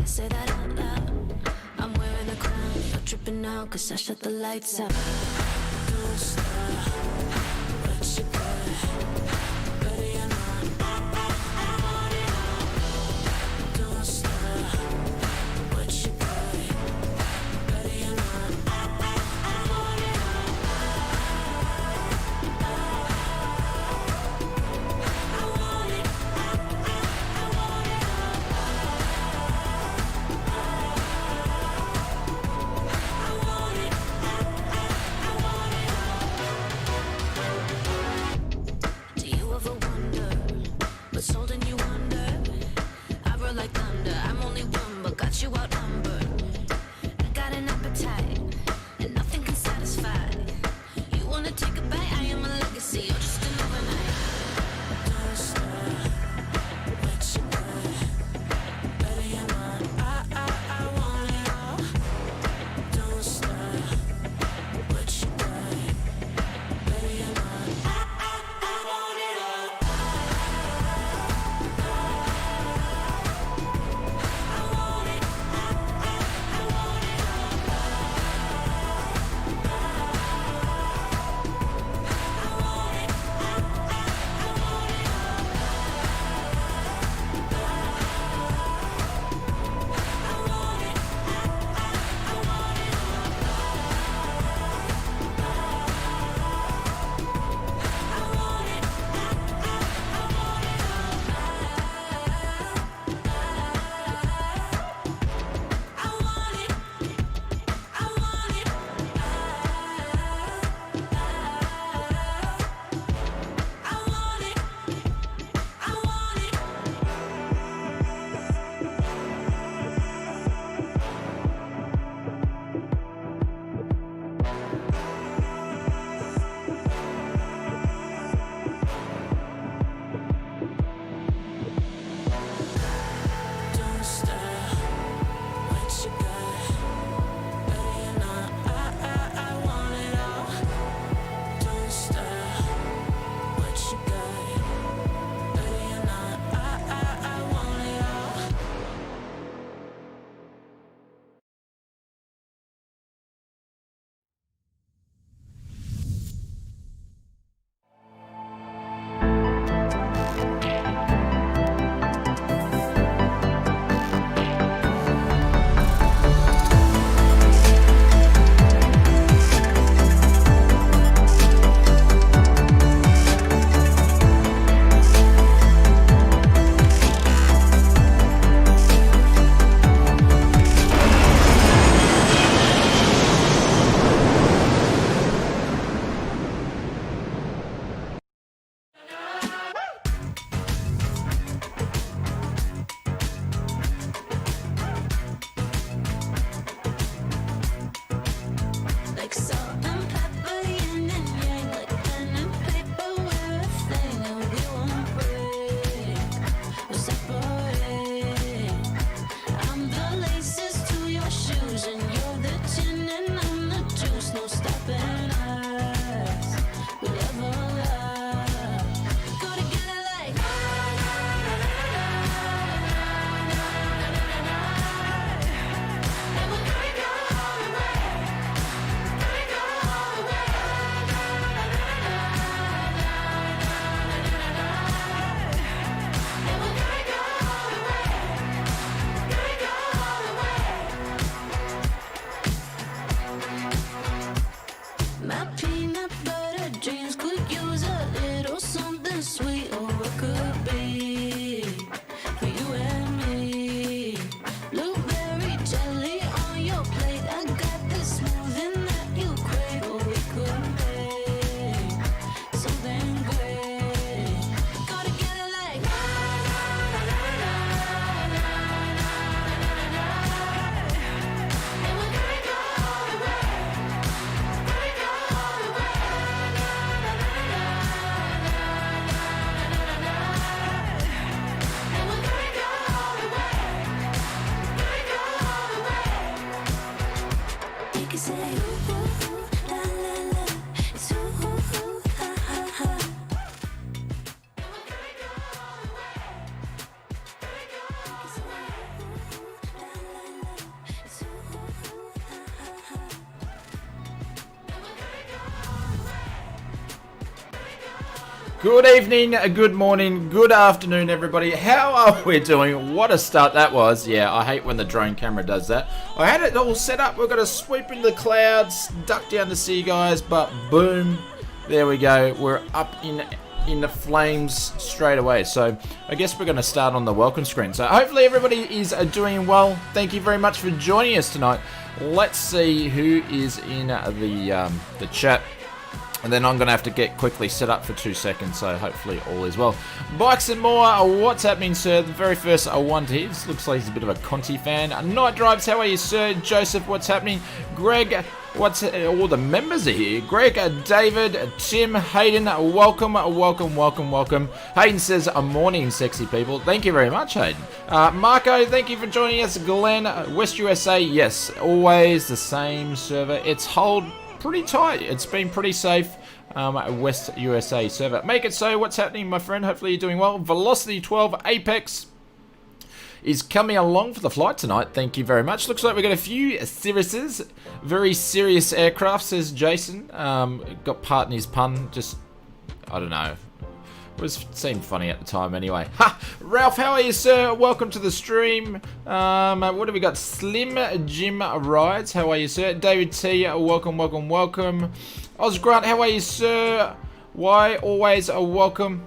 say that out loud. I'm wearing a crown, you're tripping out, cause I shut the lights out. Don't stop, what you got, ready or not, I want it all. Don't stop, what you got, ready or not, I want it all. I want it, I want it all. I want it, I want it all. Good evening, good morning, good afternoon, everybody. How are we doing? What a start that was. Yeah, I hate when the drone camera does that. I had it all set up. We're going to swoop into the clouds, duck down to see you guys, but boom, there we go. We're up in the flames straight away. So I guess we're going to start on the welcome screen. So hopefully everybody is doing well. Thank you very much for joining us tonight. Let's see who is in the chat. And then I'm going to have to get quickly set up for 2 seconds, so hopefully all is well. Bikes and more, what's happening, sir? The very first one to hit. This looks like he's a bit of a Conti fan. Night Drives, how are you, sir? Joseph, what's happening? Greg, what's all the members are here? Greg, David, Tim, Hayden, welcome. Hayden says, a morning, sexy people. Thank you very much, Hayden. Marco, thank you for joining us. Glenn, West USA, yes, always the same server. It's hold pretty tight. It's been pretty safe. West USA server. Make it so. What's happening, my friend? Hopefully you're doing well. Velocity 12 Apex is coming along for the flight tonight. Thank you very much. Looks like we've got a few Cirruses. Very serious aircraft, says Jason. Got part in his pun. Just, I don't know. Seemed funny at the time anyway. Ha! Ralph, how are you, sir? Welcome to the stream. What have we got? Slim Jim Rides, how are you, sir? David T, welcome. Oz Grant, how are you, sir? Why always a welcome.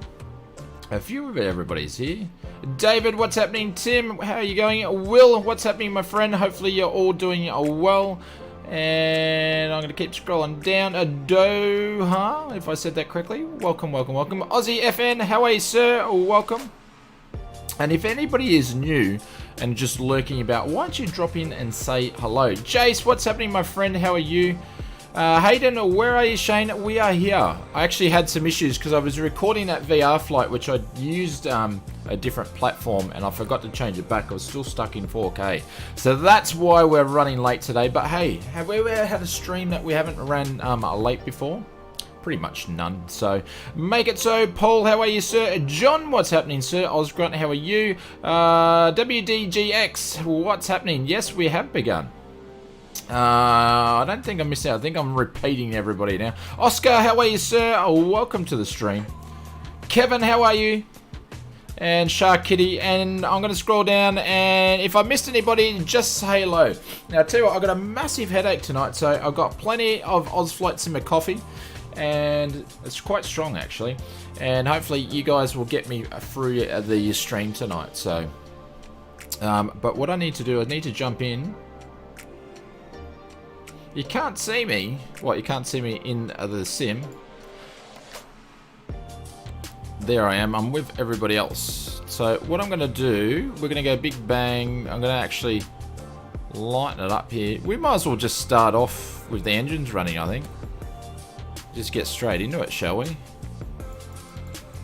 A few of everybody's here. David, what's happening? Tim, how are you going? Will, what's happening, my friend? Hopefully you're all doing well. And I'm going to keep scrolling down. Doha, if I said that correctly. Welcome. Aussie FN, how are you, sir? Welcome. And if anybody is new and just lurking about, why don't you drop in and say hello? Jace, what's happening, my friend? How are you? Hayden, where are you, Shane? We are here. I actually had some issues because I was recording that VR flight, which I used a different platform, and I forgot to change it back. I was still stuck in 4K. So that's why we're running late today. But hey, have we ever had a stream that we haven't ran late before? Pretty much none. So make it so. Paul, how are you, sir? John, what's happening, sir? Osgrant, how are you? WDGX, what's happening? Yes, we have begun. I don't think I missed out. I think I'm repeating everybody now. Oscar, how are you, sir? Welcome to the stream. Kevin, how are you? And Shark Kitty. And I'm going to scroll down, and if I missed anybody, just say hello. Now, I tell you what, I've got a massive headache tonight, so I've got plenty of Ozflights in my coffee, and it's quite strong, actually. And hopefully you guys will get me through the stream tonight. So, but what I need to do, I need to jump in. You can't see me. What, you can't see me in the sim? There I am. I'm with everybody else. So what I'm going to do, we're going to go big bang. I'm going to actually lighten it up here. We might as well just start off with the engines running, I think. Just get straight into it, shall we? I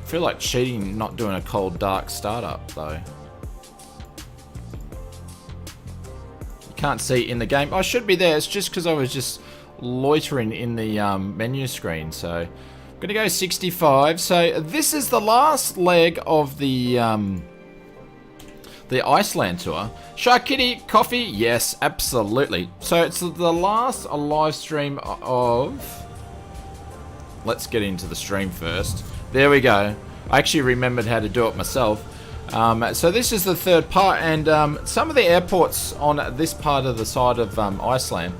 feel like cheating not doing a cold dark startup, though. Can't see in the game. I should be there. It's just because I was just loitering in the menu screen. So I'm gonna go 65. So this is the last leg of the ICELAND tour. Shark Kitty, coffee, yes, absolutely. So it's the last live stream of. Let's get into the stream first. There we go. I actually remembered how to do it myself. So this is the third part, and some of the airports on this part of the side of ICELAND,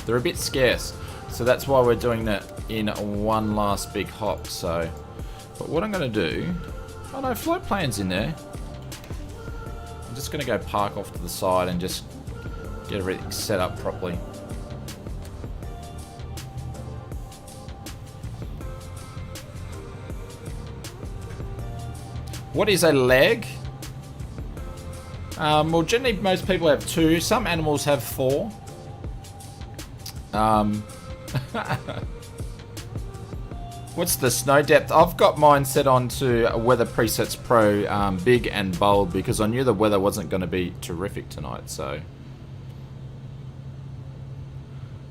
they're a bit scarce, so that's why we're doing that in one last big hop. So, but what I'm going to do, oh no, float plane's in there. I'm just going to go park off to the side and just get everything set up properly. What is a leg? Well, generally most people have 2. Some animals have 4. What's the snow depth? I've got mine set on to Weather Presets Pro big and bold because I knew the weather wasn't going to be terrific tonight. So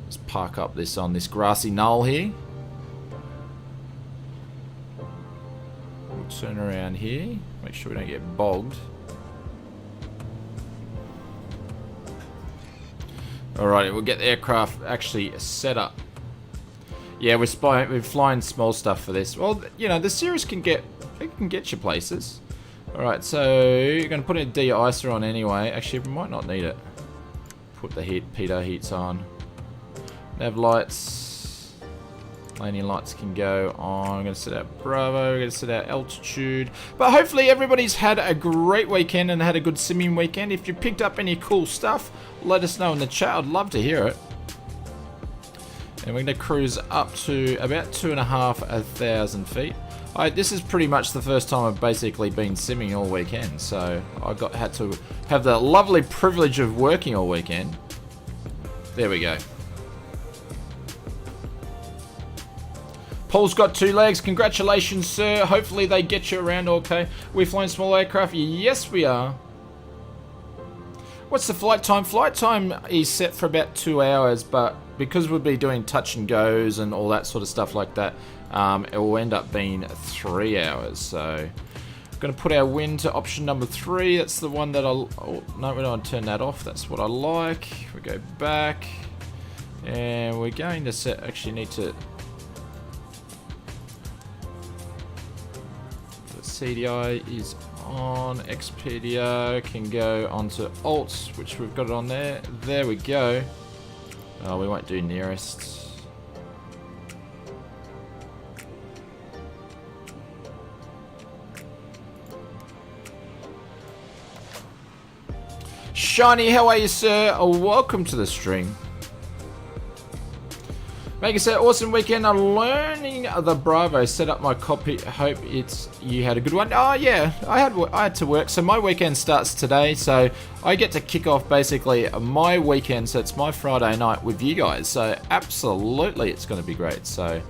let's park up this on this grassy knoll here. Turn around here, make sure we don't get bogged. Alright, we'll get the aircraft actually set up. Yeah, we're flying small stuff for this. Well, you know, the series can get you places. Alright, so you're going to put a de-icer on anyway. Actually, we might not need it. Put the pitot heats on. Nav lights. Landing lights can go on. I'm going to set out Bravo. We're going to set out altitude. But hopefully everybody's had a great weekend and had a good simming weekend. If you picked up any cool stuff, let us know in the chat. I'd love to hear it. And we're going to cruise up to about 2,500 feet. This is pretty much the first time I've basically been simming all weekend, so I had to have the lovely privilege of working all weekend. There we go. Paul's got 2 legs. Congratulations, sir. Hopefully they get you around okay. We're flying small aircraft. Yes, we are. What's the flight time? Flight time is set for about 2 hours, but because we'll be doing touch and goes and all that sort of stuff like that, it will end up being 3 hours. So I'm going to put our wind to option number 3. That's the one that I'll... Oh, no, we don't turn that off. That's what I like. We go back. And we're going to set... Actually need to... The CDI is on. XPDO can go onto Alt, which we've got it on there. There we go. Oh, we won't do nearest. Shiny, how are you, sir? Welcome to the stream. Make it say awesome weekend. I'm learning the Bravo. Set up my copy. Hope you had a good one. Oh yeah, I had to work. So my weekend starts today. So I get to kick off basically my weekend. So it's my Friday night with you guys. So absolutely, it's going to be great. So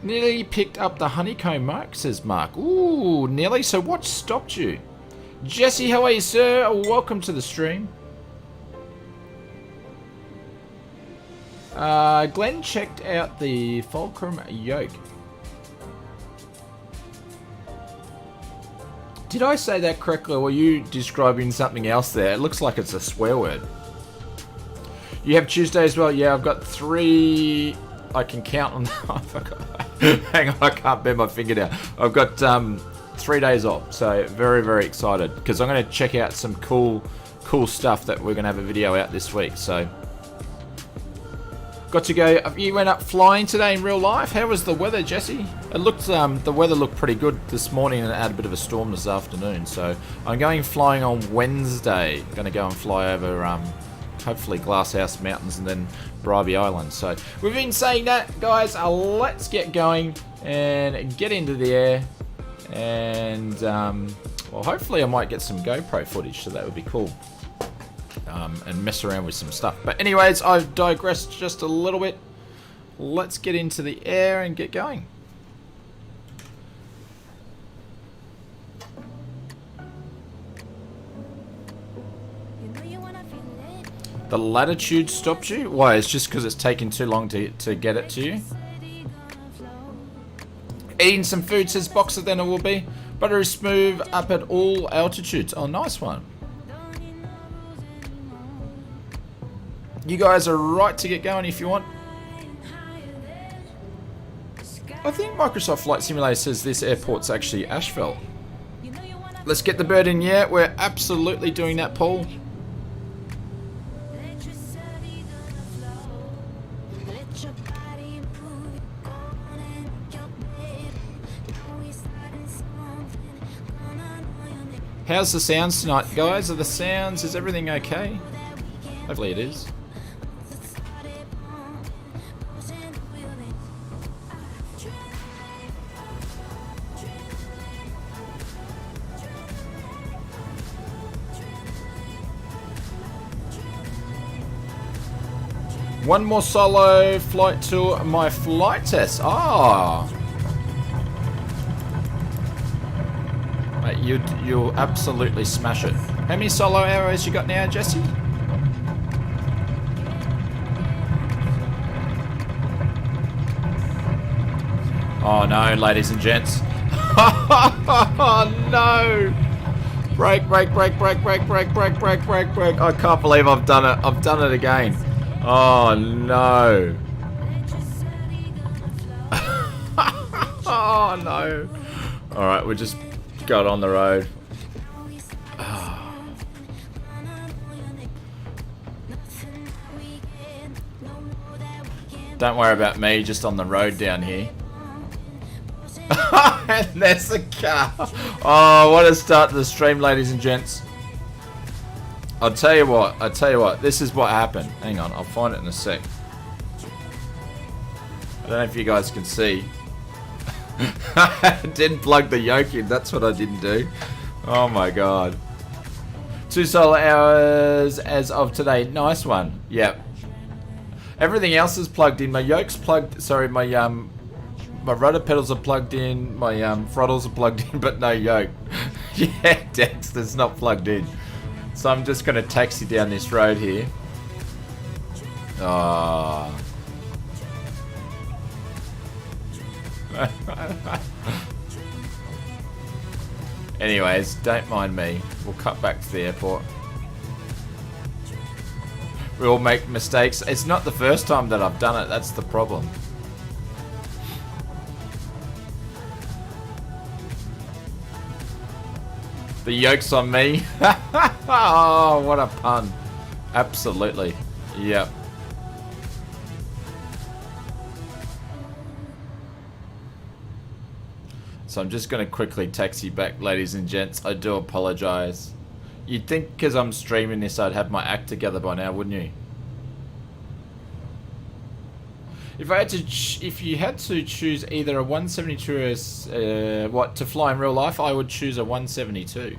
nearly picked up the honeycomb mark, says Mark. Ooh, nearly. So what stopped you? Jesse, how are you, sir? Welcome to the stream. Glenn checked out the Fulcrum Yoke. Did I say that correctly, or were you describing something else there? It looks like it's a swear word. You have Tuesday as well? Yeah, I've got 3... I can count on... Hang on, I can't bend my finger down. I've got 3 days off, so very, very excited, because I'm going to check out some cool stuff that we're going to have a video out this week, so... Got to go. You went up flying today in real life. How was the weather, Jesse? It looked the weather looked pretty good this morning, and it had a bit of a storm this afternoon. So I'm going flying on Wednesday. Going to go and fly over hopefully Glasshouse Mountains and then Bribey Island. So we've been saying that, guys. Let's get going and get into the air. And well, hopefully I might get some GoPro footage, so that would be cool. And mess around with some stuff. But anyways, I've digressed just a little bit. Let's get into the air and get going. The latitude stopped you? Why? It's just because it's taken too long to get it to you? Eating some food, says Boxer, then it will be. Butter is smooth up at all altitudes. Oh, nice one. You guys are right to get going if you want. I think Microsoft Flight Simulator says this airport's actually Asheville. Let's get the bird in. Yeah, we're absolutely doing that, Paul. How's the sounds tonight, guys? Are the sounds, is everything okay? Hopefully it is. One more solo flight to my flight test. Ah, mate, you'll absolutely smash it. How many solo hours you got now, Jesse? Oh no, ladies and gents. Oh no! Break. I can't believe I've done it. I've done it again. Oh no. Oh no. Alright, we just got on the road. Don't worry about me, just on the road down here. And there's the car. Oh, what a start to the stream, ladies and gents. I'll tell you what, this is what happened. Hang on, I'll find it in a sec. I don't know if you guys can see. I didn't plug the yoke in, that's what I didn't do. Oh my god. 2 solar hours as of today. Nice one. Yep. Everything else is plugged in. My yoke's plugged, sorry, my rudder pedals are plugged in, my throttles are plugged in, but no yoke. Yeah, Dexter's not plugged in. So I'm just gonna taxi down this road here. Oh. Anyways, don't mind me. We'll cut back to the airport. We all make mistakes. It's not the first time that I've done it. That's the problem. The yoke's on me. Oh, what a pun. Absolutely. Yep. So I'm just going to quickly taxi back, ladies and gents. I do apologize. You'd think because I'm streaming this I'd have my act together by now, wouldn't you? If you had to choose either a 172 or to fly in real life, I would choose a 172.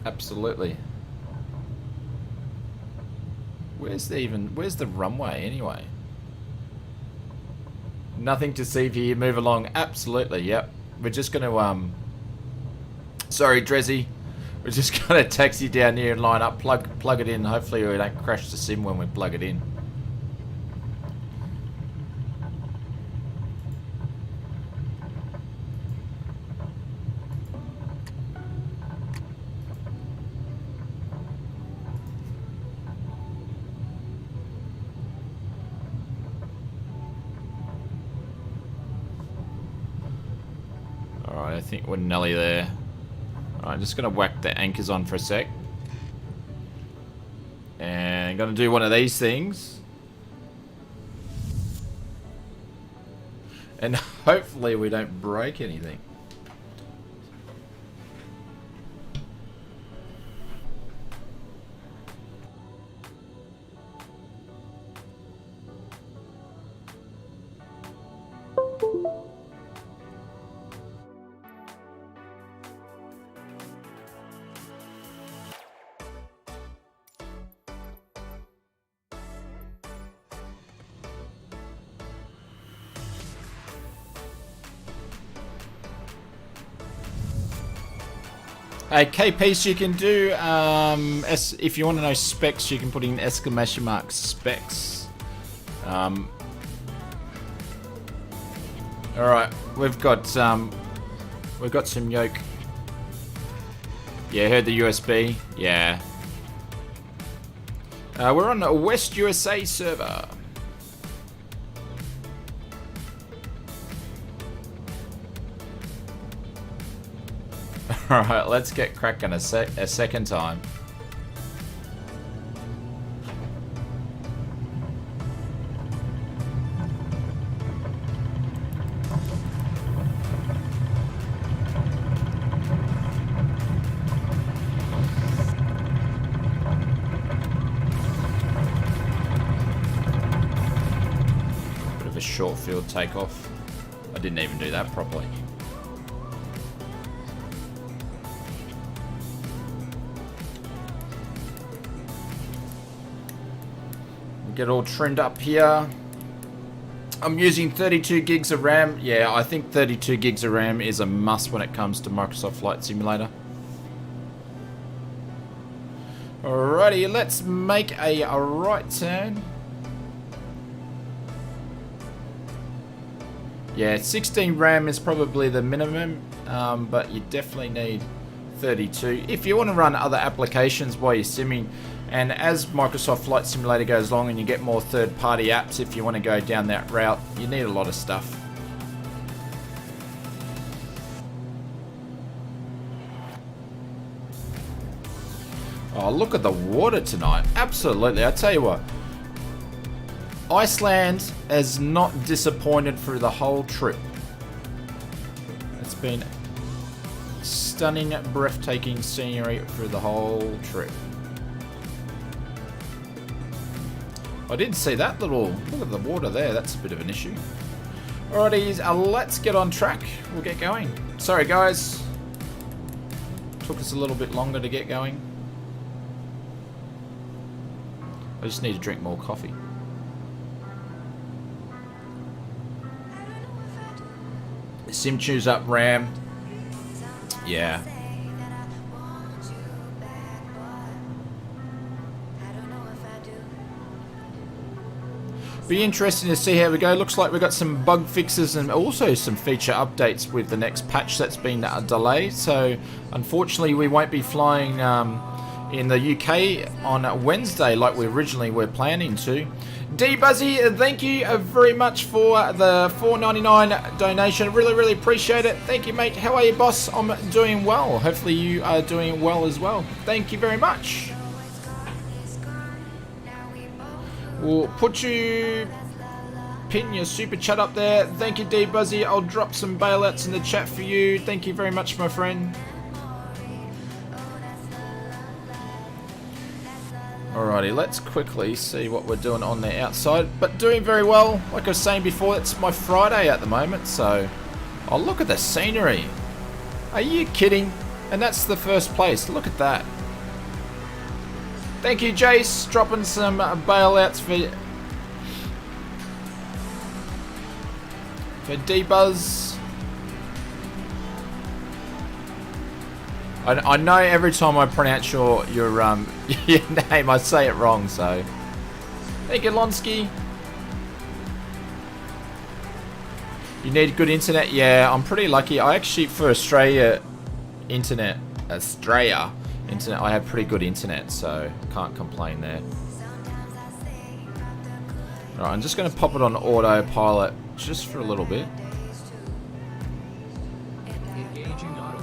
Absolutely. Where's the runway anyway? Nothing to see here. Move along. Absolutely. Yep. We're just going to sorry, Drezzy. We're just going to taxi down here and line up, plug it in. Hopefully we don't crash the sim when we plug it in. Alright, I think we're nearly there. Alright, just going to whack the anchors on for a sec. And going to do one of these things. And hopefully we don't break anything. Hey, KPs, you can do, if you want to know specs, you can put in exclamation mark specs. Alright, we've got some yoke. Yeah, heard the USB. Yeah. We're on a West USA server. Alright, let's get cracking a second time. Bit of a short field takeoff. I didn't even do that properly. Get all trimmed up here. I'm using 32 gigs of RAM. Yeah, I think 32 gigs of RAM is a must when it comes to Microsoft Flight Simulator. Alrighty, let's make a right turn. Yeah, 16 RAM is probably the minimum, but you definitely need 32 if you want to run other applications while you're simming. And as Microsoft Flight Simulator goes along and you get more third-party apps, if you want to go down that route, you need a lot of stuff. Oh, look at the water tonight. Absolutely. I tell you what, Iceland has not disappointed through the whole trip. It's been stunning, breathtaking scenery through the whole trip. I didn't see that little... Look at the water there. That's a bit of an issue. Alrighty, let's get on track. We'll get going. Sorry, guys. Took us a little bit longer to get going. I just need to drink more coffee. Sim choose up RAM. Yeah. Be interesting to see how we go. Looks like we've got some bug fixes and also some feature updates with the next patch that's been delayed. So unfortunately we won't be flying in the UK on Wednesday like we originally were planning to. D Buzzy, thank you very much for the $4.99 donation. Really appreciate it. Thank you, mate. How are you, boss? I'm doing well. Hopefully you are doing well as well. Thank you very much. We'll put you, pin your super chat up there. Thank you, D Buzzy. I'll drop some bailouts in the chat for you. Thank you very much, my friend. Alrighty, let's quickly see what we're doing on the outside. But doing very well. Like I was saying before, it's my Friday at the moment, so... Oh, look at the scenery. Are you kidding? And that's the first place. Look at that. Thank you, Jace. Dropping some bailouts for D-Buzz. I know every time I pronounce your name, I say it wrong, so... Thank you, Lonsky. You need good internet? Yeah, I'm pretty lucky. I actually, for Australia internet, I have pretty good internet, so can't complain there. Alright, I'm just going to pop it on autopilot just for a little bit. Engaging autopilot.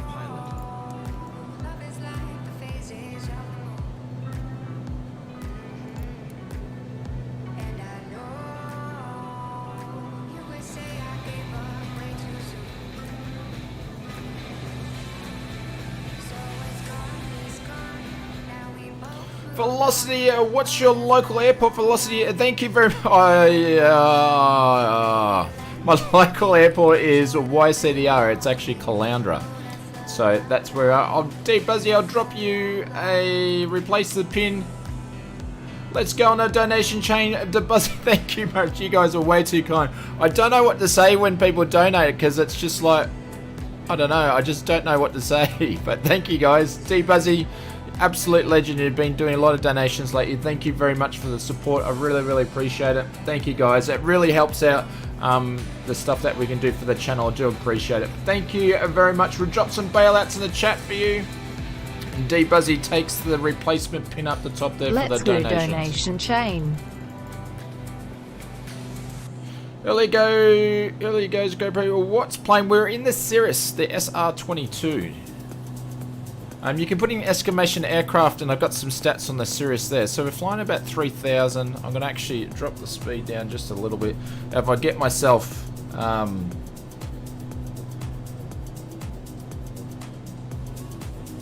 Velocity, what's your local airport velocity? Thank you very much. My local airport is YCDR. It's actually Caloundra. So that's where I'll D Buzzy, I'll drop you a replace the pin. Let's go on a donation chain. Buzzy, thank you much. You guys are way too kind. I don't know what to say when people donate because it's just like, I don't know. I just don't know what to say. But thank you guys. D Buzzy. Absolute legend. You've been doing a lot of donations lately. Thank you very much for the support. I really appreciate it. Thank you guys. It really helps out the stuff that we can do for the channel. I do appreciate it. Thank you very much. We'll drop some bailouts in the chat for you. And D Buzzy takes the replacement pin up the top there for the donations. Let's go donation chain. Early goes GoPro. What's playing? We're in the Cirrus, the SR22. You can put in exclamation aircraft, and I've got some stats on the Cirrus there. So we're flying about 3,000. I'm going to actually drop the speed down just a little bit. If I get myself... I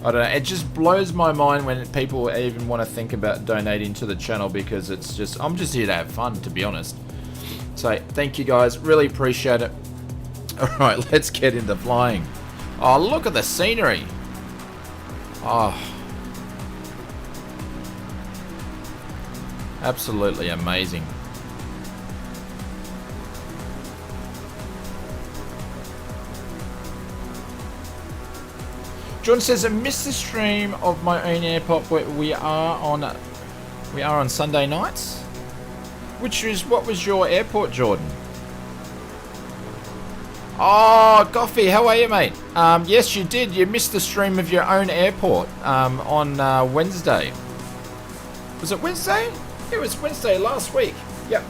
don't know, it just blows my mind when people even want to think about donating to the channel because it's just... I'm just here to have fun, to be honest. So, thank you guys. Really appreciate it. Alright, let's get into flying. Oh, look at the scenery. Oh, absolutely amazing. John says, I missed the stream of my own airport, but we are on Sunday nights. What was your airport, Jordan? Oh, Goffy, how are you, mate? Yes, you did. You missed the stream of your own airport on Wednesday. Was it Wednesday? It was Wednesday last week. Yep.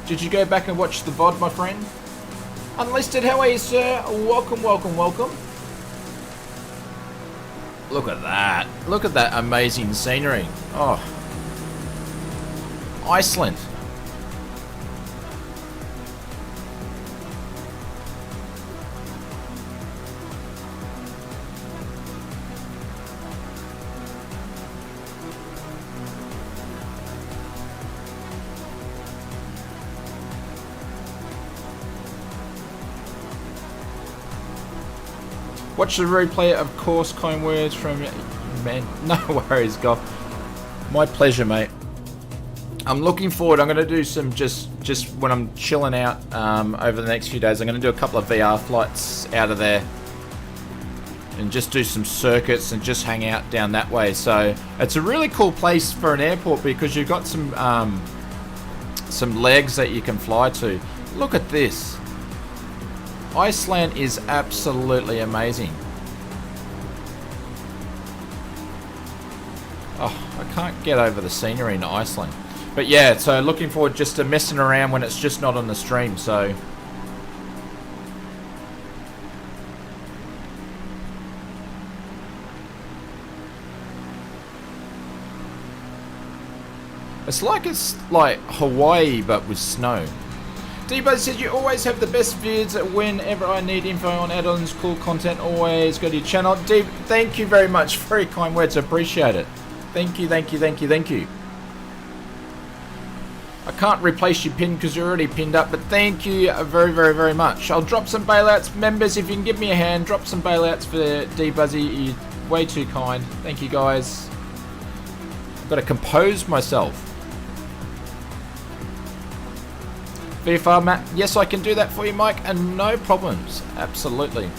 Did you go back and watch the VOD, my friend? Unlisted, how are you, sir? Welcome, welcome, welcome. Look at that. Look at that amazing scenery. Oh. Iceland. Watch the replay, of course. Kind words from man. No worries, Goff. My pleasure, mate. I'm looking forward. I'm going to do some just when I'm chilling out over the next few days. I'm going to do a couple of VR flights out of there and just do some circuits and just hang out down that way. So it's a really cool place for an airport because you've got some legs that you can fly to. Look at this. Iceland is absolutely amazing. Oh, I can't get over the scenery in Iceland. But yeah, so looking forward just to messing around when it's just not on the stream, so. It's like Hawaii, but with snow. D-Buzz says you always have the best vids whenever I need info on add-ons, cool content, always go to your channel. D, thank you very much. Very kind words. Appreciate it. Thank you, thank you, thank you, thank you. I can't replace your pin because you're already pinned up, but thank you very, very, very much. I'll drop some bailouts. Members, if you can give me a hand, drop some bailouts for D-Buzzy. You're way too kind. Thank you, guys. I've got to compose myself. VFR Matt, yes, I can do that for you, Mike, and no problems. Absolutely.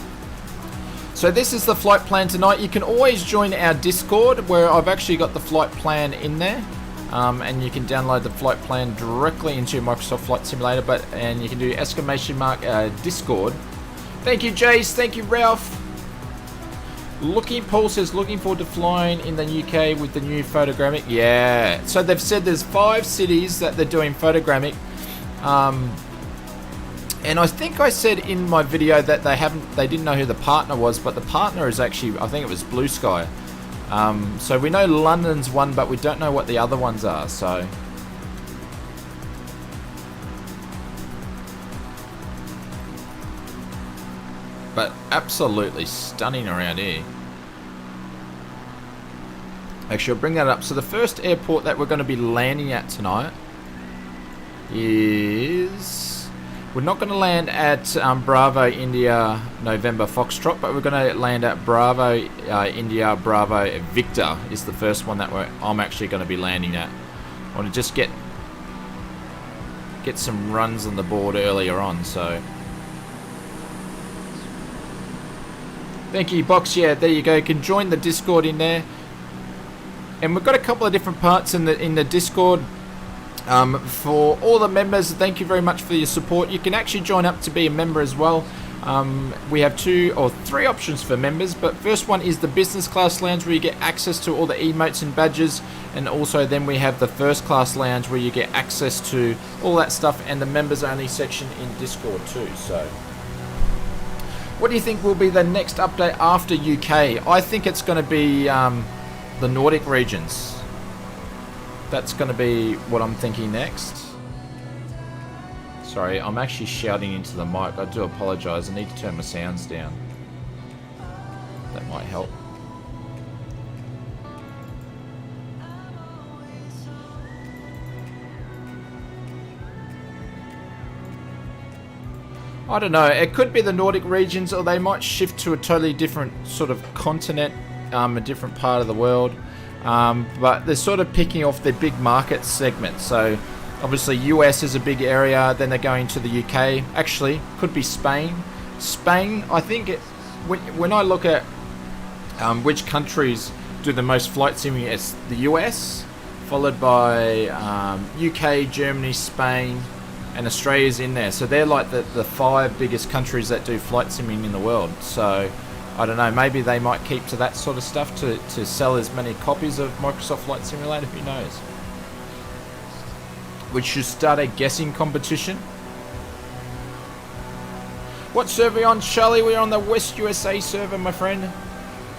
So this is the flight plan tonight. You can always join our Discord where I've actually got the flight plan in there. And you can download the flight plan directly into your Microsoft Flight Simulator, and you can do ! Discord. Thank you, Jace. Thank you, Ralph. Paul says, looking forward to flying in the UK with the new photogrammic. Yeah. So they've said there's 5 cities that they're doing photogrammic. And I think I said in my video that they didn't know who the partner was, but the partner is actually, I think it was Blue Sky. So we know London's one, but we don't know what the other ones are, so. But absolutely stunning around here. Actually, I'll bring that up. So the first airport that we're going to be landing at tonight is, we're not going to land at Bravo India November Foxtrot, but we're going to land at Bravo India Bravo Victor is the first one that I'm actually going to be landing at. I want to just get some runs on the board earlier on, so. Thank you, Box. Yeah, there you go. You can join the Discord in there, and we've got a couple of different parts in the Discord. For all the members, thank you very much for your support. You can actually join up to be a member as well. We have 2 or 3 options for members, but first one is the business class lounge where you get access to all the emotes and badges, and also then we have the first class lounge where you get access to all that stuff and the members only section in Discord too. So what do you think will be the next update after UK? I think it's going to be the Nordic regions. That's going to be what I'm thinking next. Sorry, I'm actually shouting into the mic. I do apologise. I need to turn my sounds down. That might help. I don't know. It could be the Nordic regions, or they might shift to a totally different sort of continent, a different part of the world. But they're sort of picking off their big market segments. So obviously US is a big area, then they're going to the UK. Actually, could be Spain. Spain, I think, when I look at which countries do the most flight simming, it's the US, followed by UK, Germany, Spain, and Australia's in there. So they're like the 5 biggest countries that do flight simming in the world. So I don't know, maybe they might keep to that sort of stuff to sell as many copies of Microsoft Flight Simulator, who knows. We should start a guessing competition. What server are you on, Charlie? We're on the West USA server, my friend.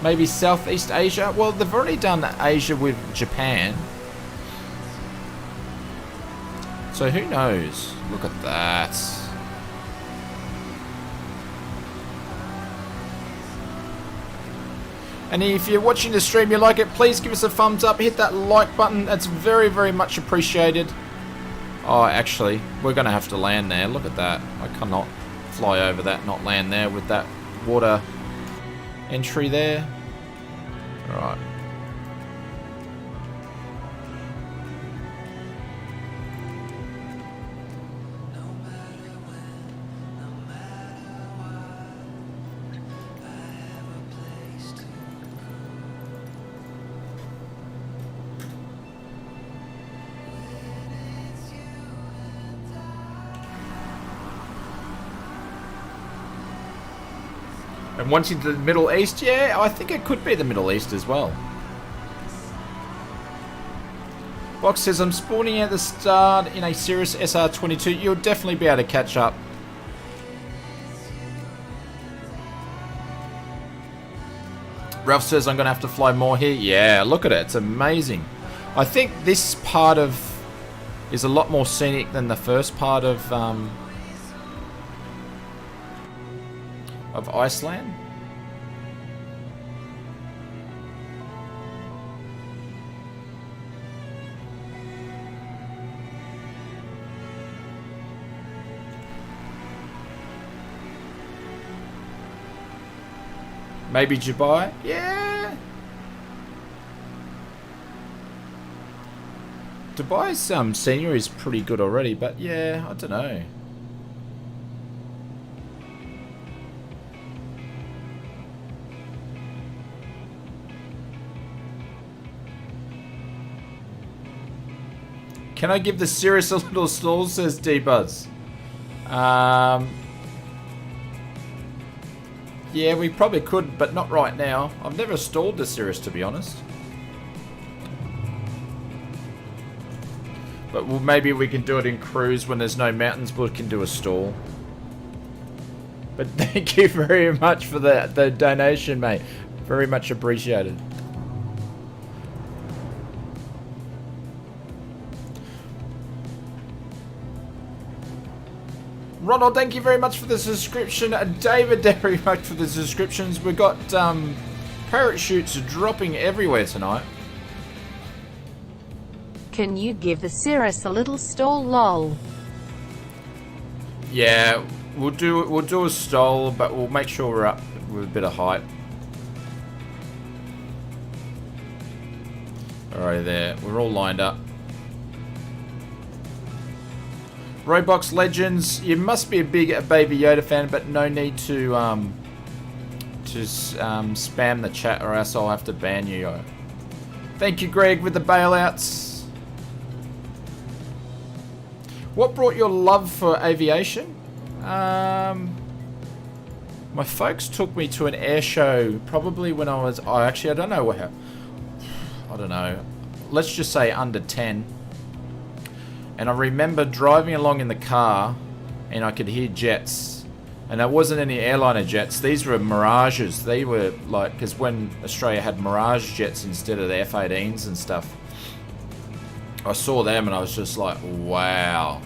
Maybe Southeast Asia. Well, they've already done Asia with Japan. So who knows? Look at that. And if you're watching the stream, you like it, please give us a thumbs up. Hit that like button. That's very, very much appreciated. Oh, actually, we're going to have to land there. Look at that. I cannot fly over that, not land there with that water entry there. Alright. And once into the Middle East, yeah, I think it could be the Middle East as well. Box says, I'm spawning at the start in a Cirrus SR22. You'll definitely be able to catch up. Ralph says, I'm going to have to fly more here. Yeah, look at it. It's amazing. I think this part is a lot more scenic than the first part of ICELAND. Maybe Dubai? Yeah. Dubai's scenery is pretty good already, but yeah, I don't know. Can I give the Cirrus a little stall, says D-Buzz. Yeah, we probably could, but not right now. I've never stalled the Cirrus, to be honest. But well, maybe we can do it in cruise when there's no mountains, we can do a stall. But thank you very much for the donation, mate. Very much appreciated. Ronald, thank you very much for the subscription. David, very much for the subscriptions. We've got parachutes dropping everywhere tonight. Can you give the Cirrus a little stall, lol? Yeah, we'll do a stall, but we'll make sure we're up with a bit of height. Alright, there. We're all lined up. Roblox Legends, you must be a big Baby Yoda fan, but no need to spam the chat, or else I'll have to ban you. Thank you, Greg, with the bailouts. What brought your love for aviation? My folks took me to an air show probably when I don't know what. I don't know. Let's just say under 10. And I remember driving along in the car and I could hear jets. And it wasn't any airliner jets. These were Mirages. They were like, because when Australia had Mirage jets instead of the F-18s and stuff, I saw them and I was just like, wow.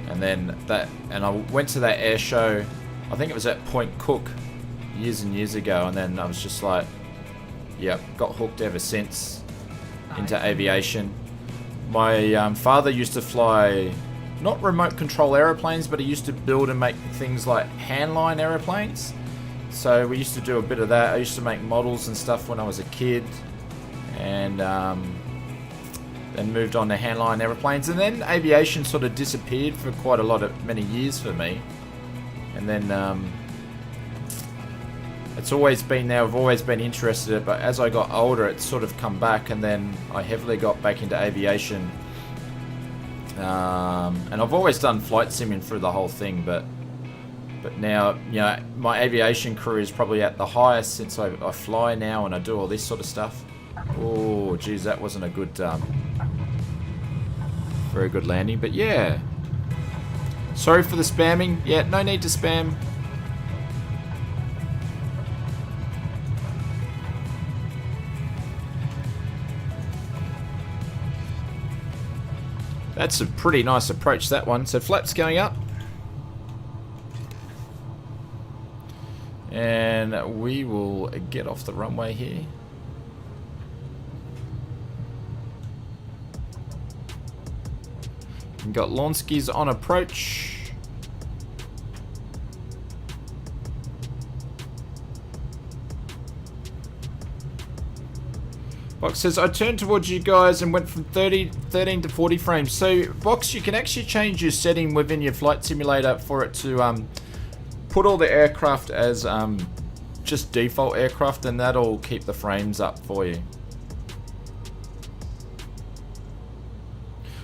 And then I went to that air show. I think it was at Point Cook years and years ago. And then I was just like, yep, got hooked ever since into aviation. My father used to fly, not remote control aeroplanes, but he used to build and make things like handline aeroplanes. So we used to do a bit of that. I used to make models and stuff when I was a kid. And then moved on to handline aeroplanes. And then aviation sort of disappeared for quite many years for me. And then it's always been there. I've always been interested in it, but as I got older, it's sort of come back, and then I heavily got back into aviation And I've always done flight simming through the whole thing, but now, you know, my aviation career is probably at the highest since I fly now and I do all this sort of stuff. Oh, geez, that wasn't a good, very good landing, but yeah. Sorry for the spamming. Yeah, no need to spam. That's a pretty nice approach, that one. So flaps going up. And we will get off the runway here. We've got Lonsky's on approach. Box says, I turned towards you guys and went from 13 to 40 frames. So, Box, you can actually change your setting within your flight simulator for it to put all the aircraft as just default aircraft, and that'll keep the frames up for you.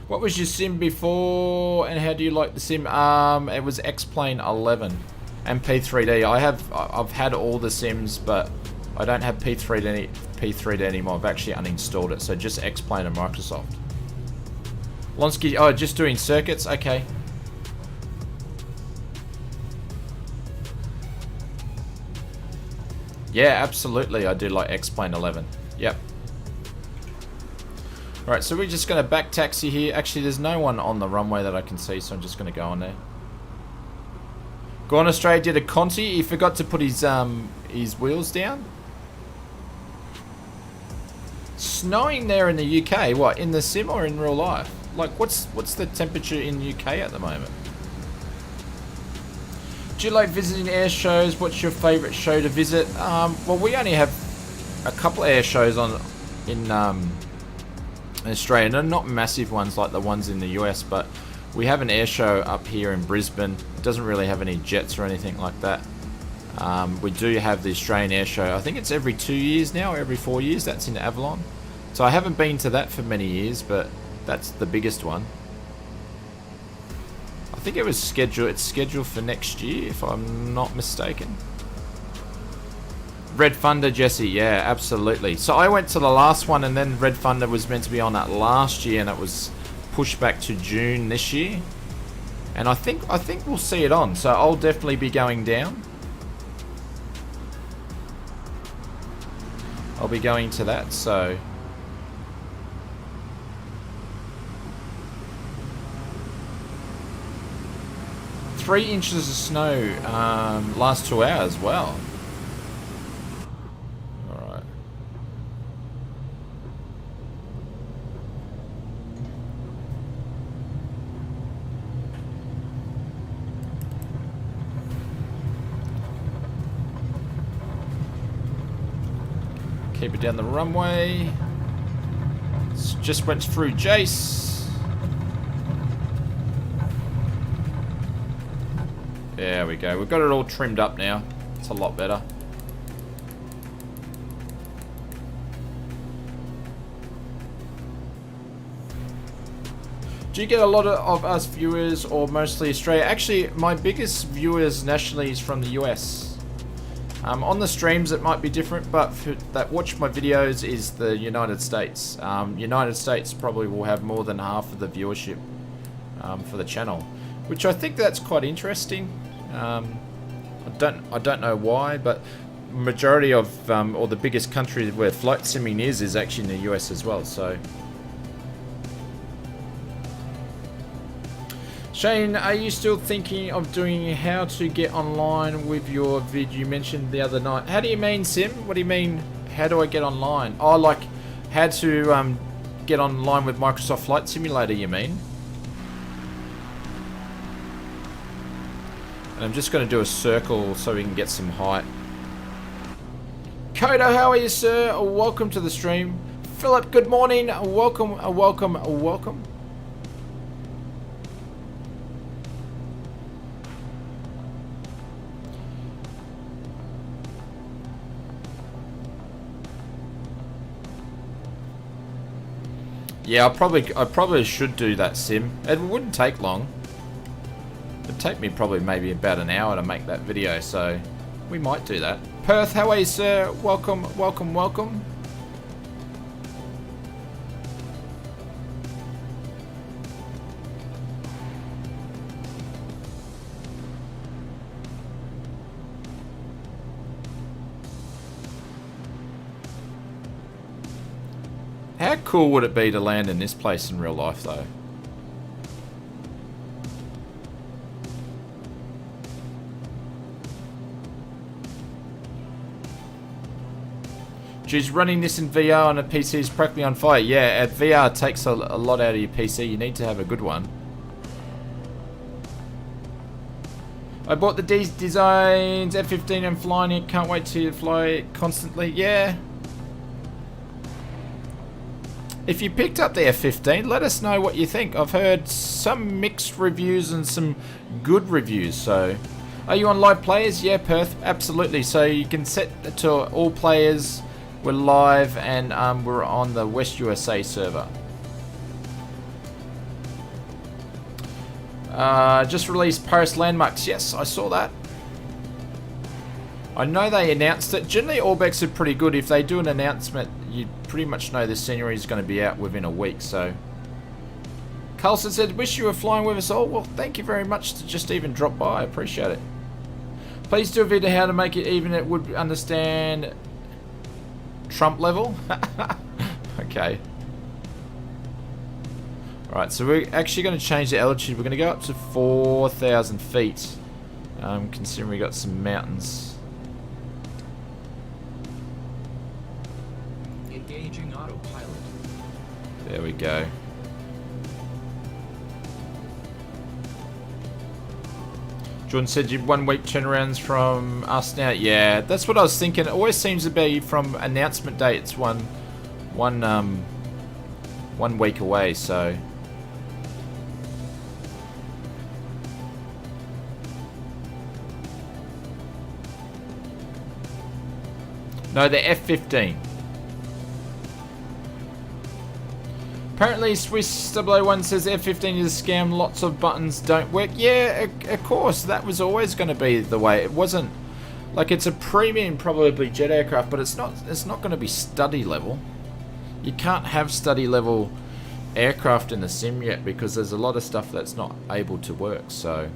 What was your sim before, and how do you like the sim? It was X-Plane 11 and P3D. I've had all the sims, but I don't have P3D anymore. I've actually uninstalled it, so just X-Plane and Microsoft. Lonsky, oh, just doing circuits, okay. Yeah, absolutely, I do like X-Plane 11. Yep. Alright, so we're just going to back taxi here. Actually, there's no one on the runway that I can see, so I'm just going to go on there. Gone Australia did a Conti. He forgot to put his wheels down. Snowing there in the UK. What, in the sim or in real life? Like, what's the temperature in UK at the moment? Do you like visiting air shows? What's your favourite show to visit? Well, we only have a couple of air shows in Australia. No, not massive ones like the ones in the US, but we have an air show up here in Brisbane. It doesn't really have any jets or anything like that. We do have the Australian air show. I think it's every 2 years now, or every 4 years. That's in Avalon. So I haven't been to that for many years, but that's the biggest one. I think it's scheduled for next year, if I'm not mistaken. Red Thunder, Jesse, yeah, absolutely. So I went to the last one, and then Red Thunder was meant to be on that last year, and it was pushed back to June this year. And I think we'll see it on, so I'll definitely be going down. I'll be going to that, so... Three inches of snow last 2 hours, wow. Alright. Keep it down the runway. Just went through Jace. There we go. We've got it all trimmed up now. It's a lot better. Do you get a lot of us viewers, or mostly Australia? Actually, my biggest viewers nationally is from the US. On the streams it might be different, but for that watch my videos is the United States. United States probably will have more than half of the viewership for the channel, which I think that's quite interesting. I don't know why, but majority of or the biggest country where flight simming is actually in the US as well. So, Shane, are you still thinking of doing how to get online with your vid you mentioned the other night? How do you mean, Sim? What do you mean? How do I get online? Oh, like how to get online with Microsoft Flight Simulator? You mean? And I'm just going to do a circle so we can get some height. Kodo, how are you, sir? Welcome to the stream. Philip, good morning. Welcome, welcome, welcome. Yeah, I probably should do that sim. It wouldn't take long. It'd take me probably maybe about an hour to make that video, so we might do that. Perth, how are you, sir? Welcome, welcome, welcome. How cool would it be to land in this place in real life, though? Geez, running this in VR on a PC is practically on fire. Yeah, VR takes a lot out of your PC. You need to have a good one. I bought the Designs F15 and flying it. Can't wait to fly it constantly. Yeah. If you picked up the F15, let us know what you think. I've heard some mixed reviews and some good reviews. So, are you on live players? Yeah, Perth, absolutely. So you can set to all players. We're live and we're on the West USA server. Just released Paris Landmarks. Yes, I saw that. I know they announced it. Generally, Orbex are pretty good. If they do an announcement, you pretty much know the scenery is going to be out within a week. So, Carlson said, "Wish you were flying with us all." Well, thank you very much to just even drop by. I appreciate it. Please do a video how to make it even. It would understand Trump level. Okay. All right. So we're actually going to change the altitude. We're going to go up to 4,000 feet. Considering we got some mountains. Engaging autopilot. There we go. Jordan said you 1 week turnarounds from us now. Yeah, that's what I was thinking. It always seems to be from announcement date. It's one week away. So. No, the F15. Apparently, Swiss 001 says F15 is a scam. Lots of buttons don't work. Yeah, of course. That was always going to be the way. It wasn't like it's a premium, probably jet aircraft, but it's not. It's not going to be study level. You can't have study level aircraft in the sim yet because there's a lot of stuff that's not able to work. So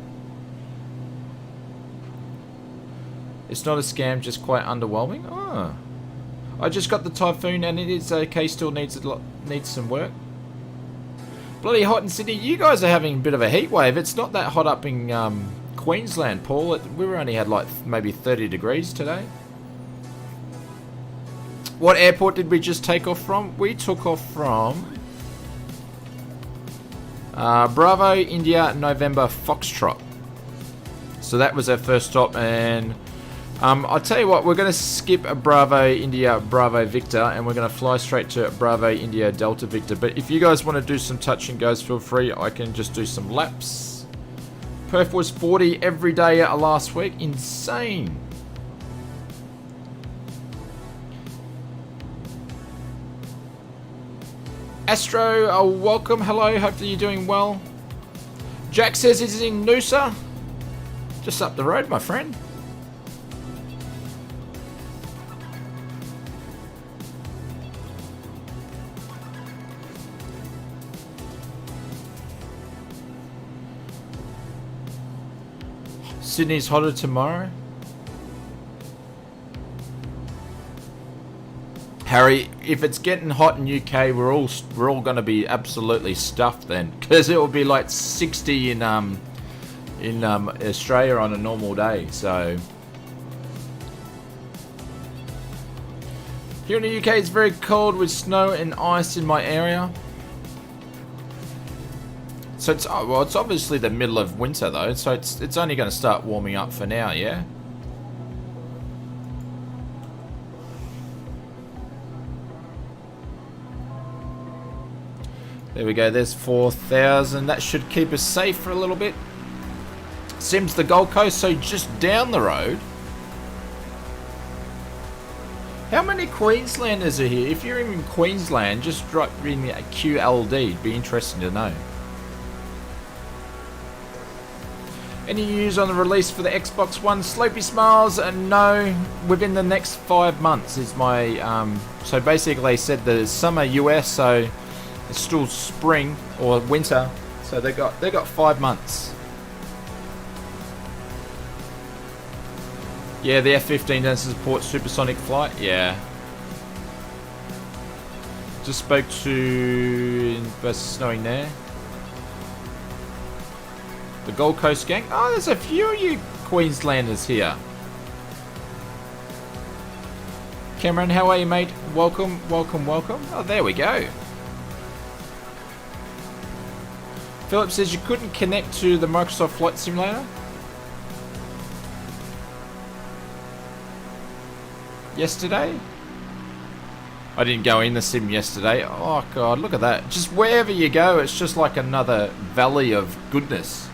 it's not a scam, just quite underwhelming. Oh, I just got the Typhoon and it is okay. Still needs some work. Bloody hot in Sydney. You guys are having a bit of a heat wave. It's not that hot up in Queensland, Paul. We only had like maybe 30 degrees today. What airport did we just take off from? We took off from Bravo, India, November, Foxtrot. So that was our first stop, and I'll tell you what, we're going to skip a Bravo, India, Bravo, Victor, and we're going to fly straight to Bravo, India, Delta, Victor. But if you guys want to do some touch and goes, feel free. I can just do some laps. Perth was 40 every day last week. Insane. Astro, welcome. Hello. Hopefully you're doing well. Jack says he's in Noosa. Just up the road, my friend. Sydney's hotter tomorrow. Harry, if it's getting hot in UK, we're all going to be absolutely stuffed then, because it will be like 60 in Australia on a normal day. So here in the UK, it's very cold with snow and ice in my area. So it's obviously the middle of winter though, so it's only going to start warming up for now, yeah. There we go. There's 4,000. That should keep us safe for a little bit. Sim's the Gold Coast, so just down the road. How many Queenslanders are here? If you're in Queensland, just drop in a QLD. It'd be interesting to know. Any news on the release for the Xbox One? Sleepy Smiles, no. Within the next 5 months is my. So basically, they said the summer US, so it's still spring or winter. So they got 5 months. Yeah, the F-15 doesn't support supersonic flight. Yeah. Just spoke to snowing there. The Gold Coast gang. Oh, there's a few of you Queenslanders here. Cameron, how are you, mate? Welcome, welcome, welcome. Oh, there we go. Philip says you couldn't connect to the Microsoft Flight Simulator. Yesterday? I didn't go in the sim yesterday. Oh god, look at that. Just wherever you go, it's just like another valley of goodness.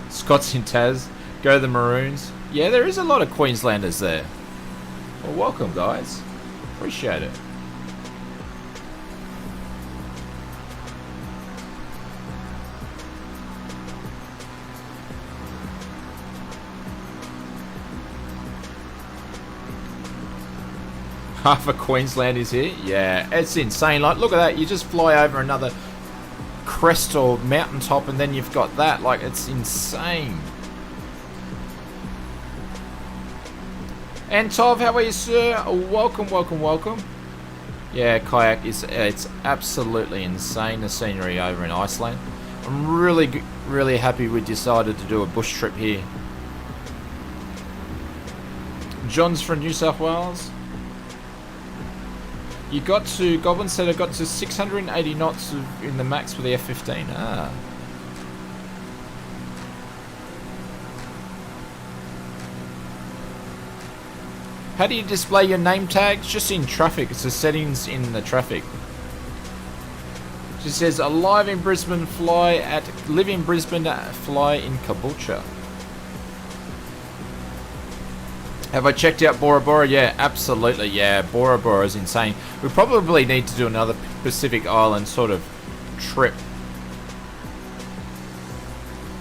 Scott's in Taz. Go the Maroons. Yeah, there is a lot of Queenslanders there. Well, welcome guys. Appreciate it. Half of Queensland is here. Yeah, it's insane. Like, look at that. You just fly over another crest or mountaintop and then you've got that. Like, it's insane. And Tov, how are you, sir? Welcome, welcome, welcome. Yeah, kayak is, it's absolutely insane, the scenery over in Iceland. I'm really happy we decided to do a bush trip here. John's from New South Wales. You got to, Goblin said I got to 680 knots in the max with the F-15. Ah. How do you display your name tags? Just in traffic. It's the settings in the traffic. She says, alive in Brisbane, live in Brisbane, fly in Caboolture. Have I checked out Bora Bora? Yeah, absolutely. Yeah, Bora Bora is insane. We probably need to do another Pacific Island sort of trip.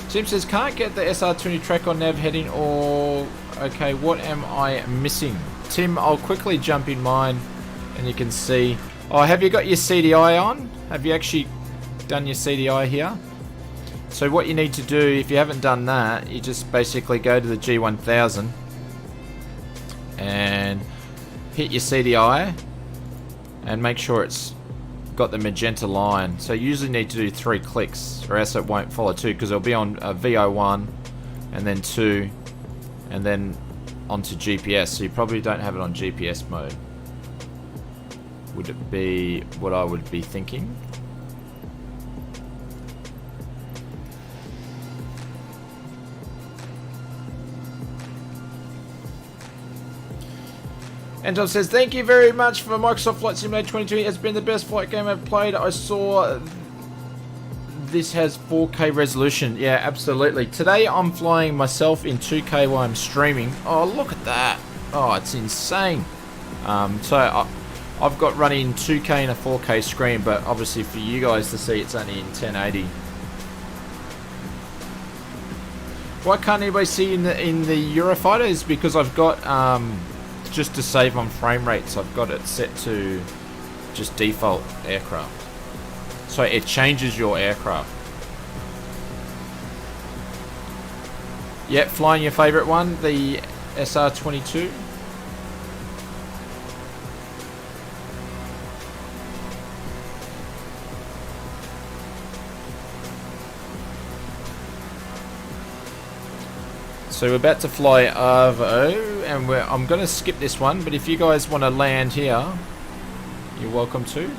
Tim says, can't get the SR20 track on nav heading or... Okay, what am I missing? Tim, I'll quickly jump in mine and you can see... Oh, have you got your CDI on? Have you actually done your CDI here? So what you need to do, if you haven't done that, you just basically go to the G1000 and hit your CDI and make sure it's got the magenta line. So you usually need to do 3 clicks or else it won't follow 2 because it'll be on VO1 and then 2 and then onto GPS. So you probably don't have it on GPS mode. Would it be what I would be thinking? Anton says, thank you very much for Microsoft Flight Simulator 22. It's been the best flight game I've played. I saw this has 4K resolution. Yeah, absolutely. Today I'm flying myself in 2K while I'm streaming. Oh, look at that. Oh, it's insane. So I've got running 2K and a 4K screen, but obviously for you guys to see, it's only in 1080. Why can't anybody see in the Eurofighter? Is because I've got... just to save on frame rates, I've got it set to just default aircraft. So it changes your aircraft. Yep, flying your favorite one, the SR22. So we're about to fly Arvo, and I'm going to skip this one, but if you guys want to land here, you're welcome to.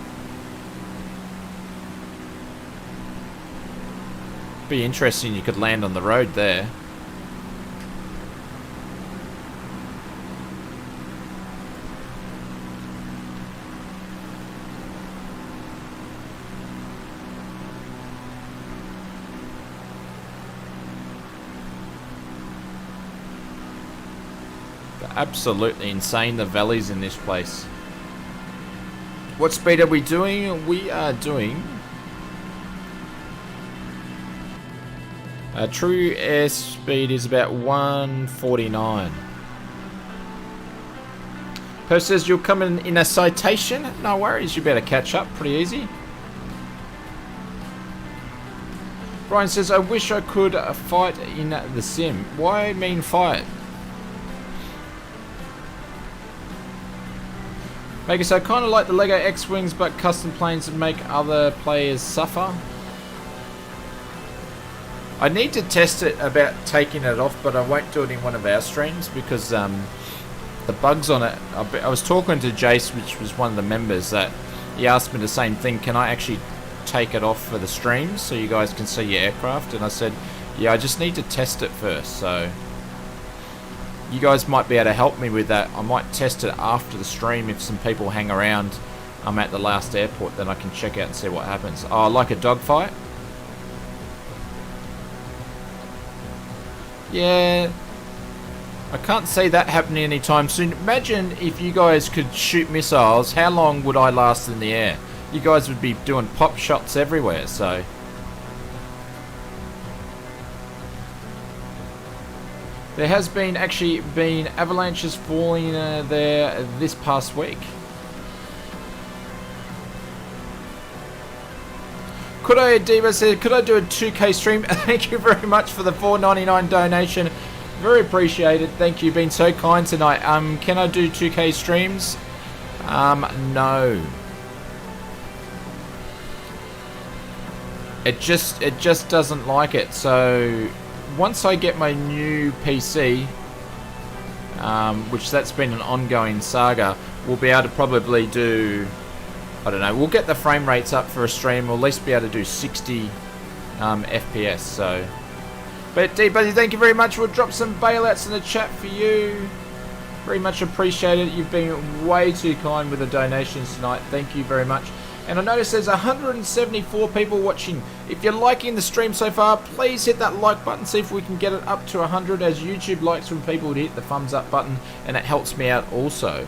Be interesting, you could land on the road there. Absolutely insane, the valleys in this place. What speed are we doing? We are doing... true airspeed is about 149. Perth says you'll come in a citation. No worries, you better catch up. Pretty easy. Brian says, I wish I could fight in the sim. Why mean fight? Vegas, I kind of like the Lego X-Wings, but custom planes make other players suffer. I need to test it about taking it off, but I won't do it in one of our streams because the bugs on it. I was talking to Jace, which was one of the members, that he asked me the same thing. Can I actually take it off for the streams so you guys can see your aircraft? And I said, yeah, I just need to test it first. So you guys might be able to help me with that. I might test it after the stream if some people hang around. I'm at the last airport, then I can check out and see what happens. Oh, like a dogfight? Yeah, I can't see that happening anytime soon. Imagine if you guys could shoot missiles, how long would I last in the air? You guys would be doing pop shots everywhere, so... There has been avalanches falling there this past week. Could I, Diva said, could I do a 2K stream? Thank you very much for the $4.99 donation. Very appreciated. Thank you. Been so kind tonight. Can I do 2K streams? No. It just doesn't like it. So once I get my new PC, which that's been an ongoing saga, we'll be able to probably do, I don't know, we'll get the frame rates up for a stream. We'll at least be able to do 60 FPS. So, but D-Buddy, thank you very much. We'll drop some bailouts in the chat for you. Very much appreciated. You've been way too kind with the donations tonight. Thank you very much. And I notice there's 174 people watching. If you're liking the stream so far, please hit that like button. See if we can get it up to 100, as YouTube likes when people hit the thumbs up button, and it helps me out also.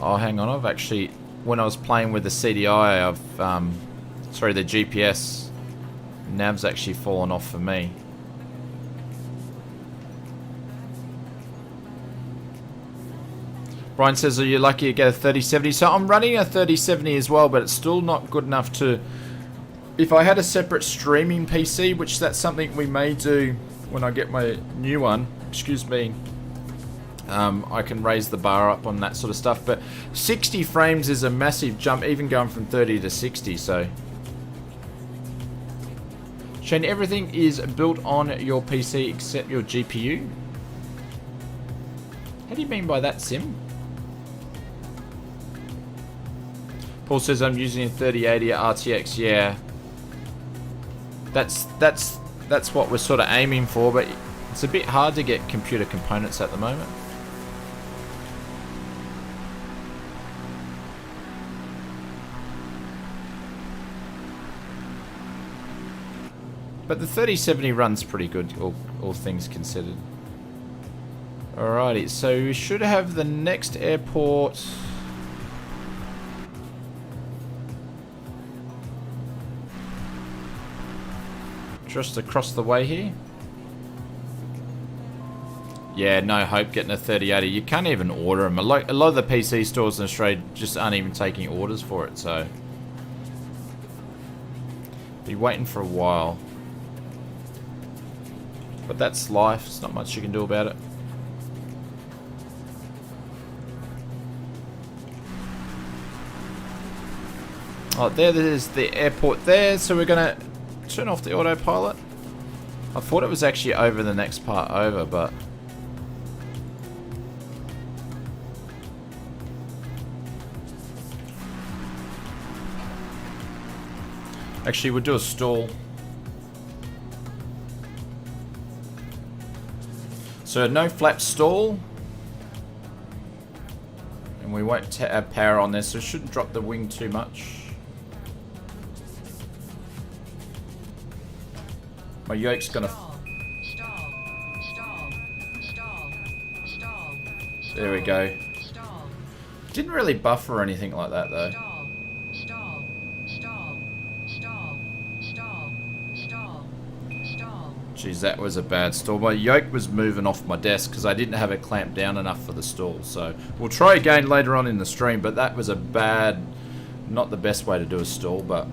Oh, hang on. I've actually, when I was playing with the CDI, sorry, the GPS, nav's actually fallen off for me. Brian says, are you lucky to get a 3070? So I'm running a 3070 as well, but it's still not good enough to... If I had a separate streaming PC, which that's something we may do when I get my new one, excuse me, I can raise the bar up on that sort of stuff. But 60 frames is a massive jump, even going from 30 to 60, so... Shane, everything is built on your PC except your GPU? How do you mean by that, Sim? Paul says I'm using a 3080 RTX. Yeah, that's what we're sort of aiming for, but it's a bit hard to get computer components at the moment. But the 3070 runs pretty good, all things considered. Alrighty, so we should have the next airport. Just across the way here. Yeah, no hope getting a 3080. You can't even order them. A lot of the PC stores in Australia just aren't even taking orders for it, so be waiting for a while. But that's life. There's not much you can do about it. Oh, there's the airport there. So we're going to turn off the autopilot. I thought it was actually over the next part over, but... Actually, we'll do a stall. So no flap stall, and we won't have power on this, so it shouldn't drop the wing too much. My yoke's gonna... There we go. Didn't really buffer or anything like that though. Jeez, that was a bad stall. My yoke was moving off my desk because I didn't have it clamped down enough for the stall. So we'll try again later on in the stream, but that was a bad, not the best way to do a stall, but...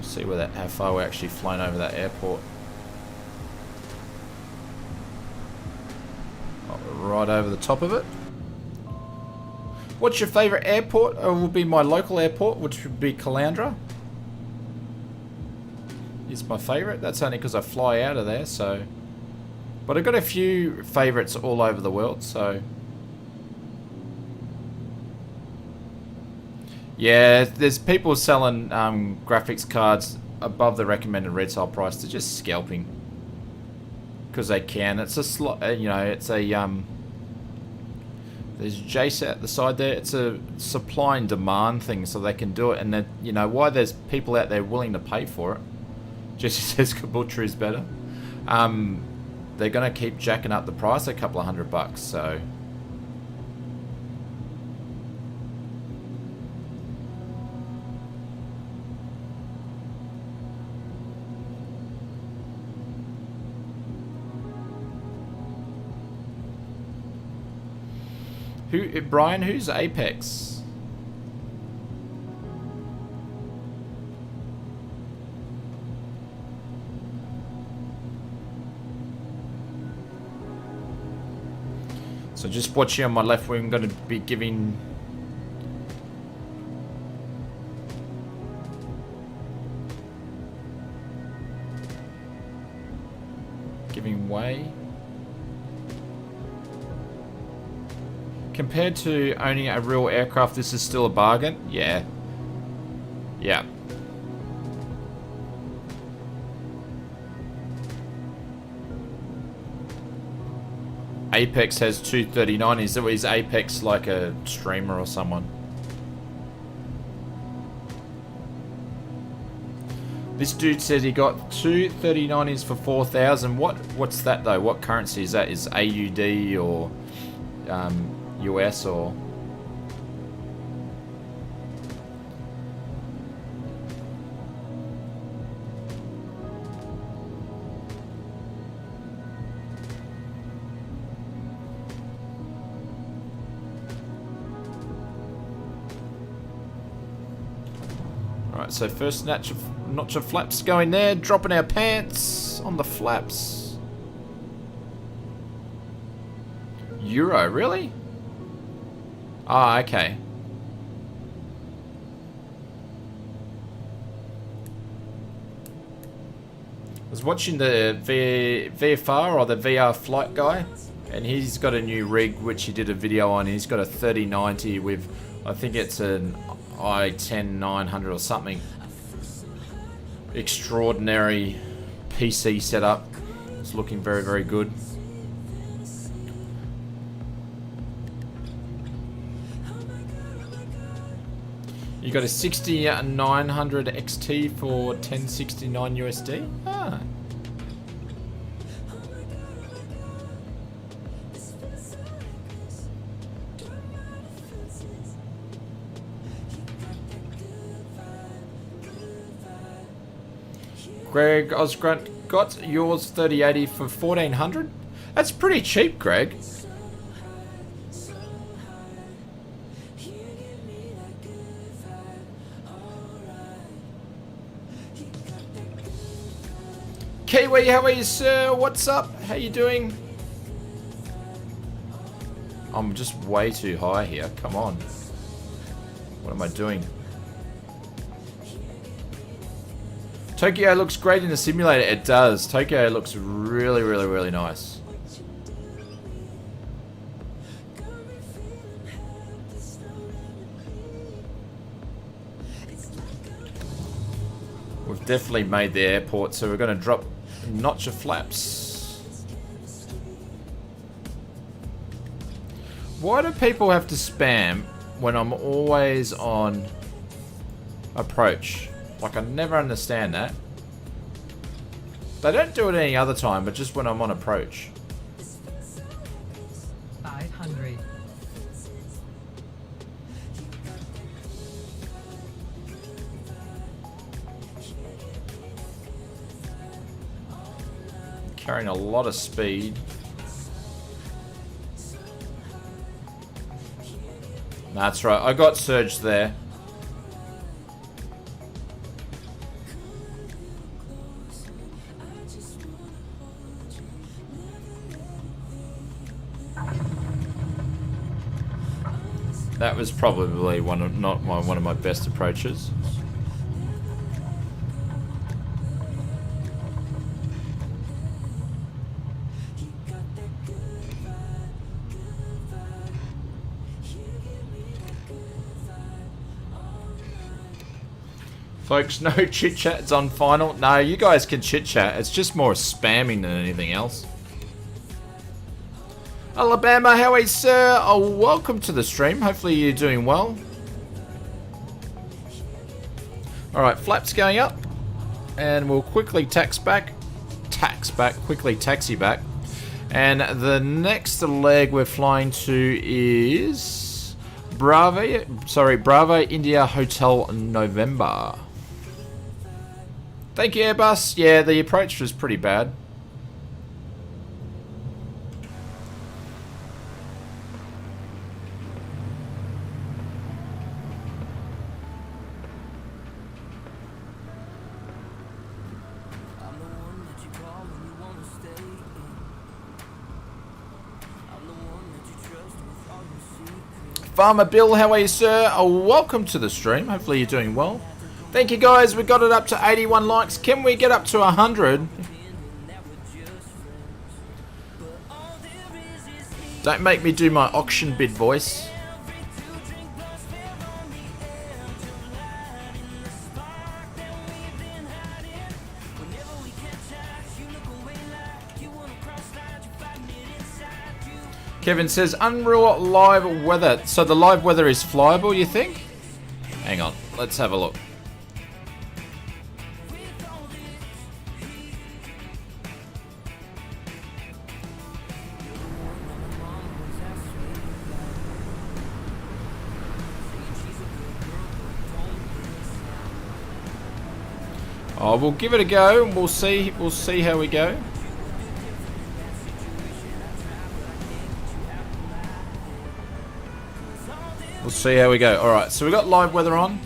See where that, how far we're actually flown over that airport. Oh, right over the top of it. What's your favourite airport? It will be my local airport, which would be Caloundra. Is my favourite. That's only because I fly out of there, so... But I've got a few favourites all over the world, so... Yeah, there's people selling graphics cards above the recommended retail price. They're just scalping. Because they can. It's a slot, you know, it's a... There's Jace at the side there. It's a supply and demand thing, so they can do it. And then, you know, why there's people out there willing to pay for it. Jesse says Kabutra is better. They're going to keep jacking up the price a couple of $100, so... Brian, who's Apex? So just watching on my left, we're going to be giving... Giving way. Compared to owning a real aircraft, this is still a bargain? Yeah. Yeah. Apex has 239. Is Apex like a streamer or someone? This dude said he got 23090s for 4,000. What's that though? What currency is that? Is AUD or US or... Alright, so first notch of flaps going there, dropping our pants on the flaps. Euro, really? Ah, okay. I was watching the VFR or the VR flight guy, and he's got a new rig which he did a video on. He's got a 3090 with, I think it's an i10-900 or something. Extraordinary PC setup. It's looking very, very good. You got a 6900 XT for 1069 USD? Ah. Greg Osgrunt got yours 3080 for 1400? That's pretty cheap, Greg. Kiwi, how are you, sir? What's up? How you doing? I'm just way too high here. Come on. What am I doing? Tokyo looks great in the simulator. It does. Tokyo looks really, really, really nice. We've definitely made the airport, so we're going to drop a notch of flaps. Why do people have to spam when I'm always on approach? Like, I never understand that. They don't do it any other time, but just when I'm on approach. 500. Carrying a lot of speed. That's right, I got surged there. That was probably one of my best approaches. Folks, no chit chats on final. No, you guys can chit chat. It's just more spamming than anything else. Alabama, how are you, sir? Oh, welcome to the stream. Hopefully you're doing well. Alright, flaps going up. And we'll quickly taxi back. And the next leg we're flying to is Bravo India Hotel November. Thank you, Airbus. Yeah, the approach was pretty bad. Farmer Bill, how are you, sir? Oh, welcome to the stream. Hopefully you're doing well. Thank you, guys. We got it up to 81 likes. Can we get up to 100? Don't make me do my auction bid voice. Kevin says, Unreal live weather. So the live weather is flyable, you think? Hang on, let's have a look. Oh, we'll give it a go and we'll see how we go. We'll see how we go. Alright, so we got live weather on.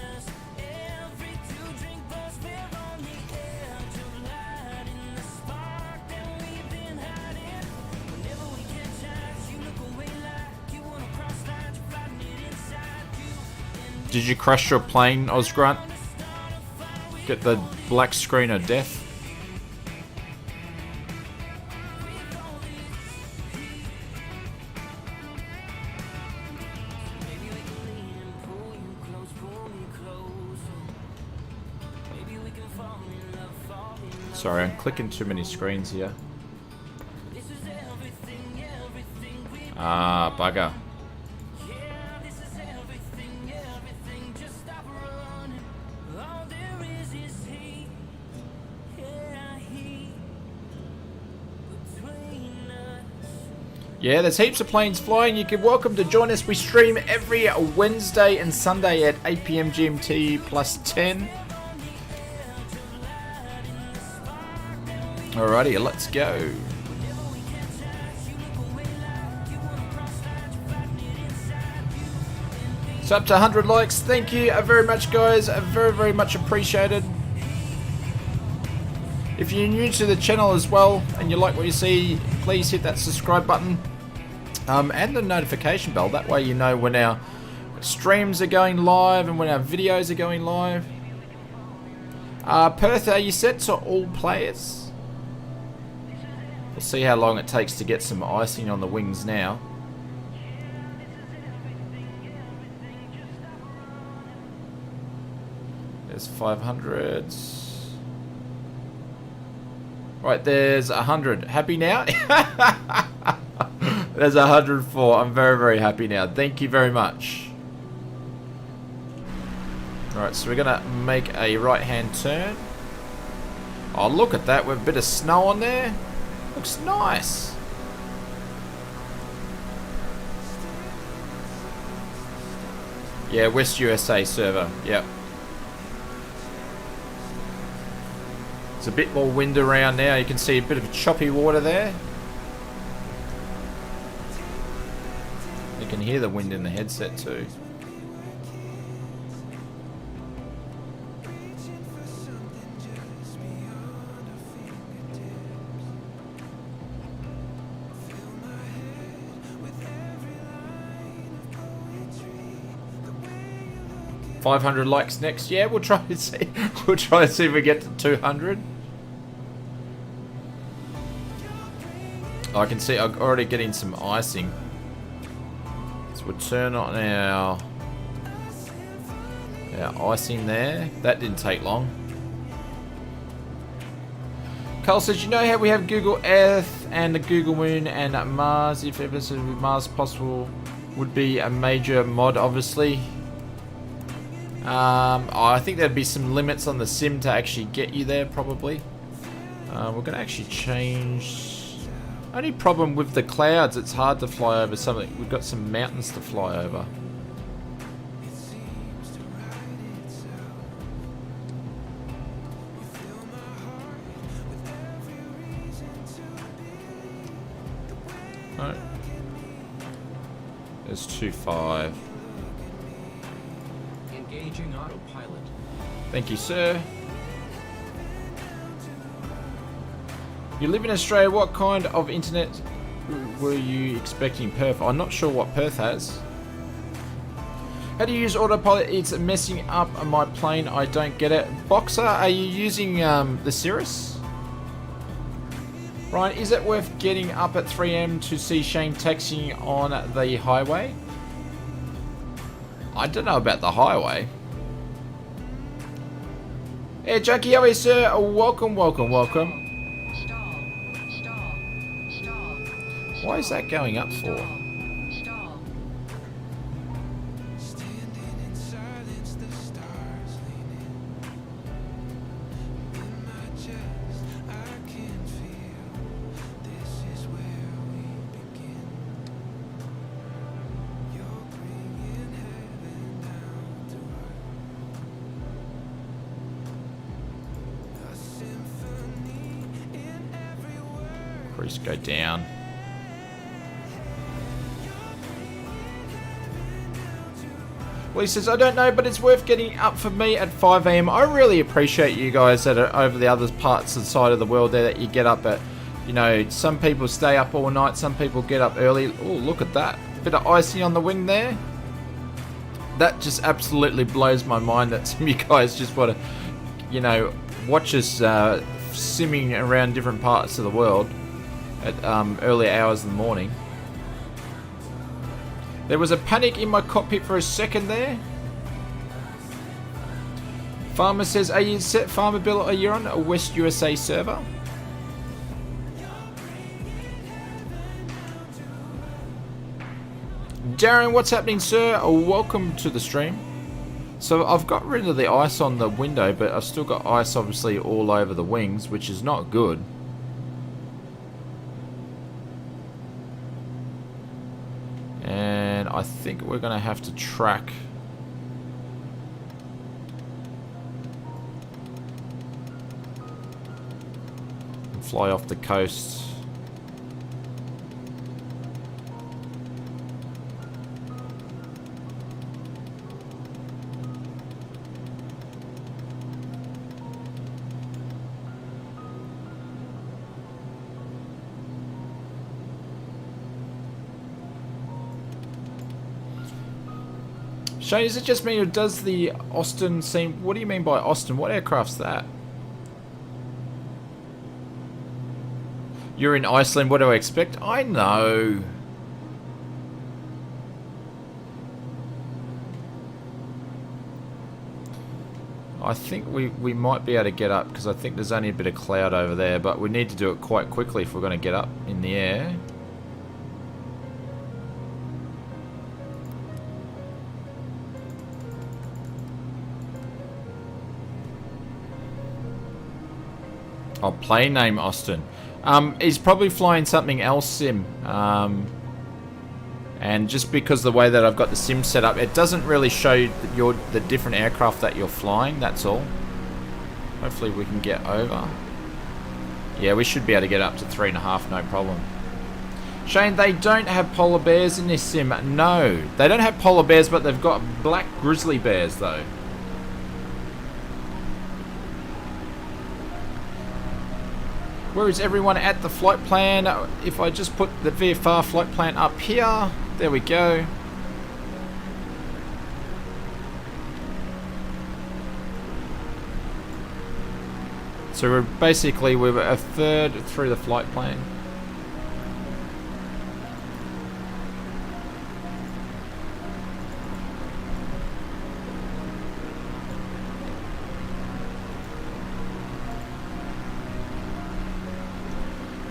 Did you crash your plane, Osgrunt? Get the black screen of death. Sorry, I'm clicking too many screens here. Ah, bugger. Yeah, there's heaps of planes flying. You can welcome to join us. We stream every Wednesday and Sunday at 8 PM GMT plus 10. Alrighty, let's go. So up to 100 likes. Thank you very much, guys. Very, very much appreciated. If you're new to the channel as well and you like what you see, please hit that subscribe button. And the notification bell. That way you know when our streams are going live and when our videos are going live. Perth, are you set to all players? We'll see how long it takes to get some icing on the wings now. There's 500s. Right, there's 100. Happy now? There's 104. I'm very, very happy now. Thank you very much. Alright, so we're going to make a right-hand turn. Oh, look at that. With a bit of snow on there. Looks nice. Yeah, West USA server. Yep. There's a bit more wind around now. You can see a bit of choppy water there. You can hear the wind in the headset too. $500 likes next. Yeah, we'll try and see. We'll try and see if we get to 200. I can see I'm already getting some icing. So we'll turn on our icing there. That didn't take long. Carl says, you know how we have Google Earth and the Google Moon and Mars? If ever so Mars possible, would be a major mod, obviously. I think there'd be some limits on the sim to actually get you there, probably. We're going to actually change. Only problem with the clouds, it's hard to fly over something. We've got some mountains to fly over. No. There's 2.5. Engaging autopilot. Thank you, sir. You live in Australia. What kind of internet were you expecting Perth? I'm not sure what Perth has. How do you use autopilot? It's messing up my plane. I don't get it. Boxer, are you using the Cirrus? Ryan, is it worth getting up at 3 AM to see Shane taxiing on the highway? I don't know about the highway. Hey, Junkie, how are you, sir? Welcome, welcome, welcome. Why is that going up for? Crease go down. Well, he says, I don't know, but it's worth getting up for me at 5 AM. I really appreciate you guys that are over the other parts of the side of the world there that you get up at. You know, some people stay up all night, some people get up early. Oh, look at that. Bit of icing on the wing there. That just absolutely blows my mind that some of you guys just want to, you know, watch us simming around different parts of the world at early hours in the morning. There was a panic in my cockpit for a second there. Farmer says, are you set, Farmer Bill? Are you on a West USA server? Darren, what's happening, sir? Welcome to the stream. So I've got rid of the ice on the window, but I've still got ice obviously all over the wings, which is not good. And I think we're going to have to track and fly off the coast. Shane, is it just me or does the Austin seem... What do you mean by Austin? What aircraft's that? You're in Iceland, what do I expect? I know. I think we might be able to get up because I think there's only a bit of cloud over there, but we need to do it quite quickly if we're going to get up in the air. Oh, plane name Austin. He's probably flying something else sim. And just because the way that I've got the sim set up, it doesn't really show the different aircraft that you're flying, that's all. Hopefully we can get over. Yeah, we should be able to get up to 3.5, no problem. Shane, they don't have polar bears in this sim. No, they don't have polar bears, but they've got black grizzly bears though. Where is everyone at the flight plan? If I just put the VFR flight plan up here, there we go. So we're a third through the flight plan.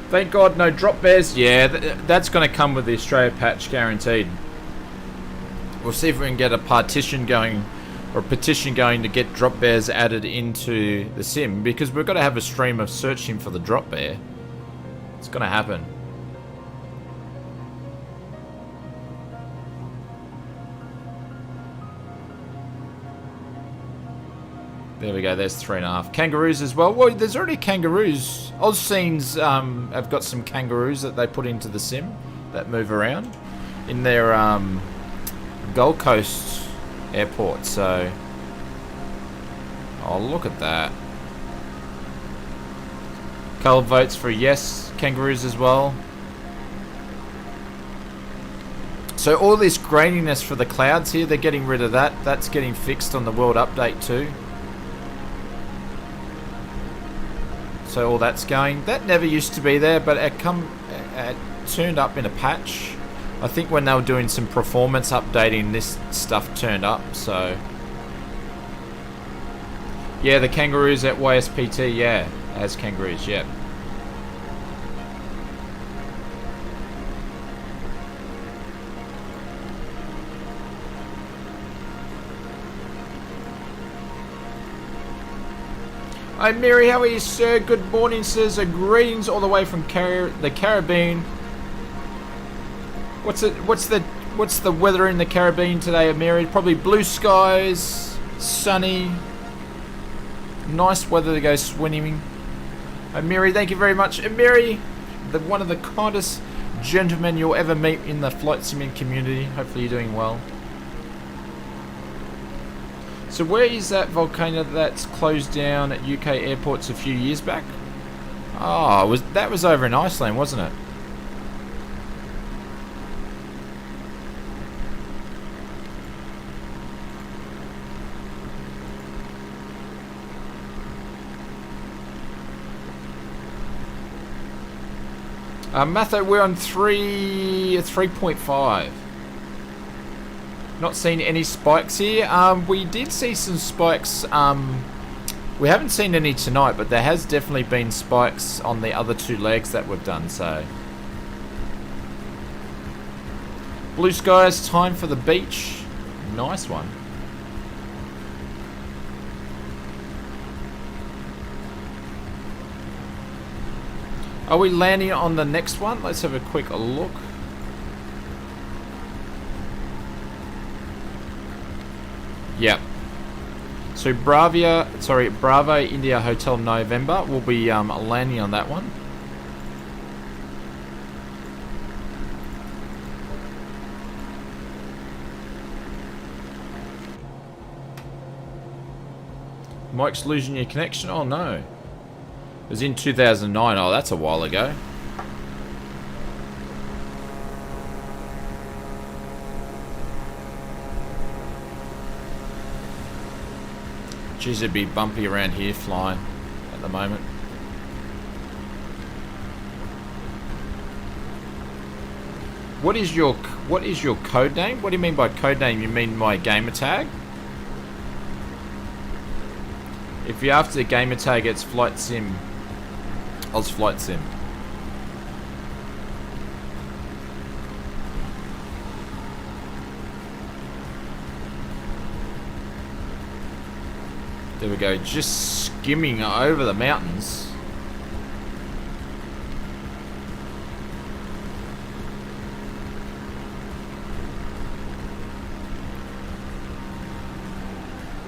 Thank God no drop bears. Yeah, that's going to come with the Australia patch, guaranteed. We'll see if we can get a partition going, or a petition going to get drop bears added into the sim, because we've got to have a stream of searching for the drop bear. It's going to happen. There we go, there's 3.5. Kangaroos as well. Well, there's already kangaroos. Oz Scenes have got some kangaroos that they put into the sim that move around in their Gold Coast airport. So, oh, look at that. Carl votes for yes, kangaroos as well. So all this graininess for the clouds here, they're getting rid of that. That's getting fixed on the world update too. So all that's going. That never used to be there, but it turned up in a patch. I think when they were doing some performance updating, this stuff turned up. So yeah, the kangaroos at YSPT, yeah, as kangaroos, yeah. Hi Mary, how are you, sir? Good morning, sirs. Greetings all the way from the Caribbean. What's the weather in the Caribbean today, Mary? Probably blue skies, sunny, nice weather to go swimming. Hi Mary, thank you very much. And Mary, one of the kindest gentlemen you'll ever meet in the flight simming community. Hopefully you're doing well. So where is that volcano that's closed down at UK airports a few years back? Oh, that was over in Iceland, wasn't it? Matho, we're on 3.5. Not seen any spikes here. We did see some spikes. We haven't seen any tonight, but there has definitely been spikes on the other two legs that we've done. So blue skies, time for the beach. Nice one. Are we landing on the next one? Let's have a quick look. Yep. So Bravo India Hotel November. We'll be landing on that one. Mike's losing your connection. Oh no. It was in 2009. Oh, that's a while ago. Geez, it'd be bumpy around here flying at the moment. What is your code name? What do you mean by code name? You mean my gamer tag? If you're after the gamer tag, it's Flight Sim. Oz Flight Sim. There we go, just skimming over the mountains.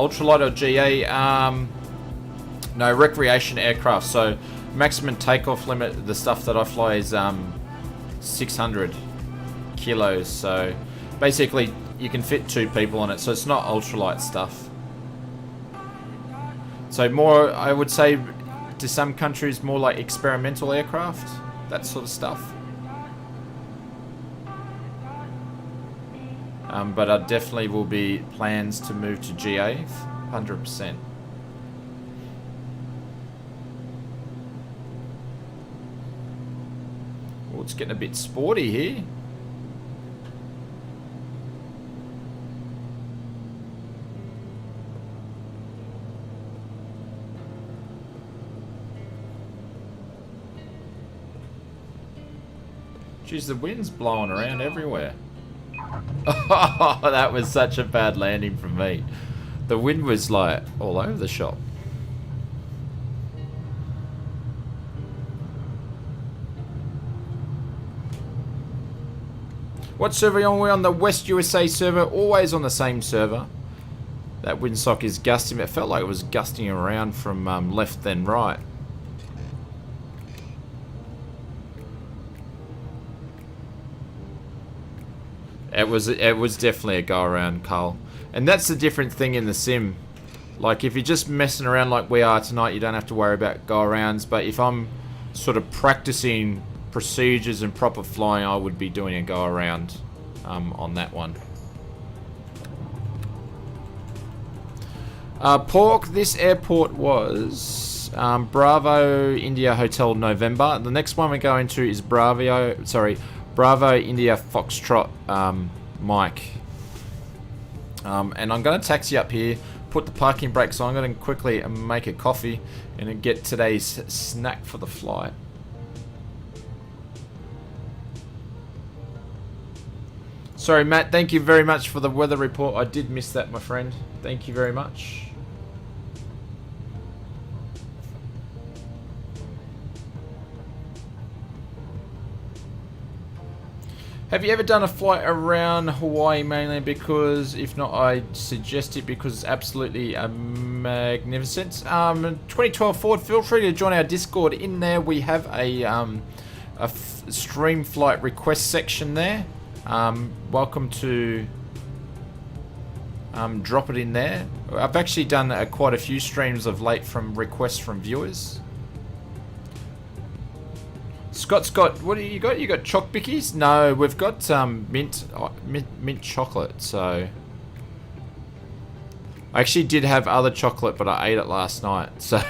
ultralight or GA? No, recreation aircraft. So maximum takeoff limit, the stuff that I fly is 600 kilos. So basically you can fit 2 people on it. So it's not ultralight stuff. So more, I would say, to some countries, more like experimental aircraft, that sort of stuff. But I definitely will be plans to move to GA, 100%. Oh, it's getting a bit sporty here. Jeez, the wind's blowing around everywhere. Oh, that was such a bad landing from me. The wind was like all over the shop. What server are we on? The West USA server, always on the same server. That windsock is gusting. It felt like it was gusting around from left then right. It was definitely a go around, Carl. And that's the different thing in the sim. Like if you're just messing around like we are tonight, you don't have to worry about go arounds. But if I'm sort of practicing procedures and proper flying, I would be doing a go around on that one. Pork, this airport was Bravo India Hotel November. The next one we're going to is Bravo India Foxtrot Mike. And I'm going to taxi up here, put the parking brakes on. I'm going to quickly make a coffee and then get today's snack for the flight. Sorry, Matt, thank you very much for the weather report. I did miss that, my friend. Thank you very much. Have you ever done a flight around Hawaii mainland? Because if not, I suggest it because it's absolutely magnificent. 2012 forward, feel free to join our Discord. In there, we have a stream flight request section there. Welcome to drop it in there. I've actually done quite a few streams of late from requests from viewers. Scott, what do you got? You got choc bickies? No, we've got mint chocolate. So I actually did have other chocolate, but I ate it last night. So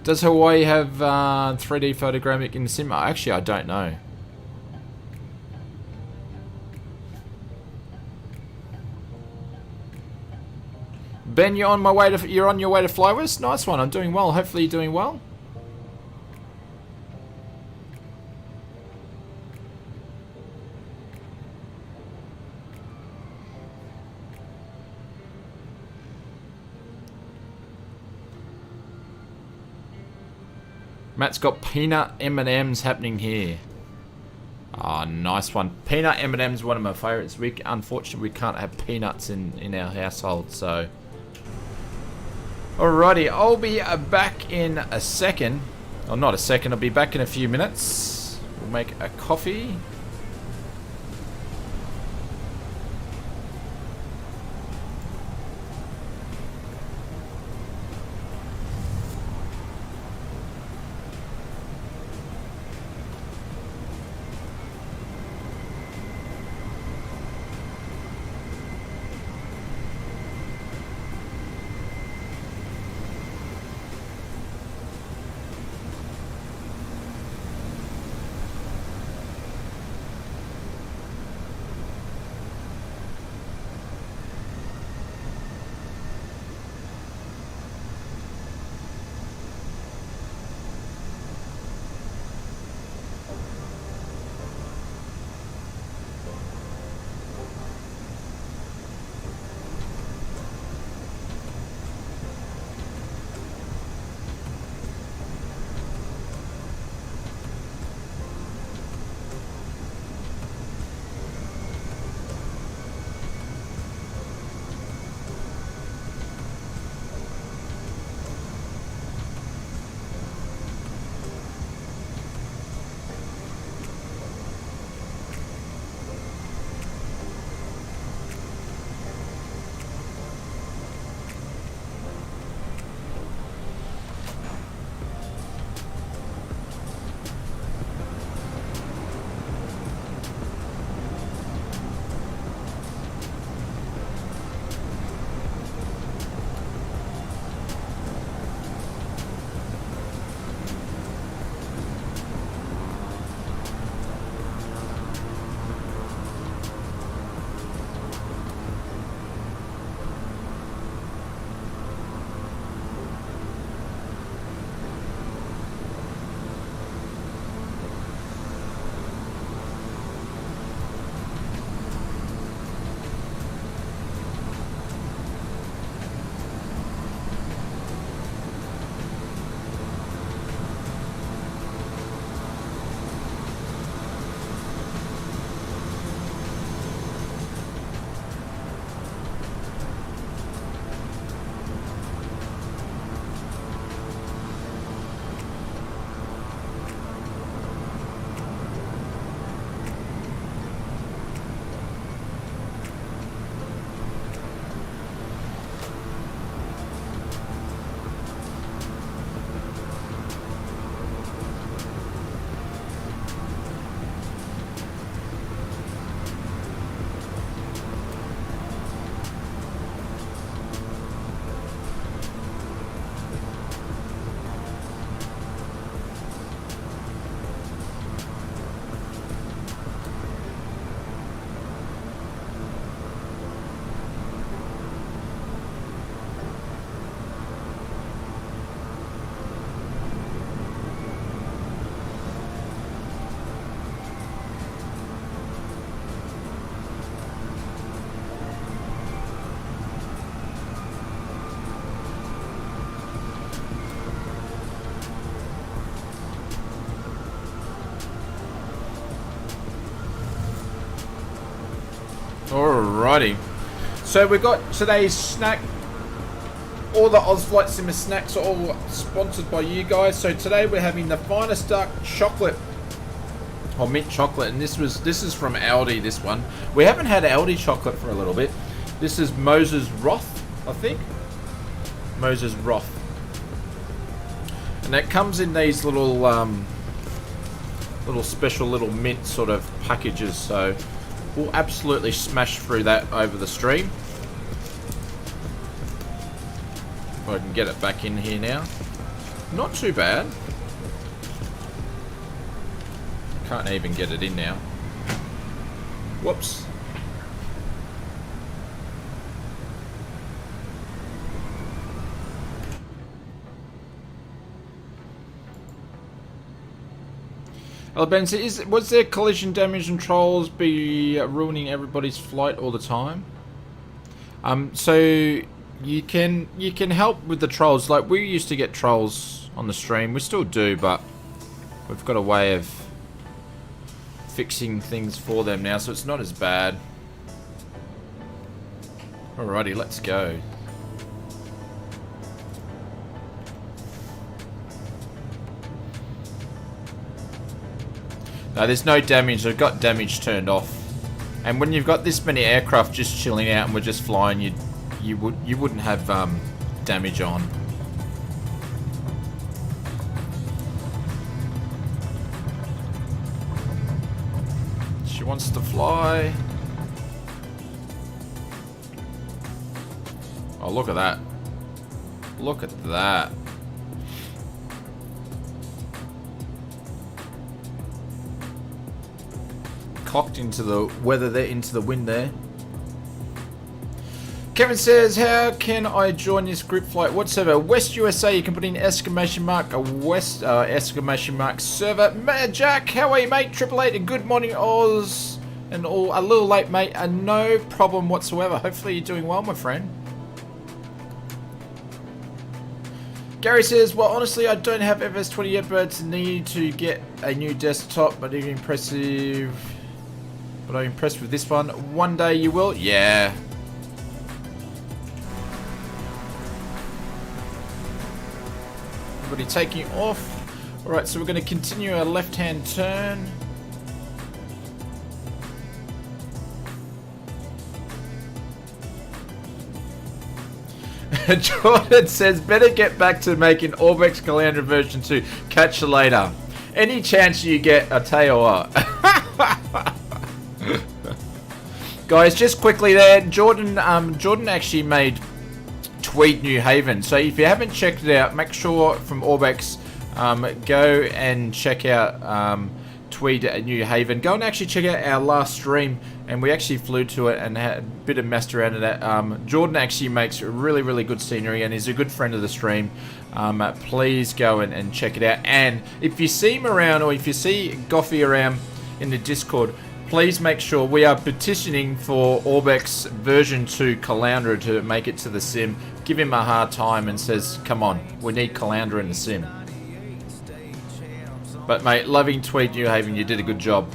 does Hawaii have 3D photogrammic in the sim? Actually, I don't know. Ben, you're on your way to fly with us? Nice one. I'm doing well. Hopefully you're doing well. Matt's got peanut M&Ms happening here. Ah, oh, nice one. Peanut M&Ms, one of my favorites. Unfortunately, we can't have peanuts in our household, so. Alrighty, I'll be back in a second. Or not a second, I'll be back in a few minutes. We'll make a coffee. Alrighty. So we've got today's snack. All the Oz Flight Simmer snacks are all sponsored by you guys. So today we're having the finest dark chocolate, or mint chocolate, and this is from Aldi. This one we haven't had Aldi chocolate for a little bit. This is Moses Roth, I think. Moses Roth, and it comes in these little special little mint sort of packages. So we'll absolutely smash through that over the stream. If I can get it back in here now. Not too bad. Can't even get it in now. Whoops. Albenza, was there collision damage and trolls be ruining everybody's flight all the time? So you can help with the trolls. Like, we used to get trolls on the stream. We still do, but we've got a way of fixing things for them now, so it's not as bad. Alrighty, let's go. No, there's no damage. I've got damage turned off. And when you've got this many aircraft just chilling out and we're just flying, you wouldn't have damage on. She wants to fly. Oh, look at that. Look at that. Cocked into the weather there, into the wind there. Kevin says, how can I join this group flight? What server? West USA. You can put in exclamation mark a West exclamation mark server. Jack, how are you, mate? 888. Good morning, Oz. And all a little late, mate. No problem whatsoever. Hopefully you're doing well, my friend. Gary says, well, honestly, I don't have FS20 yet, but need to get a new desktop. But even impressive. But I'm impressed with this one. One day you will. Yeah. Everybody taking off. Alright, so we're going to continue our left-hand turn. Jordan says, better get back to making Orbex Calandra version 2. Catch you later. Any chance you get, I tell you what. Guys, just quickly there, Jordan actually made Tweed New Haven. So if you haven't checked it out, make sure from Orbex, go and check out Tweed New Haven. Go and actually check out our last stream, and we actually flew to it and had a bit of messed around in that. Jordan actually makes really, really good scenery and is a good friend of the stream. Please go and check it out. And if you see him around, or if you see Goffy around in the Discord, please make sure we are petitioning for Orbex version 2 Calandra to make it to the sim. Give him a hard time and says, come on, we need Calandra in the sim. But mate, loving Tweed New Haven, you did a good job.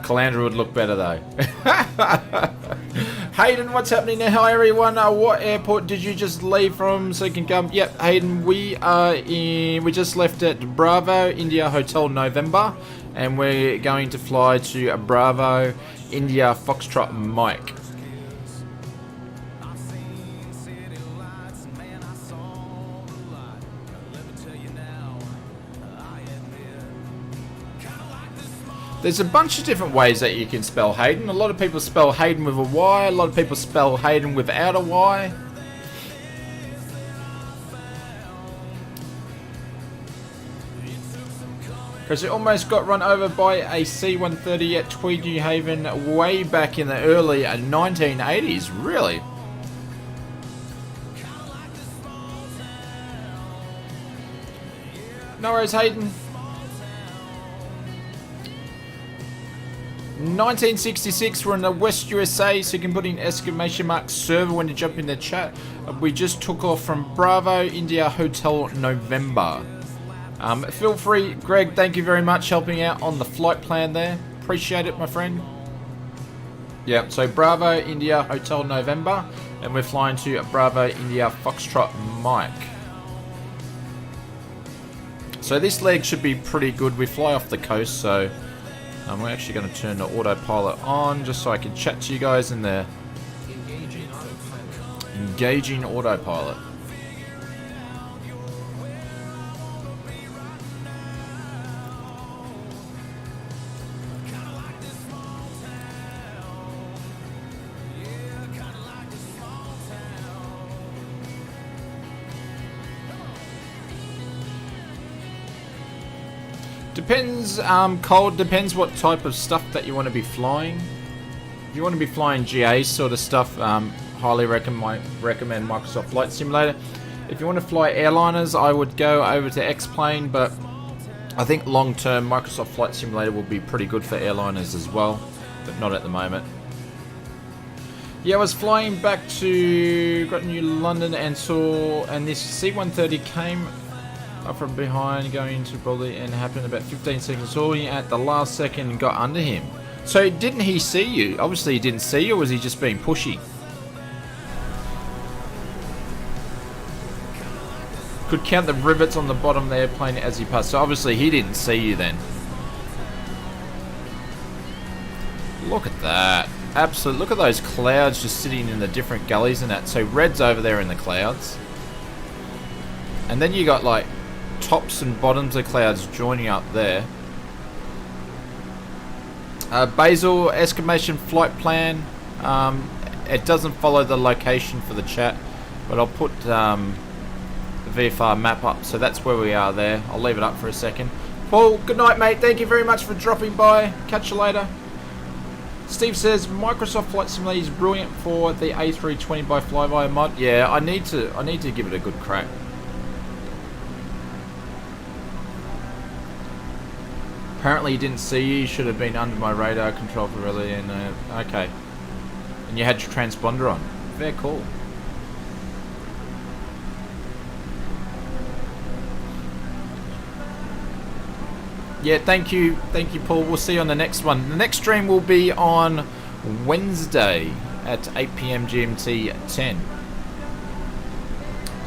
Calandra would look better though. Hayden, what's happening now? Hi everyone. What airport did you just leave from so you can come? Yep, Hayden, we just left at Bravo India Hotel November, and we're going to fly to Bravo India Foxtrot Mike. There's a bunch of different ways that you can spell Hayden. A lot of people spell Hayden with a Y. A lot of people spell Hayden without a Y. Because it almost got run over by a C-130 at Tweed New Haven way back in the early 1980s. Really? No worries, Hayden. 1966, we're in the West USA, so you can put in exclamation mark server when you jump in the chat. We just took off from Bravo India Hotel November. Feel free, Greg, thank you very much helping out on the flight plan there. Appreciate it, my friend. Yeah, so Bravo India Hotel November, and we're flying to Bravo India Foxtrot Mike. So this leg should be pretty good. We fly off the coast, so we're actually going to turn the autopilot on just so I can chat to you guys in the engaging autopilot. Depends, Cold, depends what type of stuff that you want to be flying. If you want to be flying GA sort of stuff, highly recommend Microsoft Flight Simulator. If you want to fly airliners, I would go over to X-Plane, but I think long term Microsoft Flight Simulator will be pretty good for airliners as well, but not at the moment. Yeah, I was flying back to New London and saw, and this C-130 came up from behind going into probably, and happened about 15 seconds. Saw you at the last second and got under him. So didn't he see you? Obviously he didn't see you, or was he just being pushy? Could count the rivets on the bottom of the airplane as he passed. So obviously he didn't see you then. Look at that. Absolutely. Look at those clouds just sitting in the different gullies and that. So red's over there in the clouds. And then you got like tops and bottoms of clouds joining up there. Basil, estimation flight plan. It doesn't follow the location for the chat, but I'll put the VFR map up, so that's where we are there. I'll leave it up for a second. Paul, good night, mate. Thank you very much for dropping by. Catch you later. Steve says Microsoft Flight Simulator is brilliant for the A320 by Flyby mod. Yeah, I need to give it a good crack. Apparently he didn't see you. You should have been under my radar control for really. And okay, and you had your transponder on. Very cool. Yeah, thank you, Paul. We'll see you on the next one. The next stream will be on Wednesday at 8 PM GMT 10.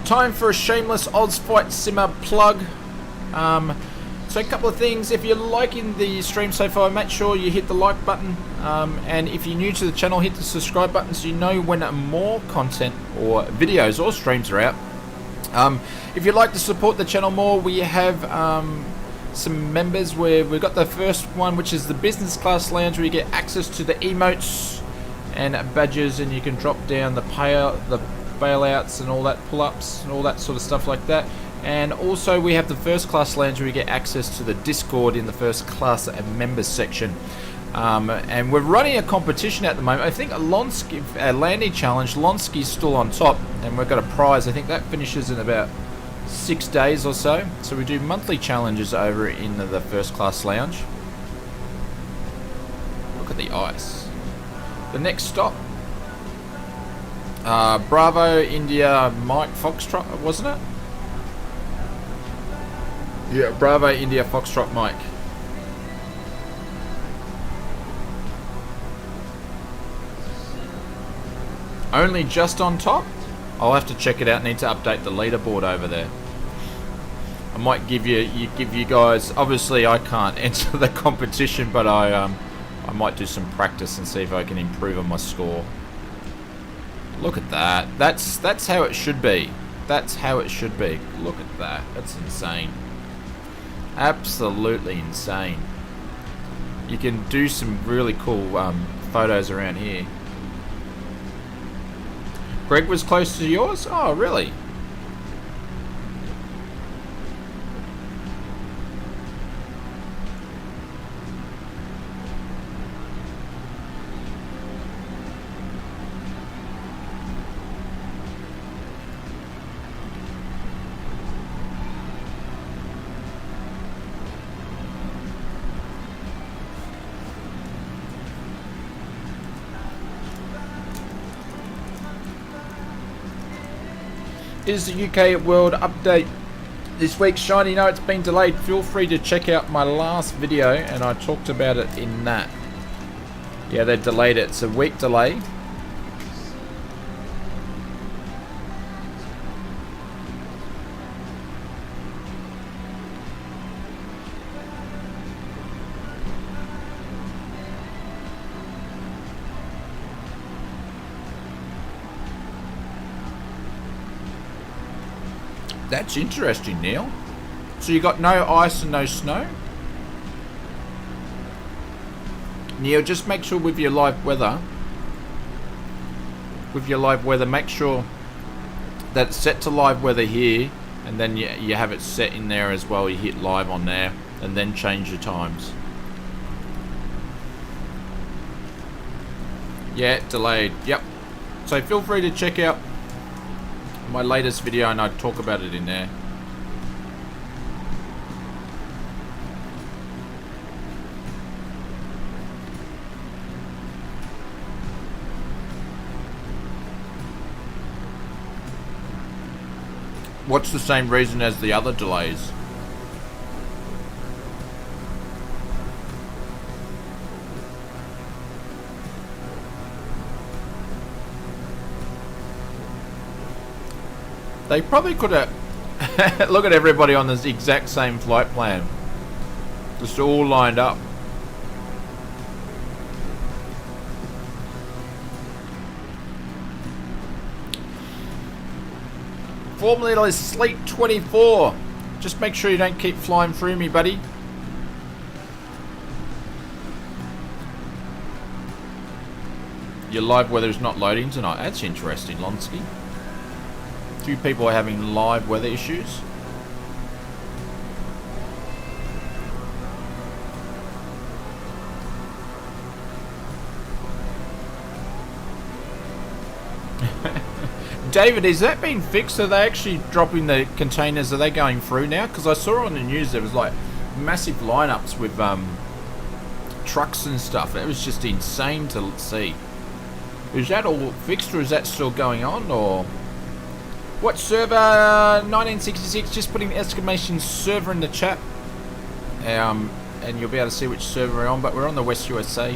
Time for a shameless Oz Fight Simmer plug. So a couple of things. If you're liking the stream so far, make sure you hit the like button. And if you're new to the channel, hit the subscribe button so you know when more content or videos or streams are out. If you'd like to support the channel more, we have some members where we've got the first one, which is the business class lounge, where you get access to the emotes and badges, and you can drop down the bailouts and all that, pull-ups and all that sort of stuff like that. And also we have the first class lounge where you get access to the Discord in the first class members section. And we're running a competition at the moment. I think Lonsky, Landy Challenge, Lonsky's still on top, and we've got a prize. I think that finishes in about 6 days or so. So we do monthly challenges over in the first class lounge. Look at the ice. The next stop, Bravo India Mike Foxtrot, wasn't it? Yeah, Bravo India Foxtrot Mike. Only just on top? I'll have to check it out. Need to update the leaderboard over there. I might give you guys. Obviously, I can't enter the competition, but I might do some practice and see if I can improve on my score. Look at that. That's how it should be. That's how it should be. Look at that. That's insane. Absolutely insane. You can do some really cool photos around here. Greg was close to yours? Oh, really? Is the UK World Update this week shiny? No, it's been delayed. Feel free to check out my last video, and I talked about it in that. Yeah, they delayed it. It's a week delay. That's interesting, Neil. So you got no ice and no snow? Neil, just make sure with your live weather, make sure that it's set to live weather here, and then you have it set in there as well. You hit live on there, and then change your times. Yeah, delayed. Yep. So feel free to check out my latest video, and I talk about it in there. What's the same reason as the other delays? They probably could have... Look at everybody on this exact same flight plan. Just all lined up. Formula is Sleep 24. Just make sure you don't keep flying through me, buddy. Your live weather is not loading tonight. That's interesting, Lonsky. Few people are having live weather issues. David, is that being fixed? Are they actually dropping the containers? Are they going through now? Because I saw on the news there was like massive lineups with trucks and stuff. It was just insane to see. Is that all fixed, or is that still going on? Or what server? 1966. Just putting the exclamation server in the chat, and you'll be able to see which server we're on. But we're on the West USA.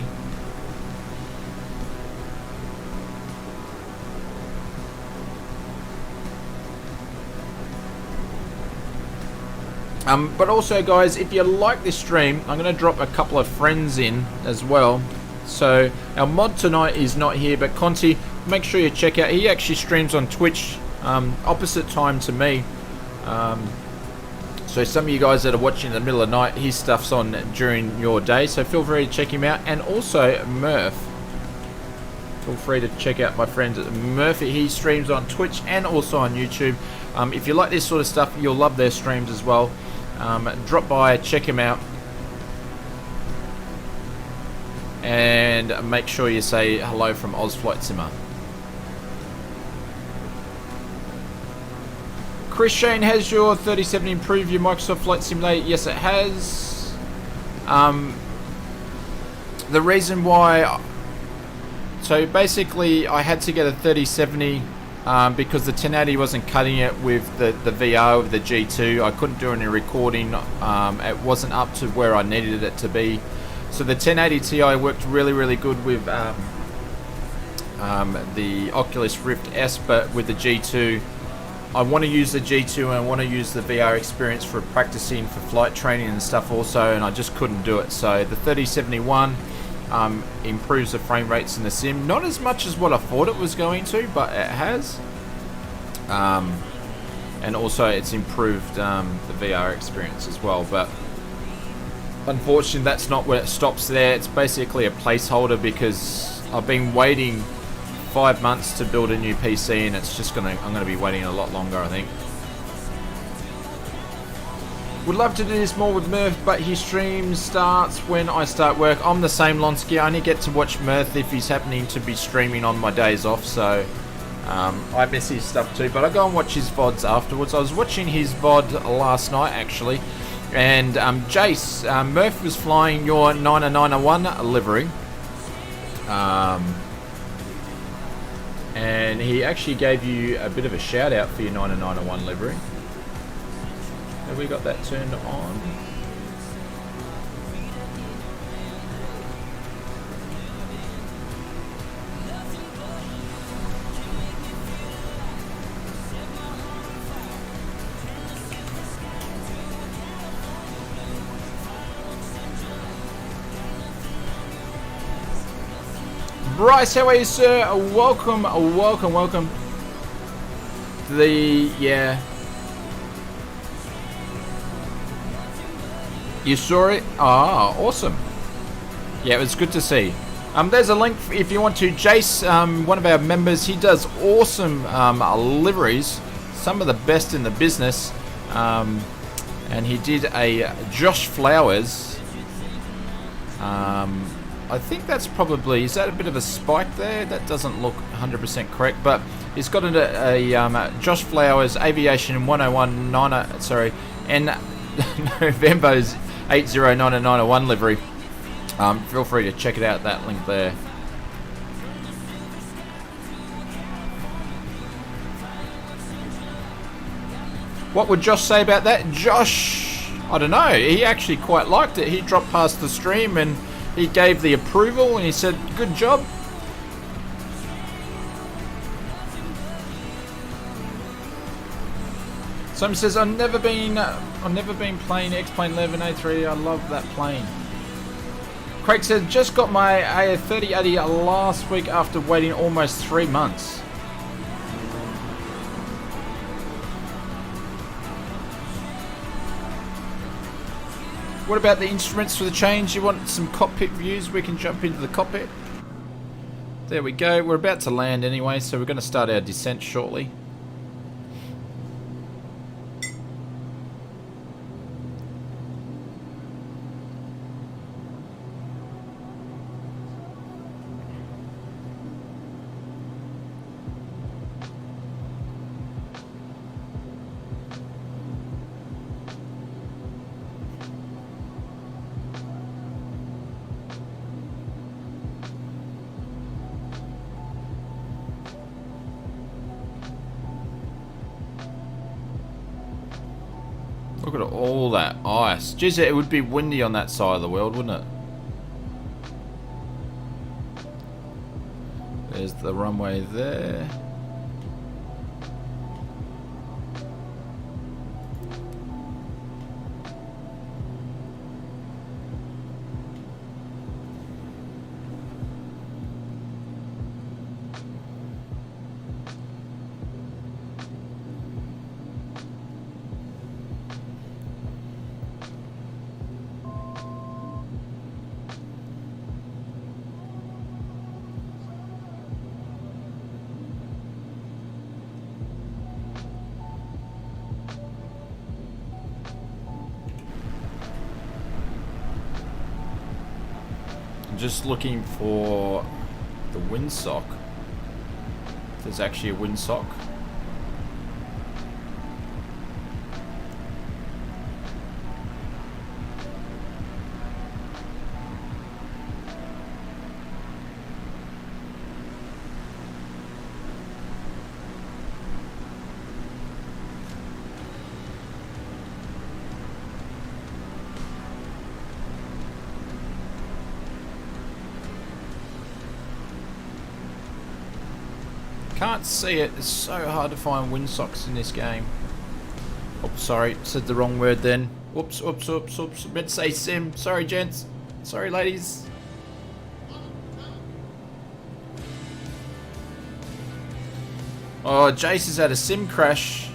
But also, guys, if you like this stream, I'm going to drop a couple of friends in as well. So our mod tonight is not here, but Conti, make sure you check out. He actually streams on Twitch, opposite time to me. So some of you guys that are watching in the middle of the night, his stuff's on during your day. So feel free to check him out. And also Murph. Feel free to check out my friend Murphy. He streams on Twitch and also on YouTube. If you like this sort of stuff, you'll love their streams as well. Drop by, check him out, and make sure you say hello from Oz Flight Simmer. Chris Shane, has your 3070 improved your Microsoft Flight Simulator? Yes, it has. The reason why, so basically I had to get a 3070 because the 1080 wasn't cutting it with the VR of the G2. I couldn't do any recording. It wasn't up to where I needed it to be. So the 1080 Ti worked really good with the Oculus Rift S, but with the G2, I want to use the G2 and I want to use the VR experience for practicing for flight training and stuff also, and I just couldn't do it. So the 3071 improves the frame rates in the sim, not as much as what I thought it was going to, but it has, and also it's improved the VR experience as well. But unfortunately that's not where it stops there. It's basically a placeholder because I've been waiting 5 months to build a new PC, and it's just I'm gonna be waiting a lot longer, I think. Would love to do this more with Murph, but his stream starts when I start work. I'm the same, Lonsky. I only get to watch Murph if he's happening to be streaming on my days off, so I miss his stuff too. But I go and watch his VODs afterwards. I was watching his VOD last night, actually, and Jace, Murph was flying your 9901 livery, and he actually gave you a bit of a shout out for your 9901 livery. Have we got that turned on? Bryce, how are you, sir? Welcome, welcome, welcome. Yeah. You saw it? Ah, awesome. Yeah, it was good to see. There's a link if you want to. Jace, one of our members, he does awesome liveries. Some of the best in the business. And he did a Josh Flowers. I think that's probably, is that a bit of a spike there? That doesn't look 100% correct, but he's got a Josh Flowers Aviation 101 sorry, and November's 80901 livery. Feel free to check it out, that link there. What would Josh say about that? Josh, I don't know. He actually quite liked it. He dropped past the stream and he gave the approval and he said, good job. Someone says, I've never been playing X-Plane 11A3. I love that plane. Craig said, just got my A3080 last week after waiting almost 3 months. What about the instruments for the change? You want some cockpit views? We can jump into the cockpit. There we go. We're about to land anyway, so we're going to start our descent shortly. Look at all that ice. Jeez, it would be windy on that side of the world, wouldn't it? There's the runway there. Just looking for the windsock. There's actually a windsock. Can't see it. It's so hard to find windsocks in this game. Oh, sorry, said the wrong word then. Oops, oops, oops, oops. Meant to say sim. Sorry, gents. Sorry, ladies. Oh, Jace has had a sim crash.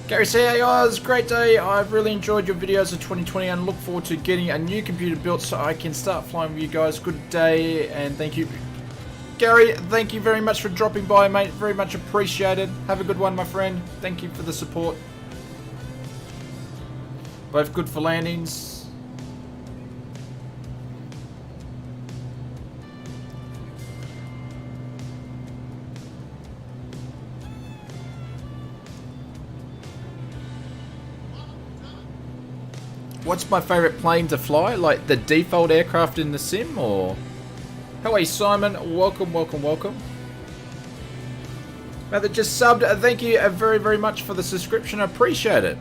Gary said, hey guys, great day. I've really enjoyed your videos of 2020 and look forward to getting a new computer built so I can start flying with you guys. Good day and thank you. Gary, thank you very much for dropping by, mate. Very much appreciated. Have a good one, my friend. Thank you for the support. Both good for landings. What's my favourite plane to fly? Like the default aircraft in the sim, or... How are you, Simon? Welcome, welcome, welcome. Now that just subbed, thank you very, very much for the subscription. I appreciate it.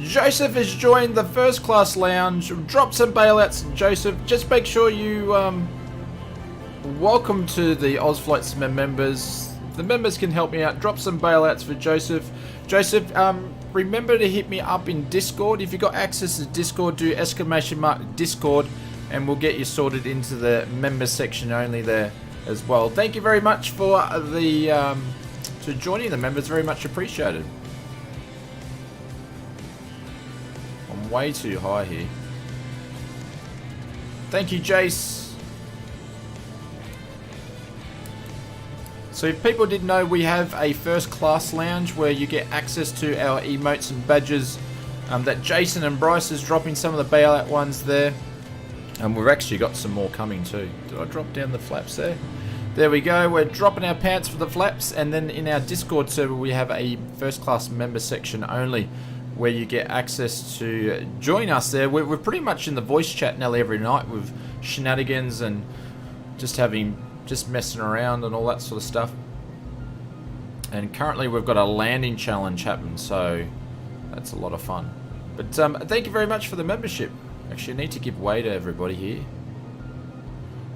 Joseph has joined the first class lounge. Drop some bailouts, Joseph. Just make sure you welcome to the Ozflights members. the members can help me out. Drop some bailouts for Joseph. Joseph, remember to hit me up in Discord. If you got access to Discord, do !Discord, and we'll get you sorted into the members section only there as well. Thank you very much for the to joining the members. Very much appreciated. I'm way too high here. Thank you, Jace. So if people didn't know, we have a first class lounge where you get access to our emotes and badges that Jason and Bryce is dropping some of the bailout ones there. And we've actually got some more coming too. Did I drop down the flaps there? There we go. We're dropping our pants for the flaps. And then in our Discord server, we have a first class member section only, where you get access to join us there. We're pretty much in the voice chat nearly every night with shenanigans and just messing around and all that sort of stuff. And currently we've got a landing challenge happening, so that's a lot of fun. But thank you very much for the membership. Actually, I need to give way to everybody here.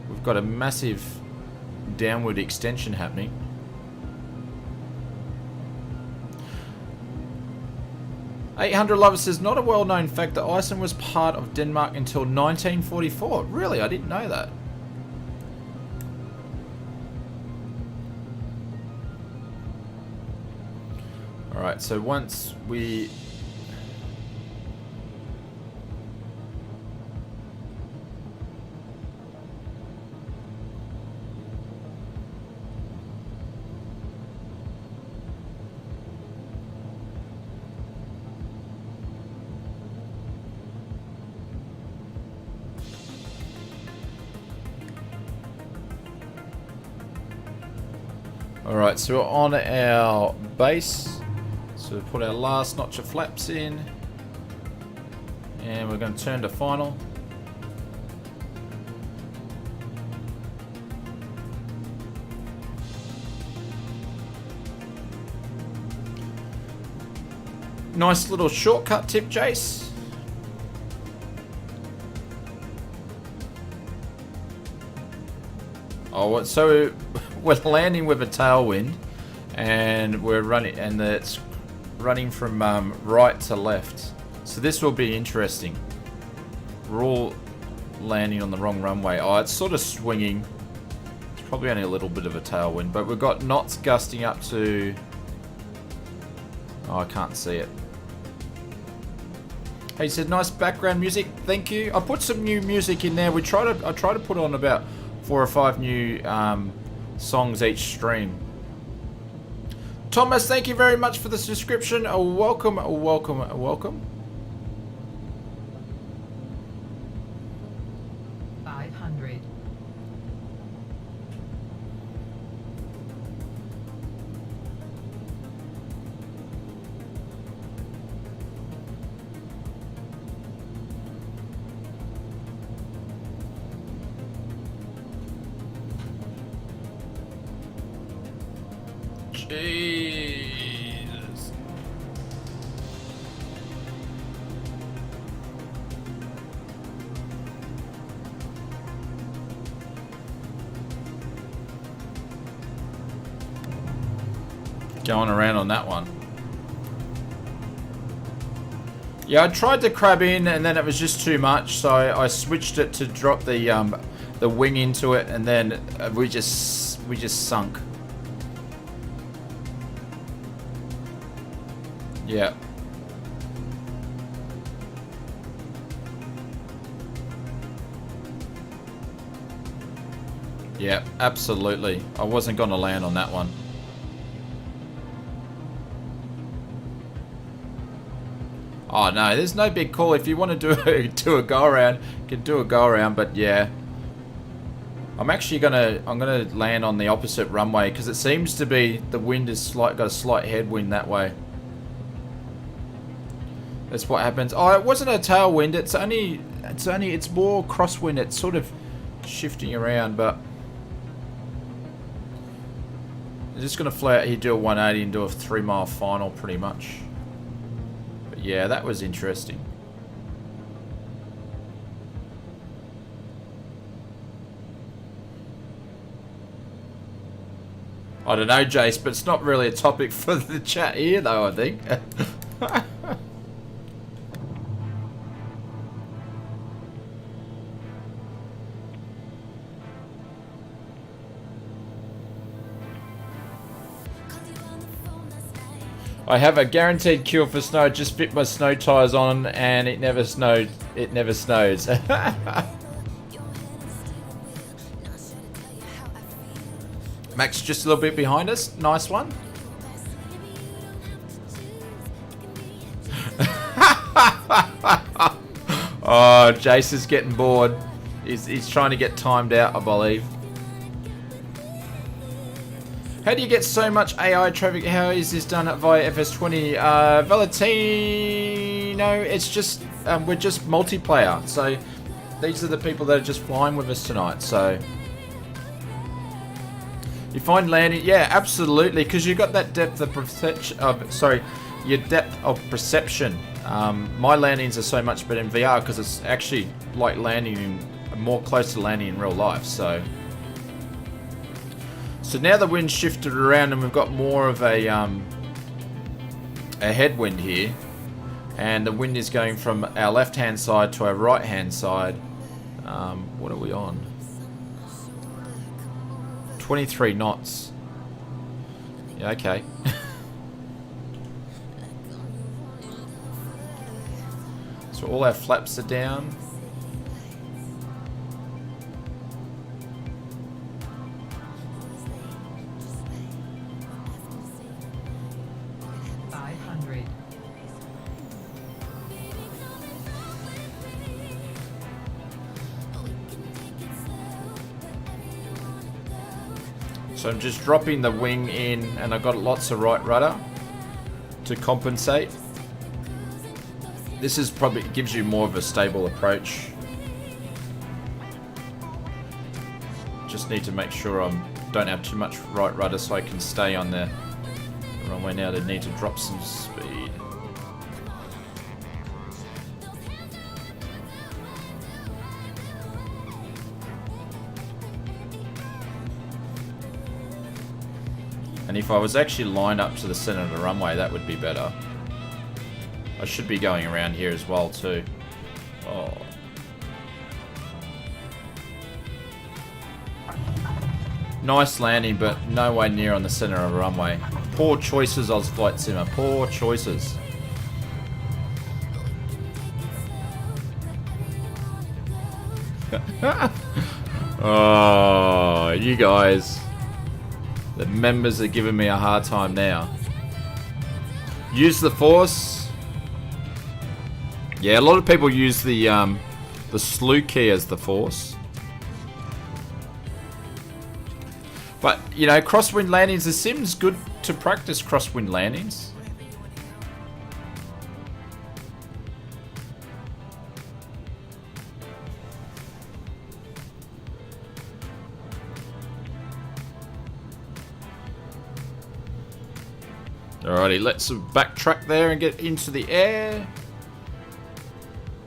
We've got a massive downward extension happening. $800 Lover says, not a well-known fact that Iceland was part of Denmark until 1944. Really? I didn't know that. Alright, so once we... Alright, so we're on our base. So we put our last notch of flaps in. And we're going to turn to final. Nice little shortcut tip, Jace. Oh, so we're landing with a tailwind, and we're running, and it's running from right to left. So this will be interesting. We're all landing on the wrong runway. Oh, it's sort of swinging. It's probably only a little bit of a tailwind, but we've got knots gusting up to... Oh, I can't see it. He said, nice background music. Thank you. I put some new music in there. I try to put on about 4 or 5 new songs each stream. Thomas, thank you very much for the subscription. Welcome, welcome, welcome. 500. Jesus. Going around on that one. Yeah, I tried to crab in and then it was just too much, so I switched it to drop the wing into it, and then we just sunk. Yeah. Yeah, absolutely. I wasn't going to land on that one. Oh no, there's no big call. If you want to do a go around, you can do a go around, but yeah. I'm gonna land on the opposite runway because it seems to be the wind is got a slight headwind that way. That's what happens. Oh, it wasn't a tailwind. It's more crosswind. It's sort of shifting around, but I'm just gonna fly out here, do a 180, and do a 3-mile final, pretty much. But yeah, that was interesting. I don't know, Jace, but it's not really a topic for the chat here, though, I think. I have a guaranteed cure for snow. Just fit my snow tires on and it never snowed. It never snows. Max just a little bit behind us. Nice one. Oh, Jace is getting bored. He's trying to get timed out, I believe. How do you get so much AI traffic? How is this done via FS20? Valentino, it's just, we're just multiplayer. So these are the people that are just flying with us tonight. So you find landing, yeah, absolutely, because you've got that depth of perception. Your depth of perception. My landings are so much better in VR because it's actually like landing in, more close to landing in real life. So now the wind's shifted around and we've got more of a headwind here, and the wind is going from our left hand side to our right hand side. What are we on? 23 knots. Yeah, okay. So all our flaps are down. So I'm just dropping the wing in, and I've got lots of right rudder to compensate. This is probably gives you more of a stable approach. Just need to make sure I don't have too much right rudder so I can stay on the runway. Now they need to drop some speed. And if I was actually lined up to the center of the runway, that would be better. I should be going around here as well too. Oh. Nice landing, but nowhere near on the center of the runway. Poor choices, Oz Flight Simmer. Poor choices. Oh, you guys. The members are giving me a hard time now. Use the force. Yeah, a lot of people use the slew key as the force. But, you know, crosswind landings, the sim's good to practice crosswind landings. Alrighty, let's backtrack there and get into the air.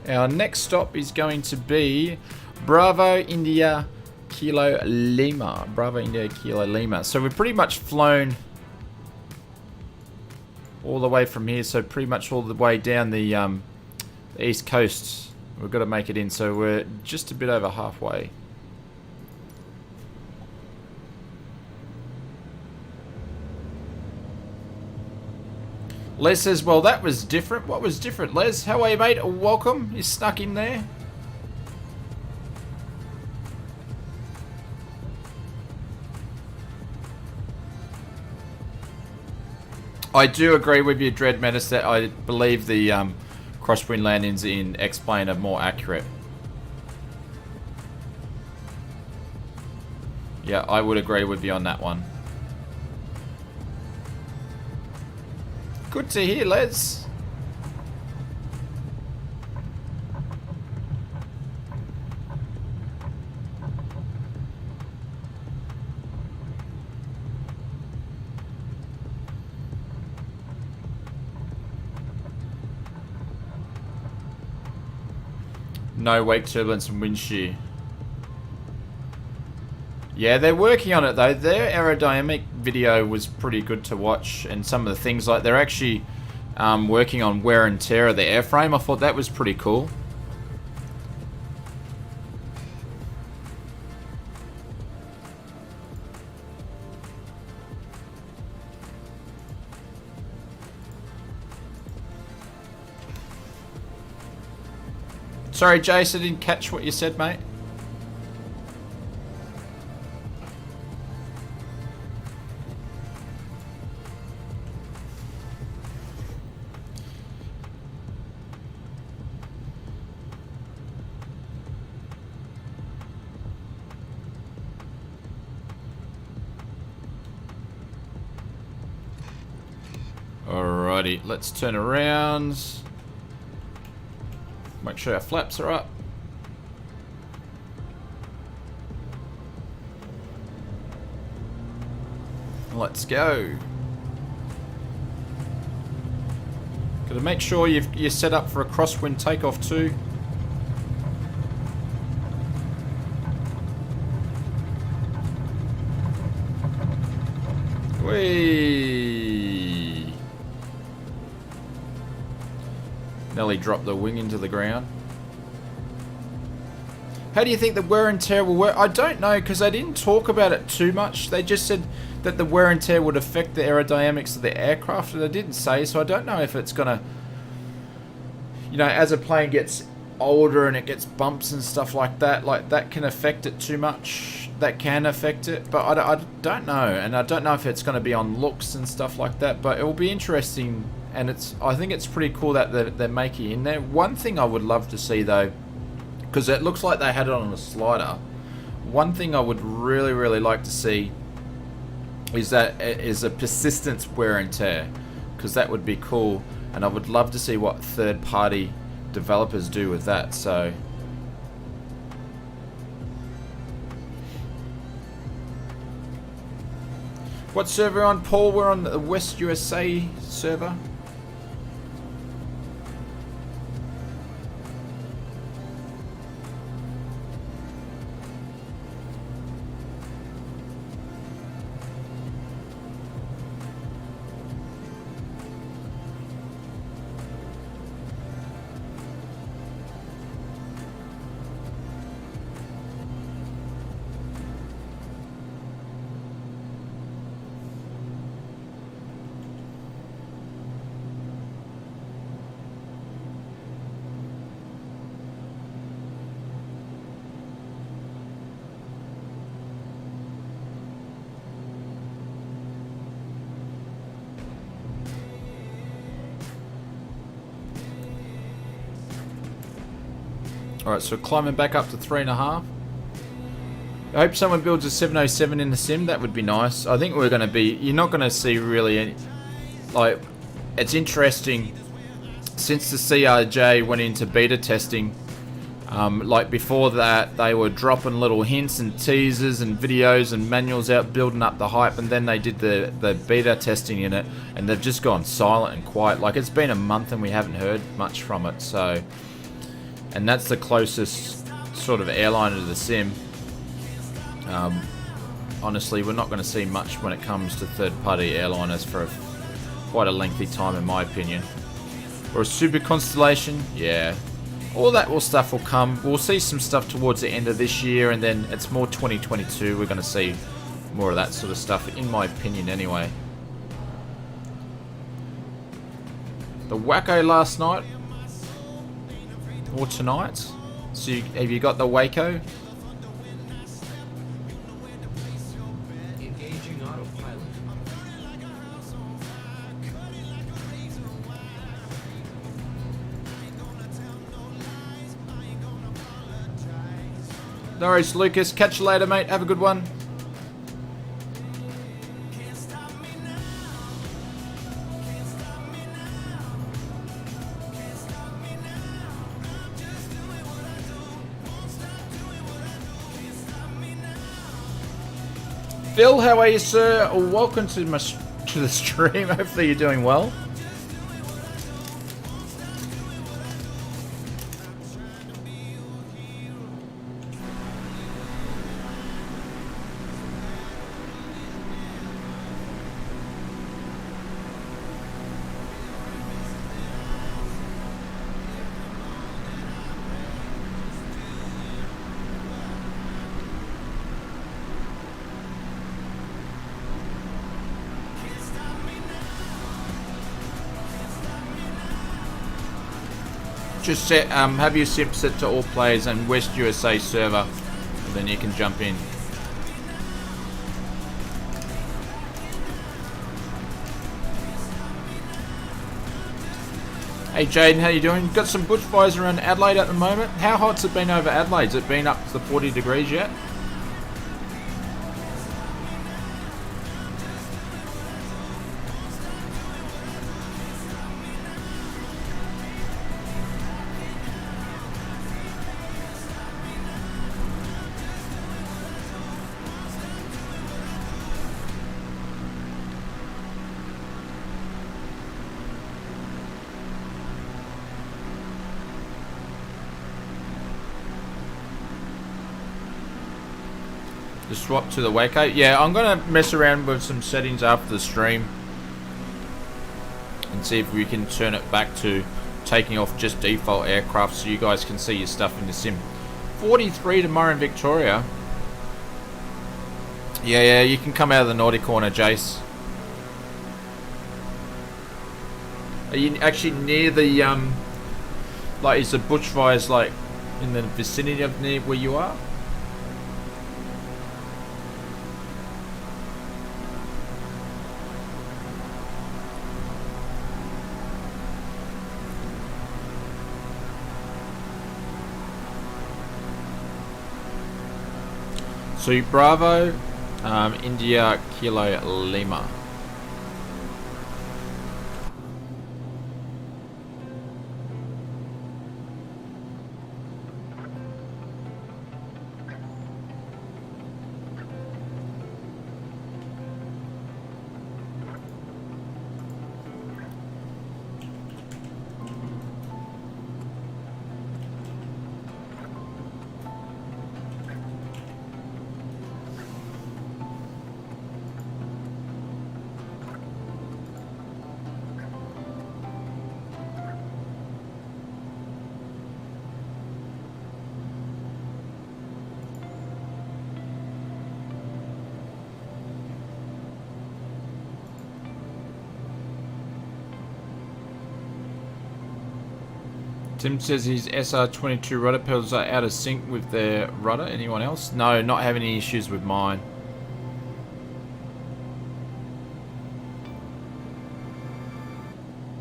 Our next stop is going to be Bravo India Kilo Lima. Bravo India Kilo Lima. So we've pretty much flown all the way from here. So pretty much all the way down the east coast. We've got to make it in. So we're just a bit over halfway. Les says, well, that was different. What was different, Les? How are you, mate? Welcome. You snuck in there. I do agree with you, Dread Menace, that I believe the crosswind landings in X-Plane are more accurate. Yeah, I would agree with you on that one. Good to hear, Les. No wake turbulence and wind shear. Yeah, they're working on it though. Their aerodynamic video was pretty good to watch, and some of the things like they're actually working on wear and tear of the airframe. I thought that was pretty cool. Sorry, Jace, I didn't catch what you said, mate. Alrighty, let's turn around. Make sure our flaps are up. Let's go. Gotta make sure you're set up for a crosswind takeoff too. Whee! Nearly dropped the wing into the ground. How do you think the wear and tear will work? I don't know, because they didn't talk about it too much. They just said that the wear and tear would affect the aerodynamics of the aircraft, and they didn't say, so I don't know if it's gonna, you know, as a plane gets older and it gets bumps and stuff like that can affect it too much. That can affect it, but I don't know, and I don't know if it's going to be on looks and stuff like that, but it will be interesting, and I think it's pretty cool that they're making it in there. One thing I would love to see though, because it looks like they had it on a slider, one thing I would really like to see is a persistence wear and tear, because that would be cool, and I would love to see what third-party developers do with that. So what server on, Paul? We're on the West USA server. Alright, so climbing back up to 3.5. I hope someone builds a 707 in the sim. That would be nice. I think we're going to be... You're not going to see really any... Like, it's interesting. Since the CRJ went into beta testing, like before that, they were dropping little hints and teasers and videos and manuals out, building up the hype, and then they did the beta testing in it, and they've just gone silent and quiet. Like, it's been a month and we haven't heard much from it, so... And that's the closest sort of airline to the sim. Honestly, we're not going to see much when it comes to third-party airliners for quite a lengthy time, in my opinion. Or a super constellation, yeah. All that stuff will come. We'll see some stuff towards the end of this year, and then it's more 2022. We're going to see more of that sort of stuff, in my opinion, anyway. The Wacko last night. Or tonight. So have you got the Waco? Engaging autopilot. No worries, Lucas. Catch you later, mate. Have a good one. Phil, how are you, sir? Welcome to the stream. Hopefully you're doing well. Just set, have your simp set to all players and West USA server, and then you can jump in. Hey Jaden, how you doing? Got some bushfires around Adelaide at the moment. How hot's it been over Adelaide? Has it been up to the 40 degrees yet? The swap to the Waco. Yeah, I'm gonna mess around with some settings after the stream and see if we can turn it back to taking off just default aircraft so you guys can see your stuff in the sim. 43 tomorrow in Victoria. Yeah, you can come out of the naughty corner, Jace. Are you actually near the like, is the bushfires like in the vicinity of near where you are? So Bravo, India, Kilo, Lima. Tim says his SR22 rudder pedals are out of sync with their rudder. Anyone else? No, not having any issues with mine.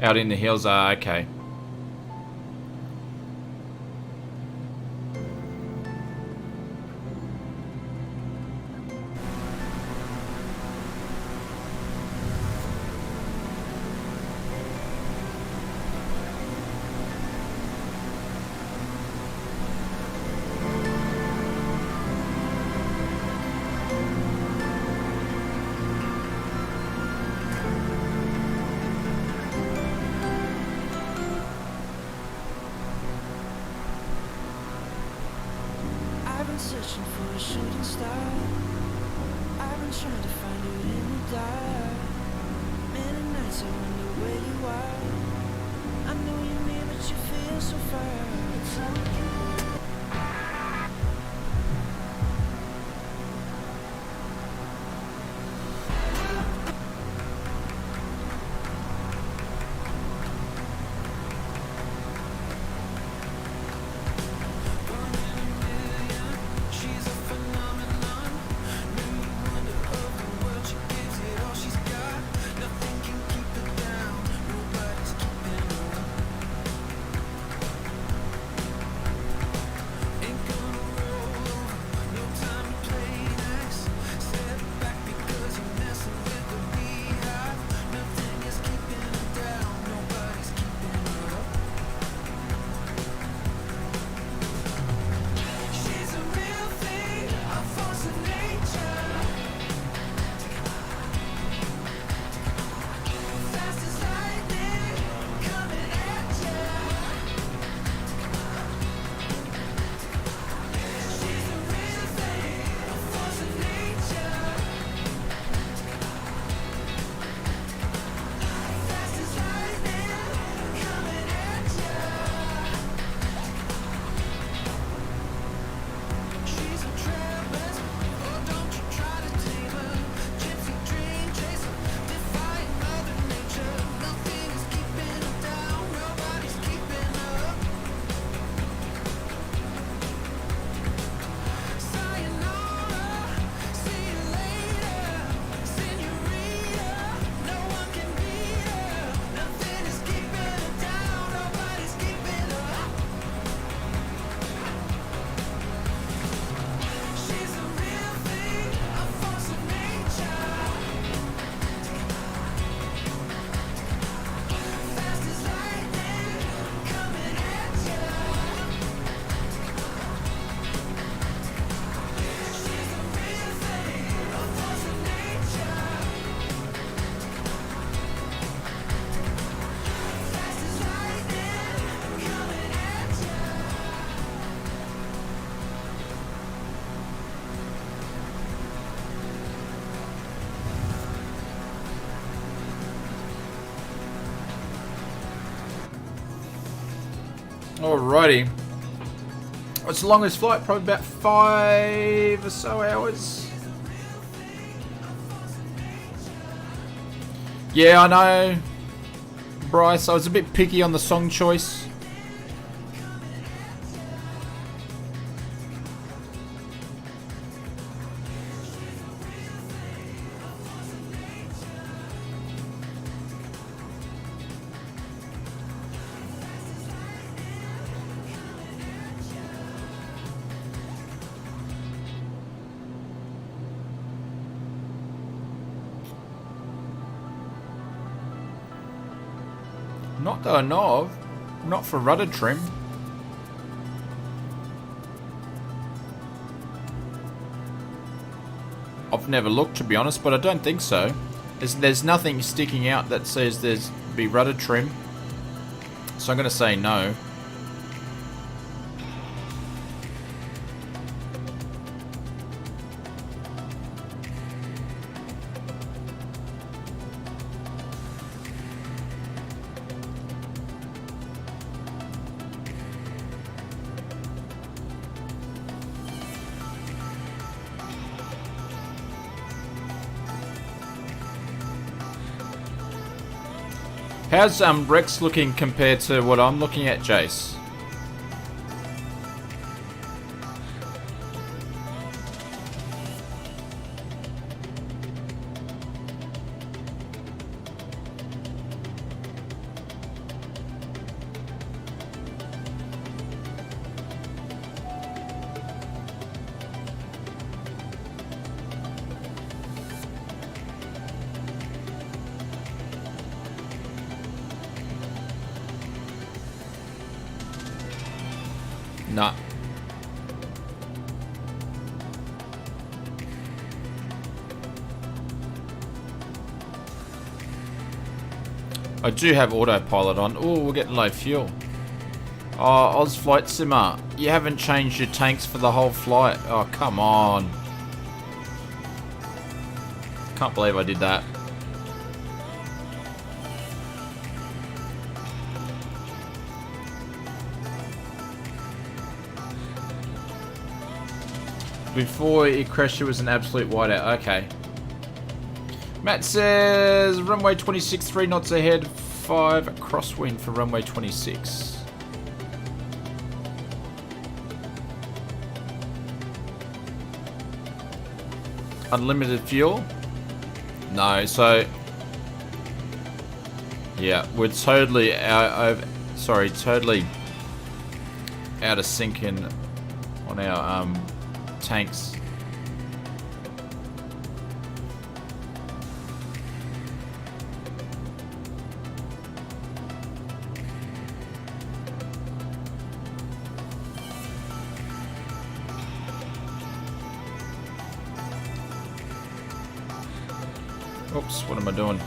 Out in the hills are okay. Alrighty. What's the longest flight? Probably about 5 or so hours. Yeah, I know, Bryce. I was a bit picky on the song choice. Not that I know of. Not for rudder trim. I've never looked, to be honest, but I don't think so. There's nothing sticking out that says there's be rudder trim. So I'm going to say no. How's Rex looking compared to what I'm looking at, Jace? Nah. I do have autopilot on. Oh, we're getting low fuel. Oh, Oz Flight Simmer, you haven't changed your tanks for the whole flight. Oh, come on. Can't believe I did that. Before it crashed, it was an absolute whiteout. Okay. Matt says runway 26, 3 knots ahead, 5 crosswind for runway 26. Unlimited fuel? No, so yeah, we're totally totally out of sync on our tanks. Oops, what am I doing?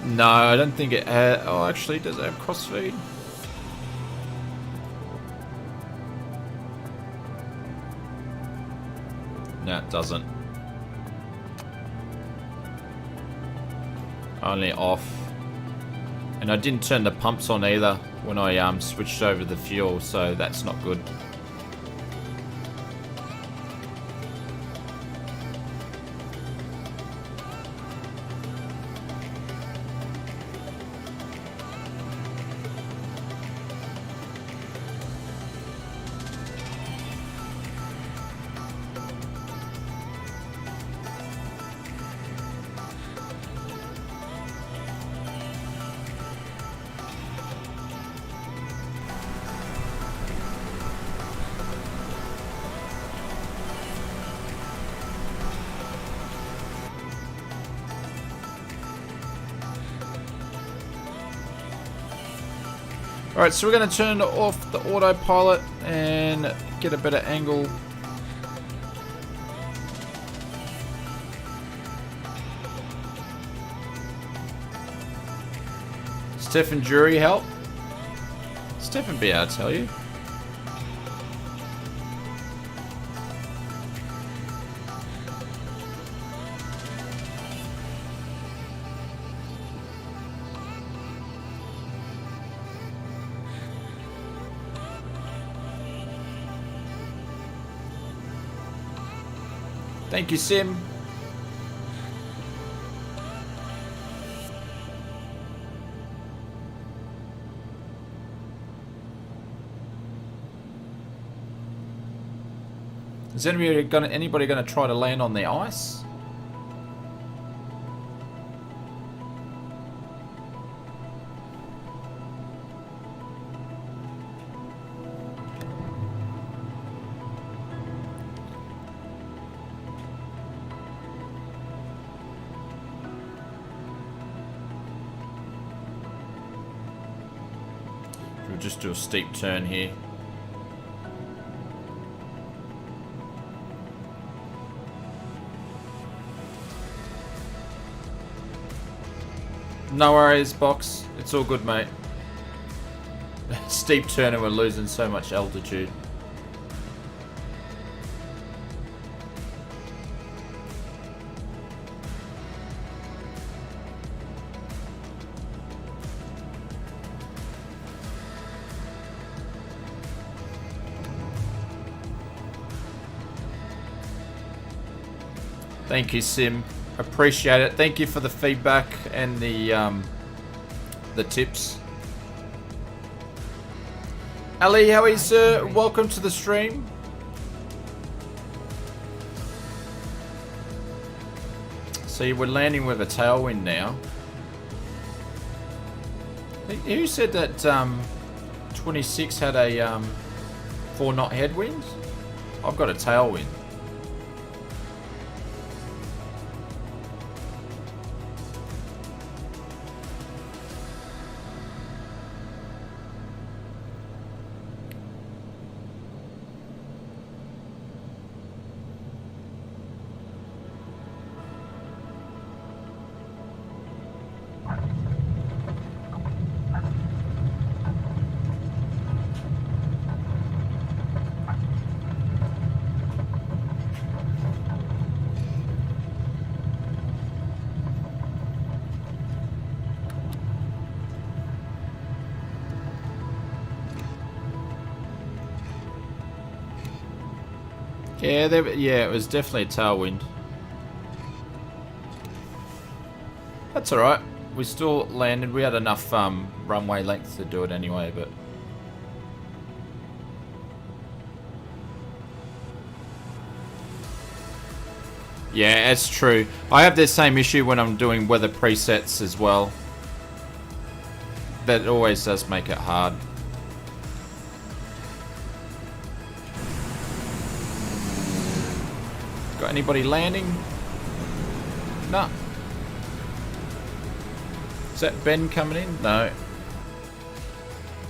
No, I don't think it had. Oh, actually, does it have crossfeed? No, it doesn't. Only off. And I didn't turn the pumps on either when I switched over the fuel, so that's not good. Alright, so we're going to turn off the autopilot and get a better angle. Stefan Jury help? Stefan be able to tell you. Thank you, Sim. Is anybody gonna try to land on the ice? We'll just do a steep turn here. No worries, Box. It's all good, mate. Steep turn and we're losing so much altitude. Thank you, Sim. Appreciate it. Thank you for the feedback and the tips. Ali, how are you, sir? Welcome to the stream. See, we're landing with a tailwind now. Who said that 26 had a 4-knot headwind? I've got a tailwind. Yeah, it was definitely a tailwind. That's alright. We still landed. We had enough runway length to do it anyway, but... Yeah, it's true. I have the same issue when I'm doing weather presets as well. That always does make it hard. Got anybody landing? No. Is that Ben coming in? No.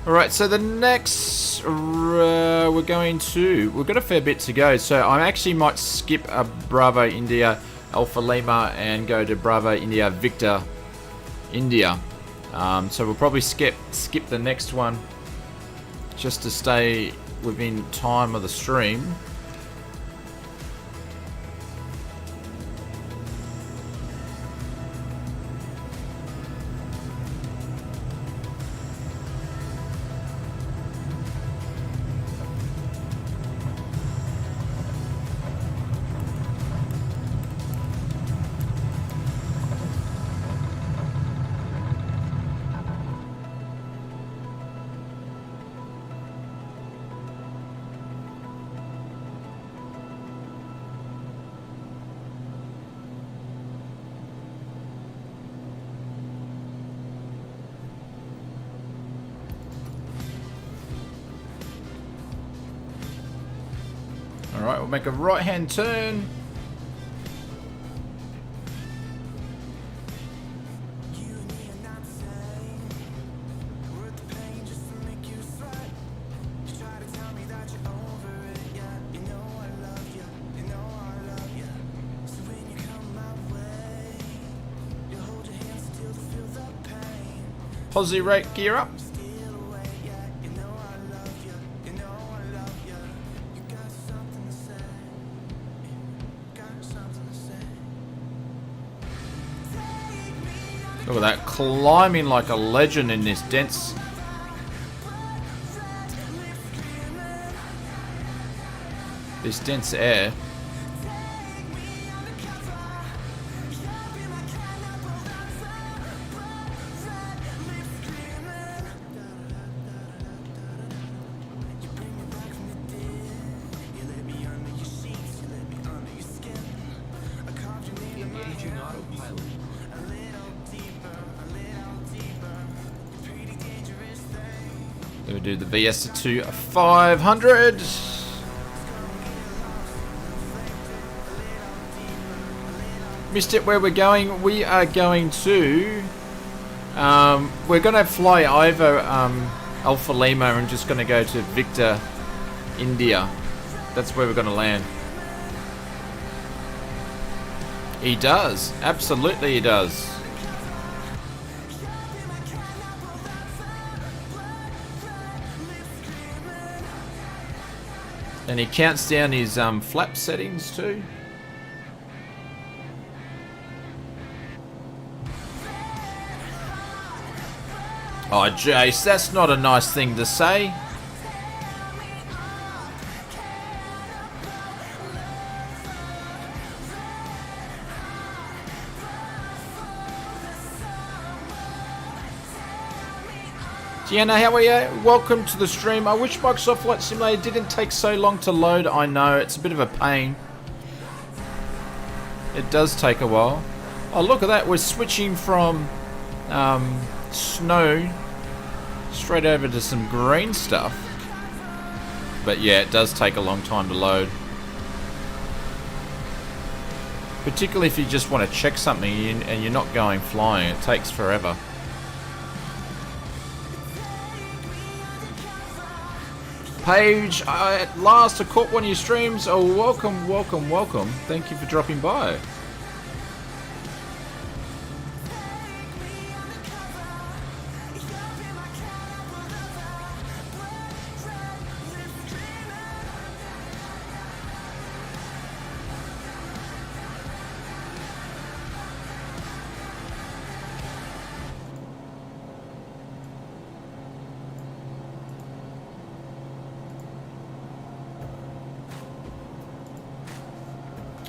Alright, so the next... we've got a fair bit to go. So I actually might skip a Bravo India Alpha Lima and go to Bravo India Victor India. So we'll probably skip the next one just to stay within time of the stream. Alright, we'll make a right-hand turn. Posi rate gear up. Look at that, climbing like a legend in this dense air. Engaging autopilot. We'll do the VS to 500. Missed it where we're going. We are going to... we're going to fly over Alpha Lima and just going to go to Victor, India. That's where we're going to land. He does. Absolutely he does. And he counts down his flap settings too. Oh, Jace, that's not a nice thing to say. Gianna, how are you? Welcome to the stream. I wish Microsoft Flight Simulator didn't take so long to load. I know, it's a bit of a pain. It does take a while. Oh, look at that. We're switching from snow straight over to some green stuff. But yeah, it does take a long time to load. Particularly if you just want to check something and you're not going flying. It takes forever. Paige, at last I caught one of your streams. Oh, welcome, welcome, welcome. Thank you for dropping by.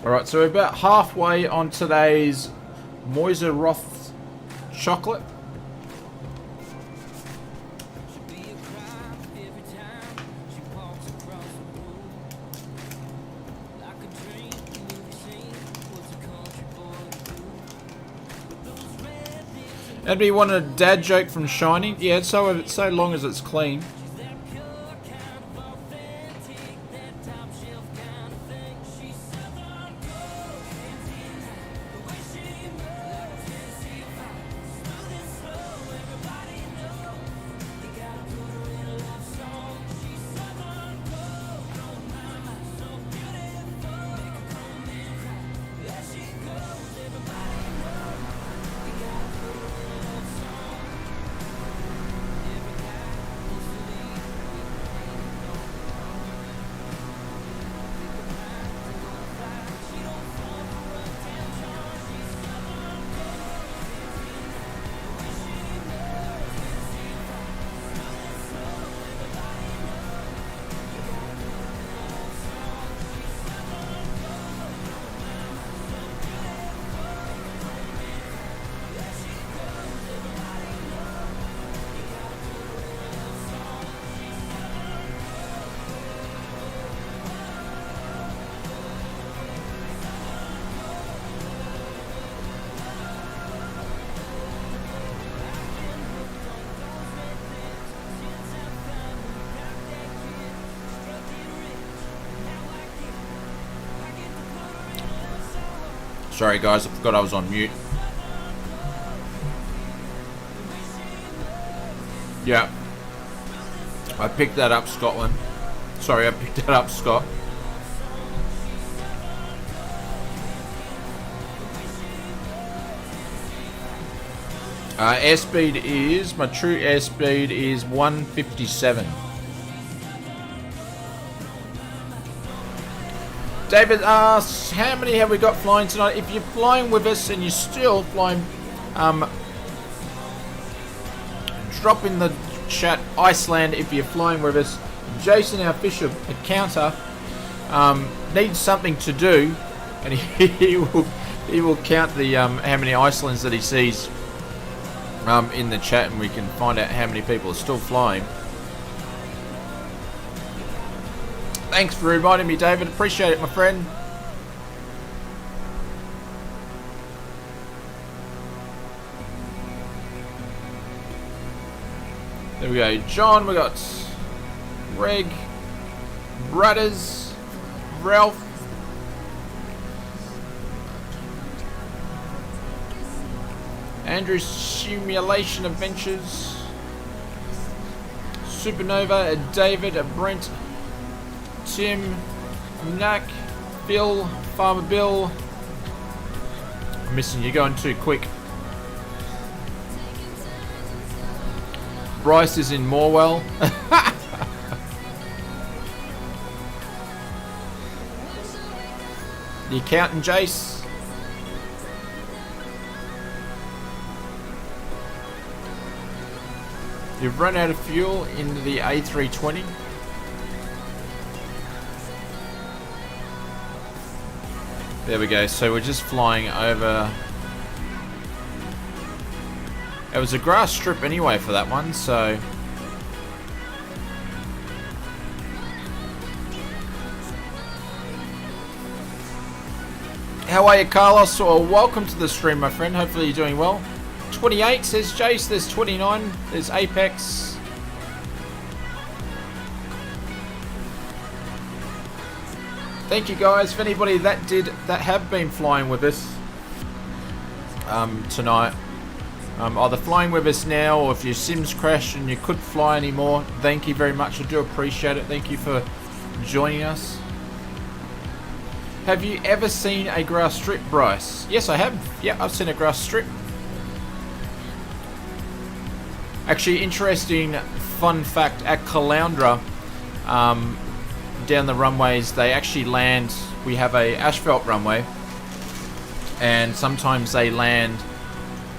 Alright, so we're about halfway on today's Moiser Roth chocolate. Anybody want a dad joke from Shining? Yeah, so long as it's clean. Sorry guys, I forgot I was on mute. Yeah. I picked that up, Scotland. Sorry, I picked that up, Scott. Airspeed is, my true airspeed is 157. David asks, how many have we got flying tonight? If you're flying with us and you're still flying, drop in the chat ICELAND if you're flying with us. Jason, our official accounter, needs something to do, and he will count the how many ICELANDs that he sees in the chat, and we can find out how many people are still flying. Thanks for reminding me, David. Appreciate it, my friend. There we go. John, we got Greg, Brothers, Ralph, Andrew's Simulation Adventures, Supernova, David, Brent, Tim, Knack, Bill, Farmer Bill. I'm missing you, going too quick. Bryce is in Morwell. The accountant, Jace. You've run out of fuel in the A320. There we go. So we're just flying over. It was a grass strip anyway for that one, so. How are you, Carlos? Well, welcome to the stream, my friend. Hopefully you're doing well. 28 says Jace. There's 29. There's Apex. Thank you, guys. For anybody that have been flying with us tonight, either flying with us now, or if your Sims crashed and you couldn't fly anymore, thank you very much. I do appreciate it. Thank you for joining us. Have you ever seen a grass strip, Bryce? Yes, I have. Yeah, I've seen a grass strip. Actually, interesting fun fact, at Caloundra, down the runways, they actually land, we have a asphalt runway, and sometimes they land,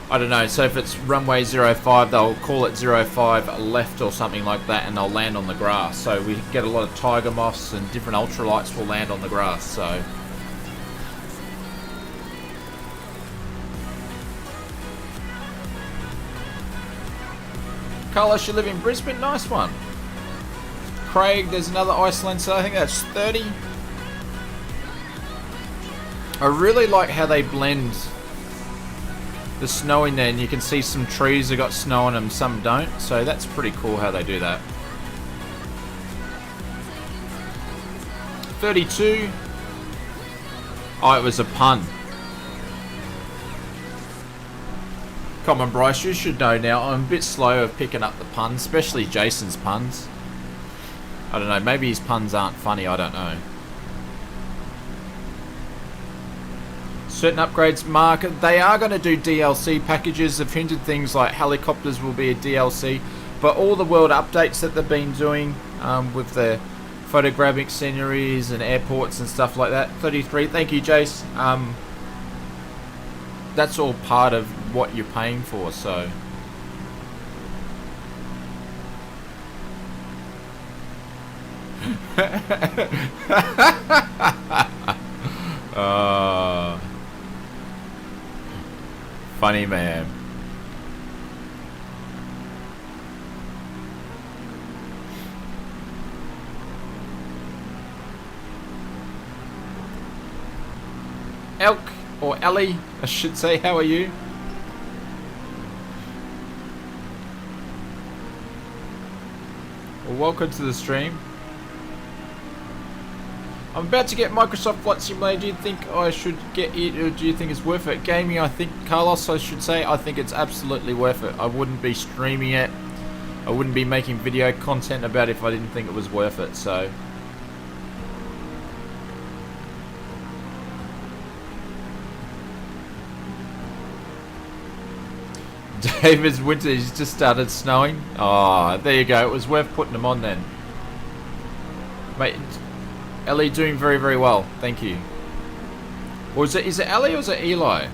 I don't know, so if it's runway 05, they'll call it 05 left or something like that, and they'll land on the grass. So we get a lot of tiger moths and different ultralights will land on the grass. So Carlos, you live in Brisbane? Nice one. Craig, there's another Iceland, so I think that's 30. I really like how they blend the snow in there, and you can see some trees have got snow on them, some don't, so that's pretty cool how they do that. 32. Oh, it was a pun. Come on, Bryce, you should know now. I'm a bit slow of picking up the puns, especially Jason's puns. I don't know, maybe his puns aren't funny, I don't know. Certain upgrades, Mark, they are going to do DLC packages. They've hinted things like helicopters will be a DLC, but all the world updates that they've been doing with the photographic sceneries and airports and stuff like that. 33, thank you, Jace. That's all part of what you're paying for, so. Funny man. Elk, or Ellie, I should say, how are you? Well, welcome to the stream. I'm about to get Microsoft Flight Simulator. Do you think I should get it, or do you think it's worth it? Gaming, I think, Carlos, I should say, I think it's absolutely worth it. I wouldn't be streaming it. I wouldn't be making video content about it if I didn't think it was worth it, so. David's winter, he's just started snowing. Oh, there you go. It was worth putting them on then. Mate, Ellie doing very, very well. Thank you. Or is it Ellie or is it Eli?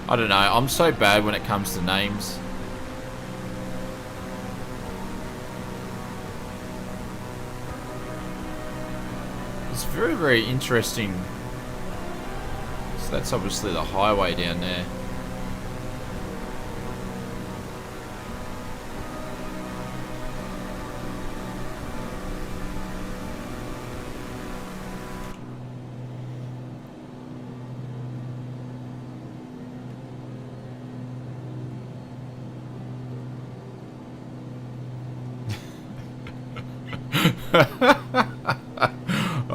I don't know. I'm so bad when it comes to names. It's very, very interesting. So that's obviously the highway down there.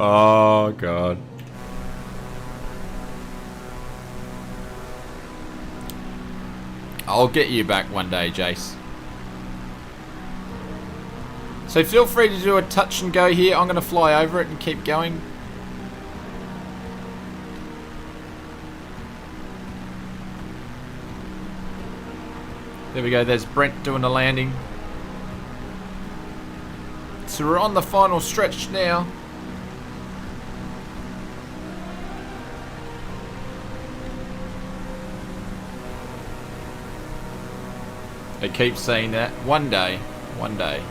Oh god. I'll get you back one day, Jace. So feel free to do a touch and go here. I'm going to fly over it and keep going. There we go. There's Brent doing the landing. So we're on the final stretch now. I keep saying that. One day. One day.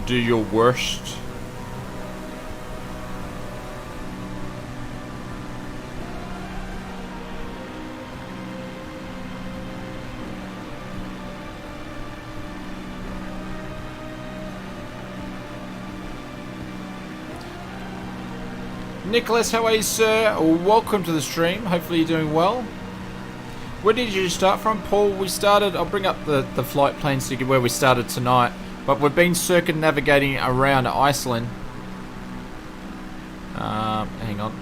Do your worst. Nicholas, how are you, sir? Welcome to the stream. Hopefully you're doing well. Where did you start from, Paul? We started, I'll bring up the flight plan so you can where we started tonight. But we've been circumnavigating around Iceland. Hang on.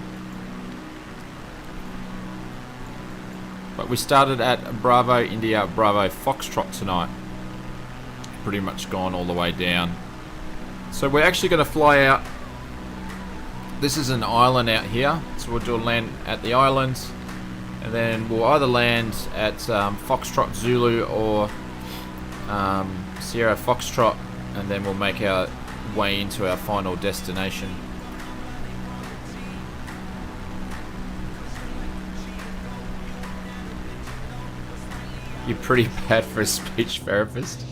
But we started at Bravo India, Bravo Foxtrot tonight. Pretty much gone all the way down. So we're actually going to fly out. This is an island out here, so we'll do a land at the islands, and then we'll either land at Foxtrot Zulu or Sierra Foxtrot, and then we'll make our way into our final destination. You're pretty bad for a speech therapist.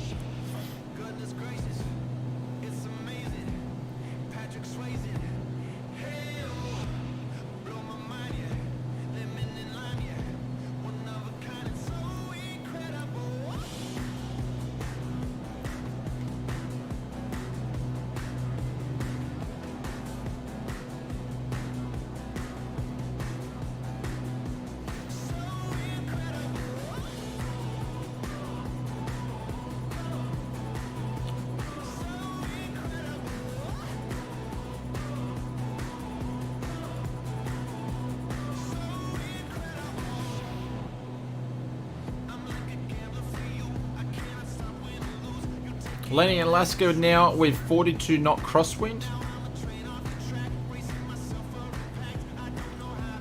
Landing in Alaska now with 42 knot crosswind.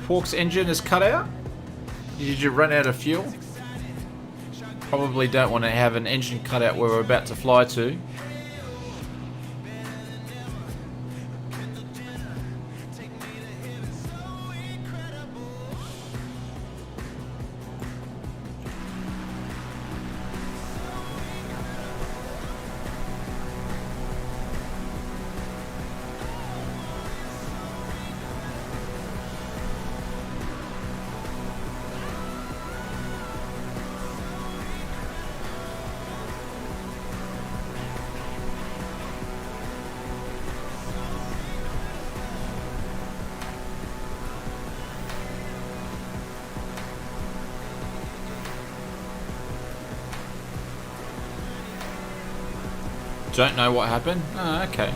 Hawk's engine is cut out. Did you run out of fuel? Probably don't want to have an engine cut out where we're about to fly to. Don't know what happened? Oh, okay.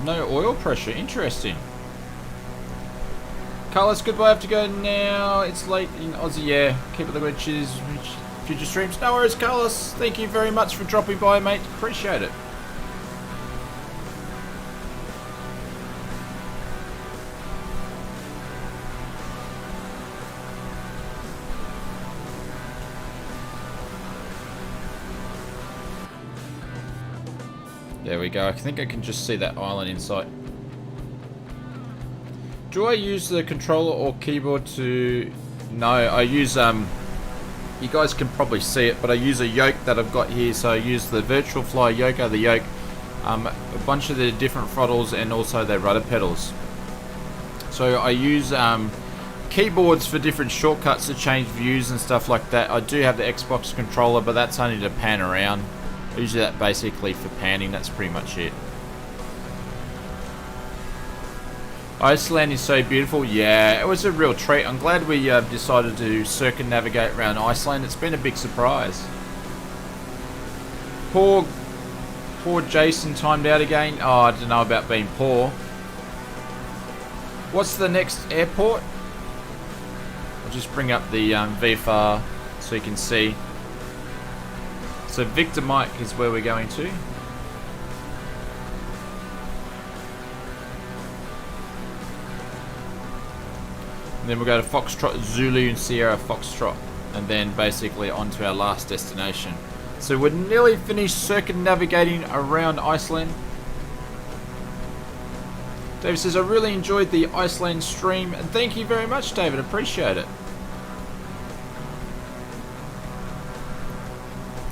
No oil pressure. Interesting. Carlos, goodbye. I have to go now. It's late in Aussie. Yeah. Keep it the good. Cheers. Future streams. No worries, Carlos. Thank you very much for dropping by, mate. Appreciate it. There we go. I think I can just see that island in sight. Do I use the controller or keyboard to... No, I use... You guys can probably see it, but I use a yoke that I've got here. So I use the Virtual Fly yoke, the yoke, a bunch of the different throttles, and also their rudder pedals. So I use keyboards for different shortcuts to change views and stuff like that. I do have the Xbox controller, but that's only to pan around. I use that basically for panning. That's pretty much it. ICELAND is so beautiful. Yeah, it was a real treat. I'm glad we decided to circumnavigate around ICELAND. It's been a big surprise. Poor Jason timed out again. Oh, I don't know about being poor. What's the next airport? I'll just bring up the VFR so you can see. So Victor Mike is where we're going to. And then we'll go to Foxtrot, Zulu and Sierra Foxtrot. And then basically on to our last destination. So we're nearly finished circumnavigating around ICELAND. David says, I really enjoyed the ICELAND stream. And thank you very much, David. Appreciate it.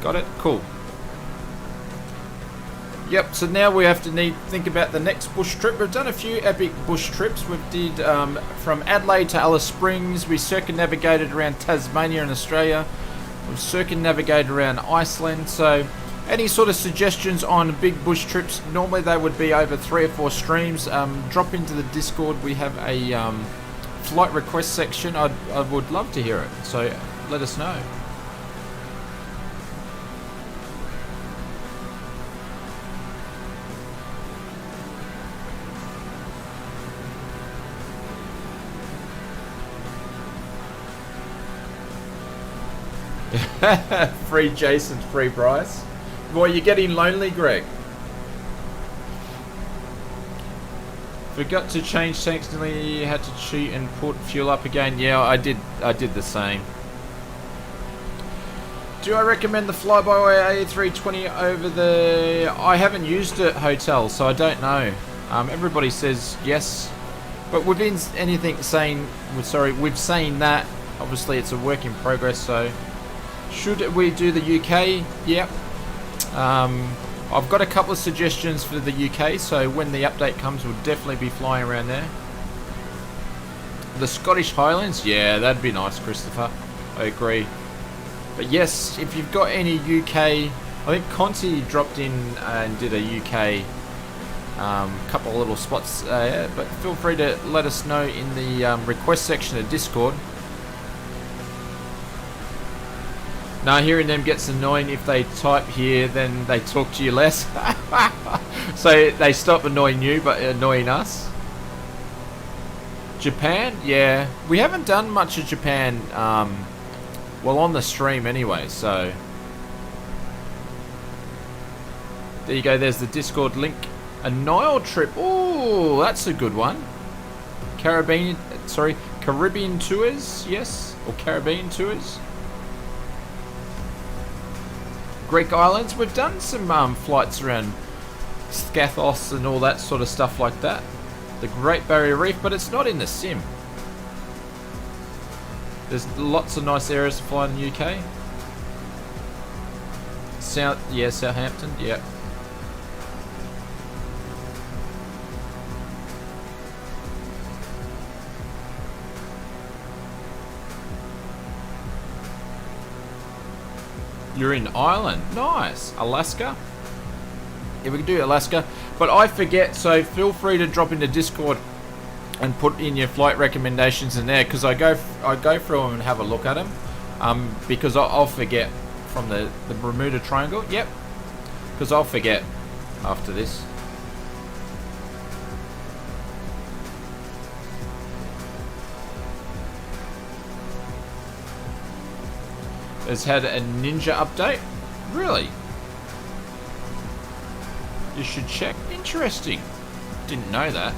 Got it? Cool. Yep, so now we have to think about the next bush trip. We've done a few epic bush trips. We did from Adelaide to Alice Springs. We circumnavigated around Tasmania in Australia. We've circumnavigated around Iceland. So any sort of suggestions on big bush trips, normally they would be over 3 or 4 streams. Drop into the Discord. We have a flight request section. I would love to hear it. So let us know. Free Jason, free Bryce. Boy, you're getting lonely, Greg. Forgot to change tanks, nearly had to cheat and put fuel up again. Yeah, I did the same. Do I recommend the fly-by-wire A320 over the... I haven't used it hotel, so I don't know. Everybody says yes, but within anything saying... We've saying that, obviously it's a work in progress, so... Should we do the UK? Yep. I've got a couple of suggestions for the UK, so when the update comes, we'll definitely be flying around there. The Scottish Highlands? Yeah, that'd be nice, Christopher. I agree. But yes, if you've got any UK... I think Conti dropped in and did a UK couple of little spots, but feel free to let us know in the request section of Discord. Now, hearing them gets annoying. If they type here, then they talk to you less. So they stop annoying you, but annoying us. Japan? Yeah. We haven't done much of Japan, well, on the stream anyway, so... There you go, there's the Discord link. A Nile trip. Ooh, that's a good one. Caribbean tours, yes? Or Caribbean tours. Greek islands. We've done some flights around Scathos and all that sort of stuff like that. The Great Barrier Reef, but it's not in the sim. There's lots of nice areas to fly in the UK. Southampton, yeah. You're in Ireland. Nice. Alaska. Yeah, we can do Alaska. But I forget, so feel free to drop into Discord and put in your flight recommendations in there, because I go through them and have a look at them. Because I'll forget from the Bermuda Triangle. Yep. Because I'll forget after this. has had a Ninja update. Really? You should check. Interesting. Didn't know that.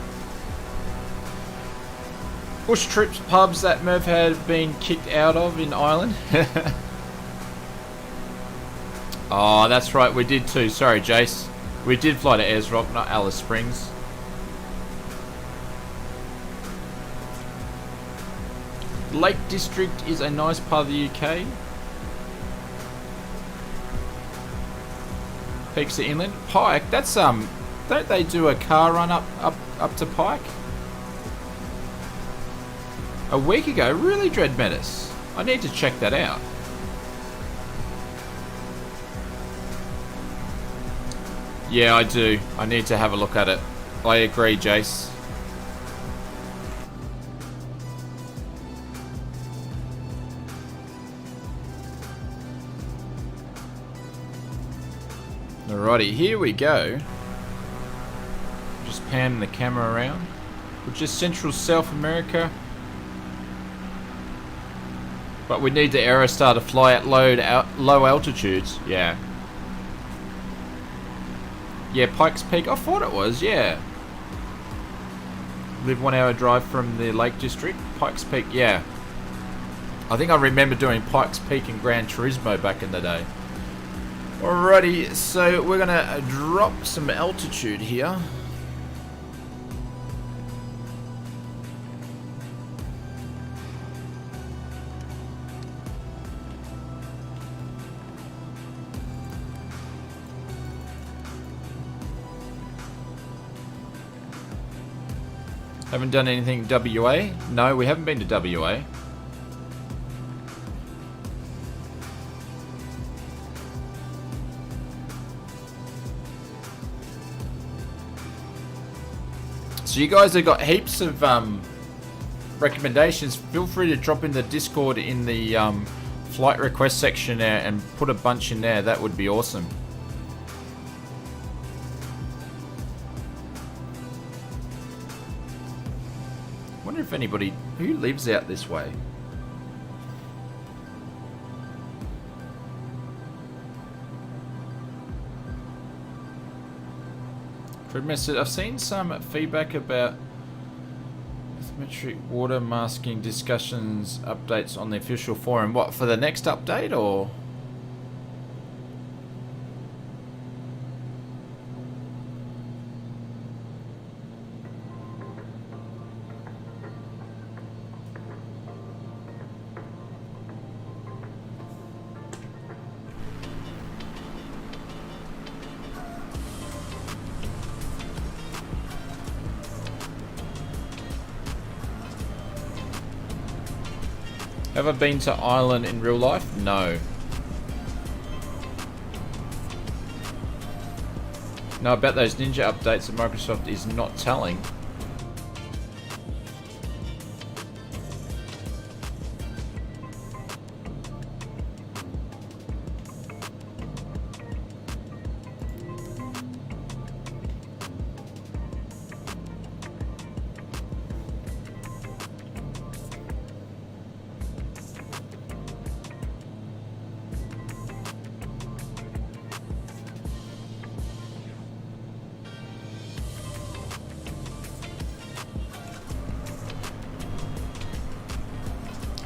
Bush trips pubs that Merv had been kicked out of in Ireland. Oh, that's right. We did too. Sorry, Jace. We did fly to Ayers Rock, not Alice Springs. Lake District is a nice part of the UK. Peaks of Inland. Pike, that's don't they do a car run up to Pike? A week ago, really, Dread Menace? I need to check that out. Yeah, I do. I need to have a look at it. I agree, Jace. Alrighty, here we go. Just panning the camera around. Which is Central South America. But we need the Aerostar to fly at low altitudes. Yeah. Yeah, Pikes Peak. I thought it was, yeah. Live 1 hour drive from the Lake District. Pikes Peak, yeah. I think I remember doing Pikes Peak and Gran Turismo back in the day. Alrighty, so we're gonna drop some altitude here. Haven't done anything WA? No, we haven't been to WA. So you guys have got heaps of recommendations. Feel free to drop in the Discord in the flight request section there and put a bunch in there. That would be awesome. Wonder if anybody who lives out this way. I've seen some feedback about bathymetric water masking discussions updates on the official forum. What, for the next update or? Have I been to Ireland in real life? No. No, about those Ninja updates that Microsoft is not telling.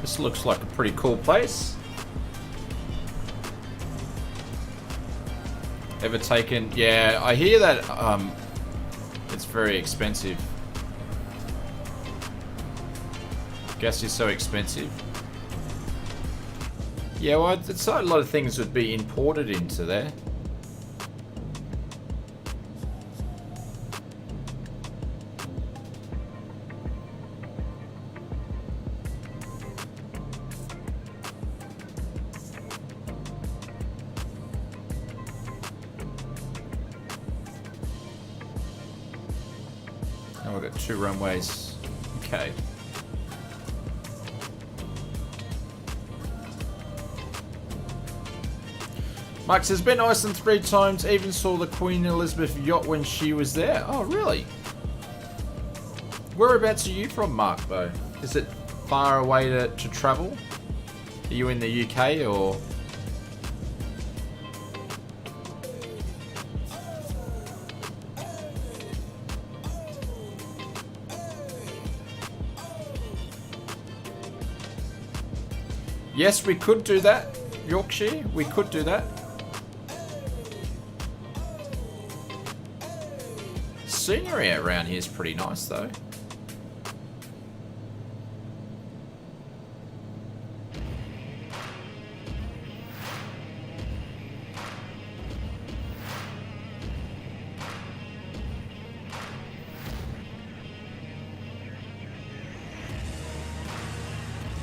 This looks like a pretty cool place. Ever taken? Yeah, I hear that it's very expensive. Gas is so expensive. Yeah, well, it's a lot of things would be imported into there. Oh, we've got 2 runways. Okay. Max has been to Iceland 3 times, even saw the Queen Elizabeth yacht when she was there. Oh, really? Whereabouts are you from, Mark, though? Is it far away to travel? Are you in the UK or? Yes, we could do that, Yorkshire. We could do that. Scenery around here is pretty nice, though.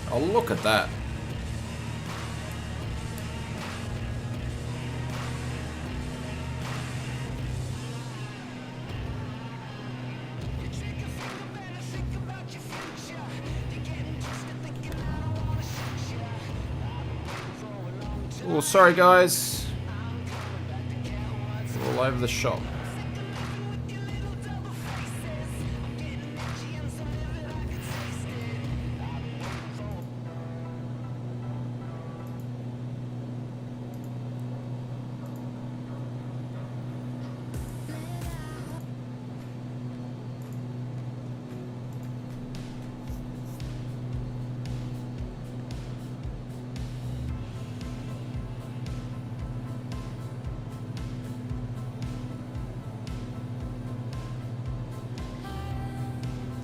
Oh, look at that. Oh, sorry guys. We're all over the shop.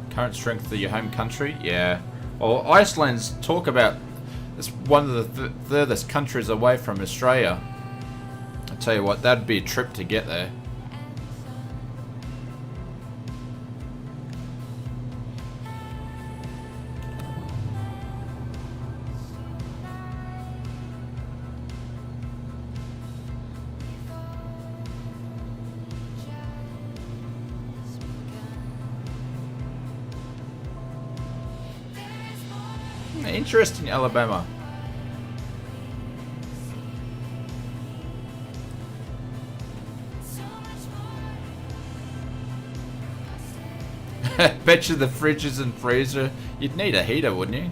Current strength of your home country? Yeah. Well, Iceland's talk about it's one of the furthest countries away from Australia. I tell you what, that'd be a trip to get there. Interesting, Alabama. Bet you the fridges and freezer. You'd need a heater, wouldn't you?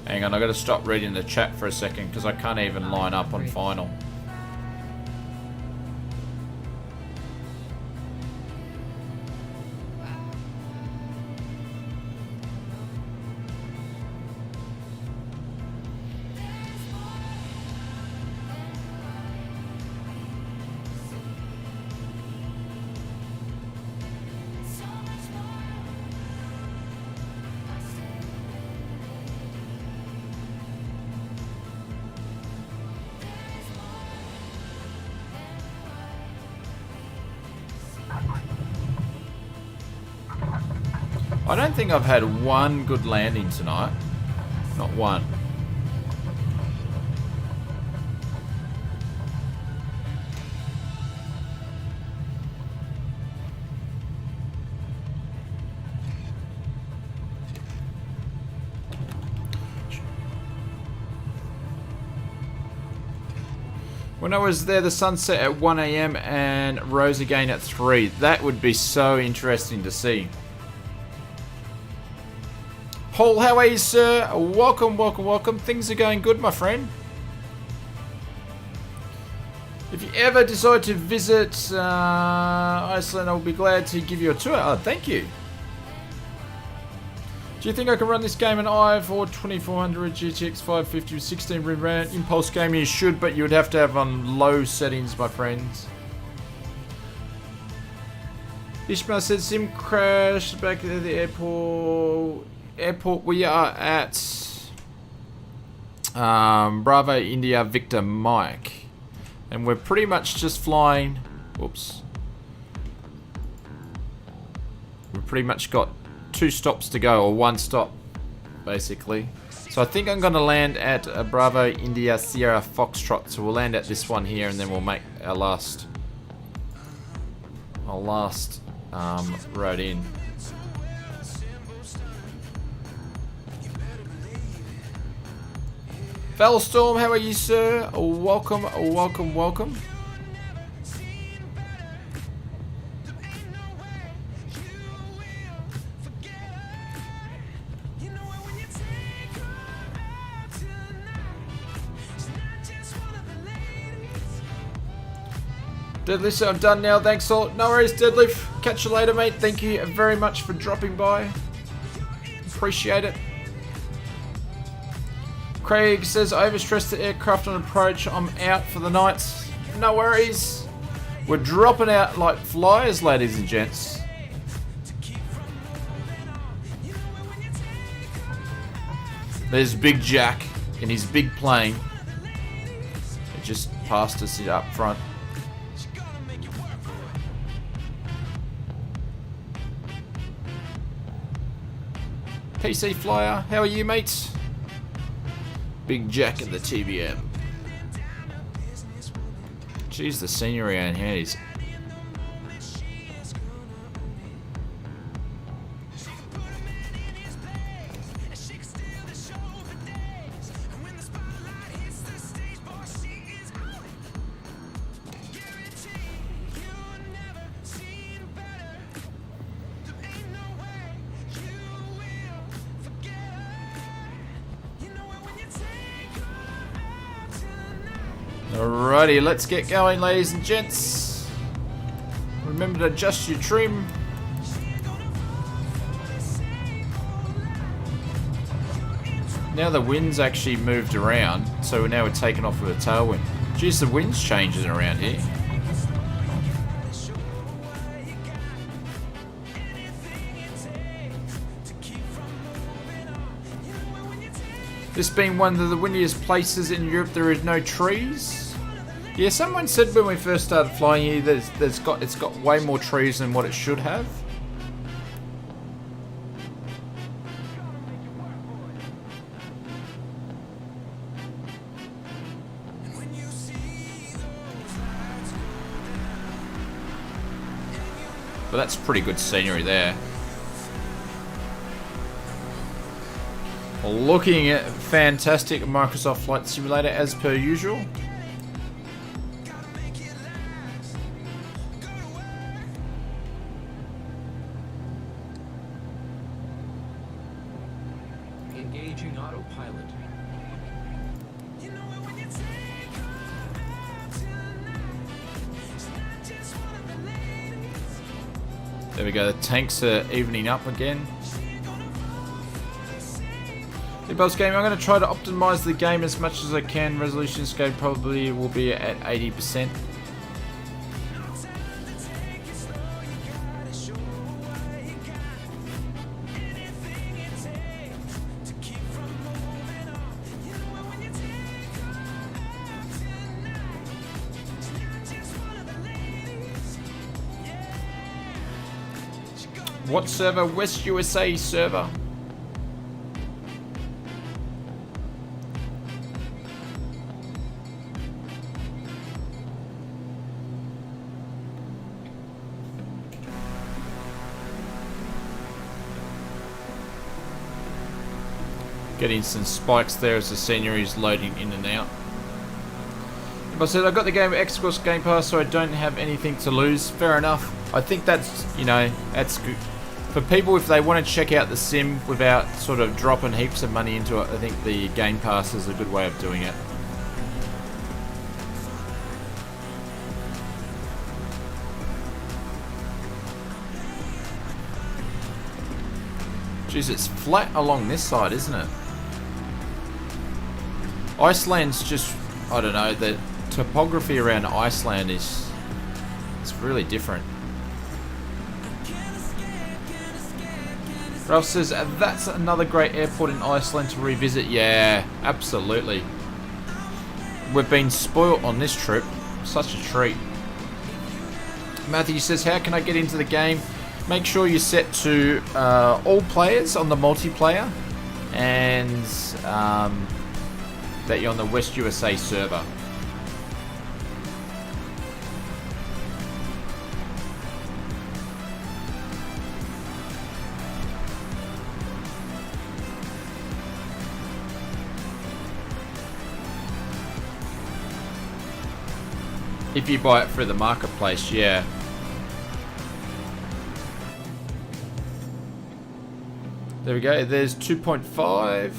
Hang on, I gotta stop reading the chat for a second because I can't even line up on final. I don't think I've had one good landing tonight. Not one. When I was there, the sun set at 1 AM and rose again at 3. That would be so interesting to see. Paul, how are you, sir? Welcome, welcome, welcome. Things are going good, my friend. If you ever decide to visit Iceland, I'll be glad to give you a tour. Oh, thank you. Do you think I can run this game in i4 2400 GTX 550 with 16 RAM? Impulse gaming, you should, but you would have to have on low settings, my friends. Ishmael said sim crash back at the airport. We are at Bravo India Victor Mike, and we're pretty much just flying. Whoops. We've pretty much got 2 stops to go, or 1 stop, basically. So I think I'm going to land at Bravo India Sierra Foxtrot. So we'll land at this one here, and then we'll make our last road in. Fellstorm, how are you, sir? Welcome, welcome, welcome. Deadlift, so I'm done now. Thanks all. No worries, Deadlift. Catch you later, mate. Thank you very much for dropping by. Appreciate it. Craig says, overstressed the aircraft on approach. I'm out for the night. No worries. We're dropping out like flyers, ladies and gents. There's Big Jack in his big plane. It just passed us up front. PC Flyer, how are you, mates? Big Jack in the TBM. Jeez, the scenery around here is... Alrighty, let's get going, ladies and gents. Remember to adjust your trim. Now the wind's actually moved around, so now we're taking off with a tailwind. Jeez, the wind's changing around here. This being one of the windiest places in Europe, there is no trees. Yeah, someone said when we first started flying here that it's got way more trees than what it should have. But that's pretty good scenery there. Looking at fantastic Microsoft Flight Simulator as per usual. Engaging autopilot. There we go, the tanks are evening up again. Buzz Game, I'm going to try to optimize the game as much as I can. Resolution scale probably will be at 80%. What server? West USA server. Getting some spikes there as the scenery is loading in and out. But I said I got the game Xbox Game Pass, so I don't have anything to lose. Fair enough. I think that's, you know, that's good. For people, if they want to check out the sim without sort of dropping heaps of money into it, I think the Game Pass is a good way of doing it. Jeez, it's flat along this side, isn't it? Iceland's just, I don't know, the topography around Iceland is, it's really different. Ralph says, that's another great airport in Iceland to revisit. Yeah, absolutely. We've been spoilt on this trip. Such a treat. Matthew says, how can I get into the game? Make sure you set to all players on the multiplayer. and that you're on the West USA server. If you buy it through the marketplace, yeah. There we go, there's 2.5.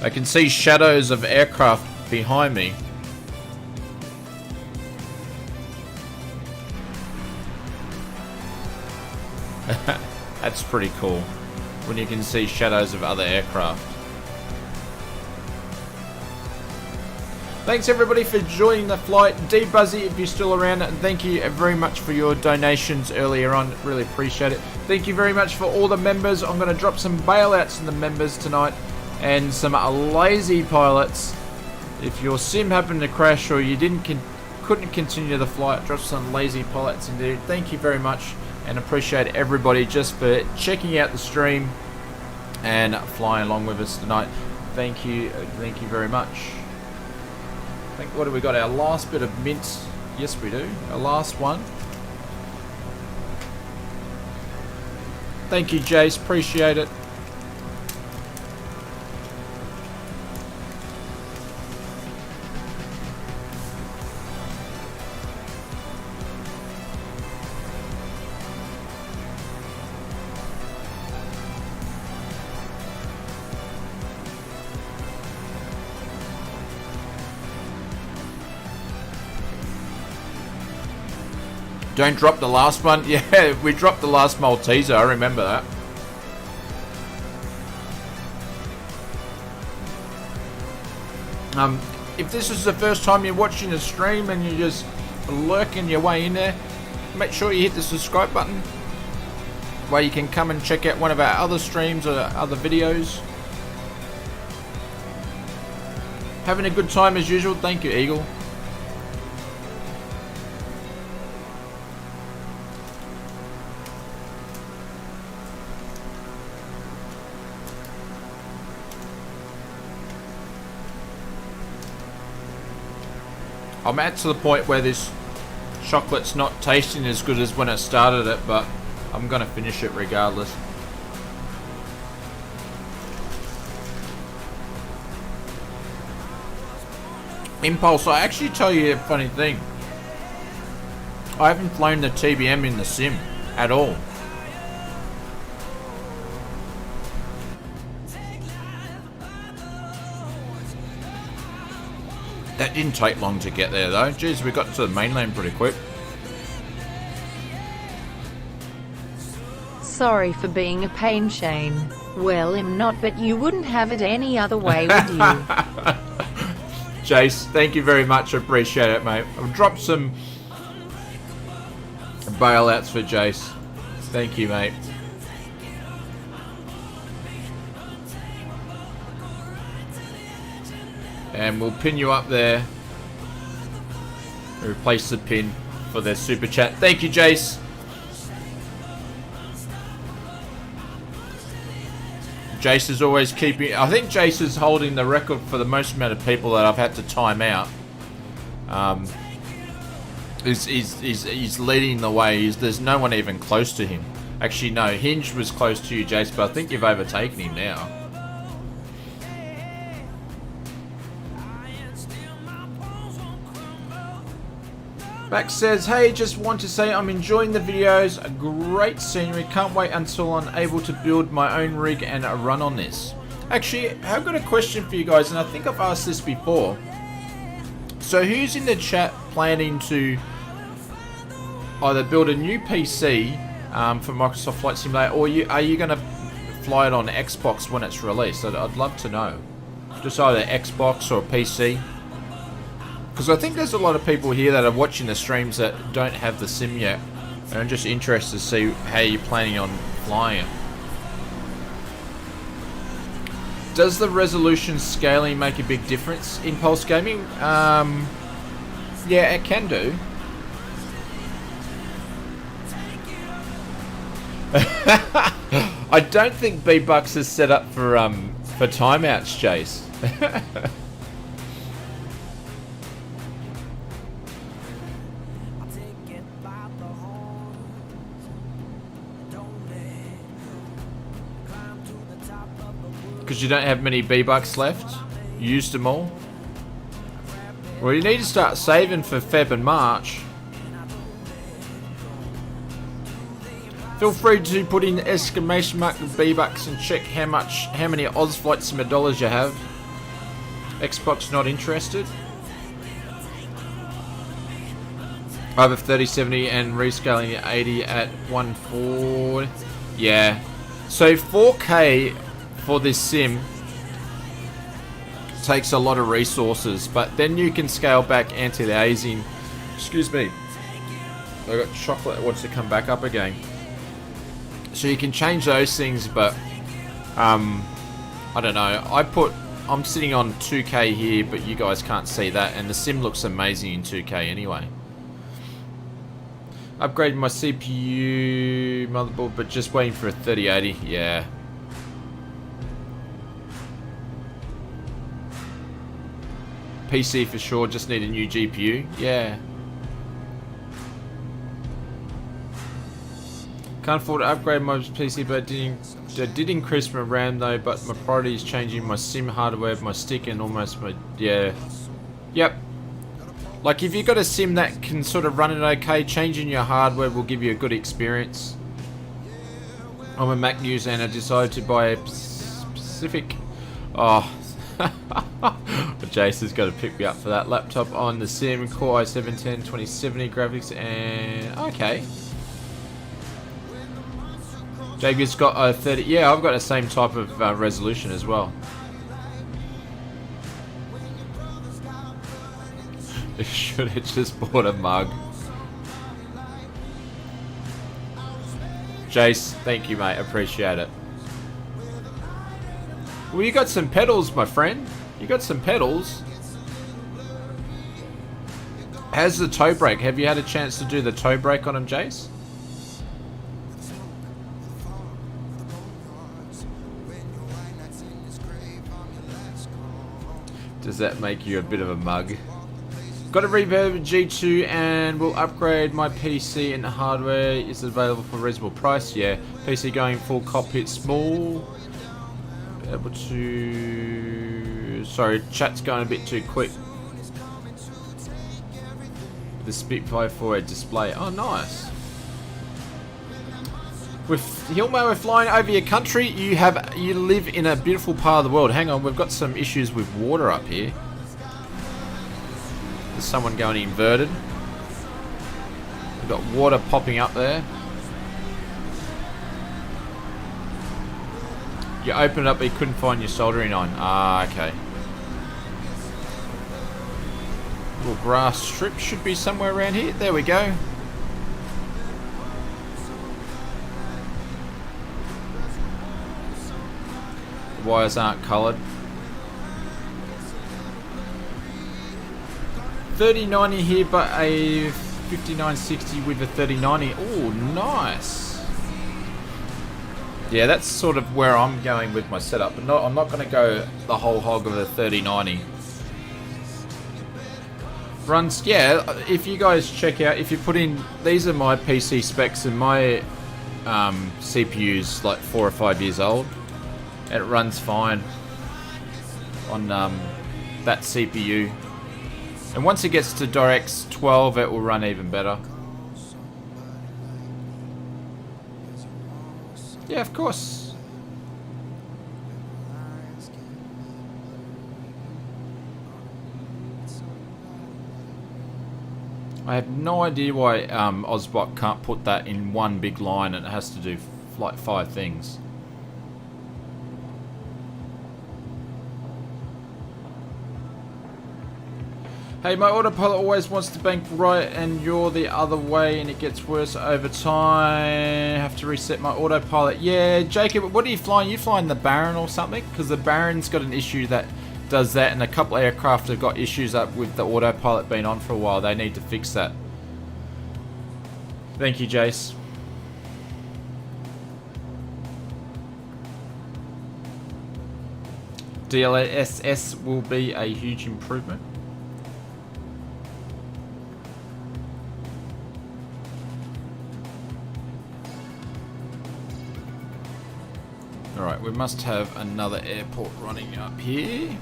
I can see shadows of aircraft behind me. That's pretty cool, when you can see shadows of other aircraft. Thanks everybody for joining the flight. D-Buzzy, if you're still around, thank you very much for your donations earlier on. Really appreciate it. Thank you very much for all the members. I'm going to drop some bailouts in the members tonight, and some lazy pilots. If your sim happened to crash or you couldn't continue the flight, drop some lazy pilots in there. Thank you very much, and appreciate everybody just for checking out the stream and flying along with us tonight. Thank you very much. I think, what have we got? Our last bit of mint. Yes, we do. Our last one. Thank you, Jace. Appreciate it. Don't drop the last one. Yeah, we dropped the last Malteser. I remember that. If this is the first time you're watching the stream and you're just lurking your way in there, make sure you hit the subscribe button where you can come and check out one of our other streams or other videos. Having a good time as usual. Thank you, Eagle. I'm at to the point where this chocolate's not tasting as good as when I started it, but I'm gonna finish it regardless. Impulse, I actually tell you a funny thing. I haven't flown the TBM in the sim at all. That didn't take long to get there though. Jeez, we got to the mainland pretty quick. Sorry for being a pain, Shane. Well, I'm not, but you wouldn't have it any other way, would you? Jace, thank you very much. I appreciate it, mate. I've dropped some bailouts for Jace. Thank you, mate. And we'll pin you up there. Replace the pin for their super chat. Thank you, Jace. Jace is always keeping... I think Jace is holding the record for the most amount of people that I've had to time out. He's leading the way. There's no one even close to him. Actually, no. Hinge was close to you, Jace, but I think you've overtaken him now. Max says, hey, just want to say I'm enjoying the videos. A great scenery. Can't wait until I'm able to build my own rig and run on this. Actually, I've got a question for you guys, and I think I've asked this before. So who's in the chat planning to either build a new PC for Microsoft Flight Simulator, or are you going to fly it on Xbox when it's released? I'd love to know. Just either Xbox or PC. Because I think there's a lot of people here that are watching the streams that don't have the sim yet. And I'm just interested to see how you're planning on flying it. Does the resolution scaling make a big difference in Pulse Gaming? Yeah, it can do. I don't think B-Bucks is set up for timeouts, Jace. Because you don't have many B-Bucks left. You used them all. Well, you need to start saving for Feb and March. Feel free to put in exclamation mark B-Bucks and check how many Oz Flight Simulator dollars you have. Xbox not interested. I have a 3070 and rescaling 80 at 140. Yeah. So 4K for this sim takes a lot of resources, but then you can scale back anti-aliasing. Excuse me. I got chocolate that wants to come back up again. So you can change those things, but I don't know. I'm sitting on 2K here, but you guys can't see that, and the sim looks amazing in 2K anyway. Upgraded my CPU motherboard, but just waiting for a 3080. Yeah. PC for sure, just need a new GPU. Yeah. Can't afford to upgrade my PC, but I did increase my RAM though, but my priority is changing my sim hardware, my stick, and almost my... Yeah. Yep. Like, if you've got a sim that can sort of run it okay, changing your hardware will give you a good experience. I'm a Mac user and I decided to buy a specific... Oh... Jason's got to pick me up for that. Laptop on the sim, Core i7 2070 graphics, and... Okay. Jagger's got a 30... Yeah, I've got the same type of resolution as well. Should have just bought a mug. Jace, thank you, mate. Appreciate it. Well, you got some pedals, my friend. You got some pedals. How's the toe brake? Have you had a chance to do the toe brake on them, Jace? Does that make you a bit of a mug? Got a Reverb G2 and will upgrade my PC and the hardware. Is it available for a reasonable price? Yeah. PC going full cockpit small. Able to... Sorry, chat's going a bit too quick. The Spitfire for a display. Oh, nice. With Hilma, we're flying over your country. You live in a beautiful part of the world. Hang on, we've got some issues with water up here. There's someone going inverted. We've got water popping up there. You opened it up, but you couldn't find your soldering iron. Ah, okay. Little grass strip should be somewhere around here. There we go. The wires aren't coloured. 3090 here, but a 5960 with a 3090. Oh, nice. Yeah, that's sort of where I'm going with my setup, but I'm not going to go the whole hog of a 3090. Runs, yeah, if you guys check out, if you put in, these are my PC specs, and my CPU's like 4 or 5 years old. It runs fine on that CPU. And once it gets to DirectX 12, it will run even better. Yeah, of course. I have no idea why Ozbot can't put that in one big line and it has to do like 5 things. Hey, my autopilot always wants to bank right and you're the other way and it gets worse over time. Have to reset my autopilot. Yeah, Jacob, what are you flying? You flying the Baron or something? Because the Baron's got an issue that does that, and a couple of aircraft have got issues up with the autopilot being on for a while. They need to fix that. Thank you, Jace. DLSS will be a huge improvement. Alright, we must have another airport running up here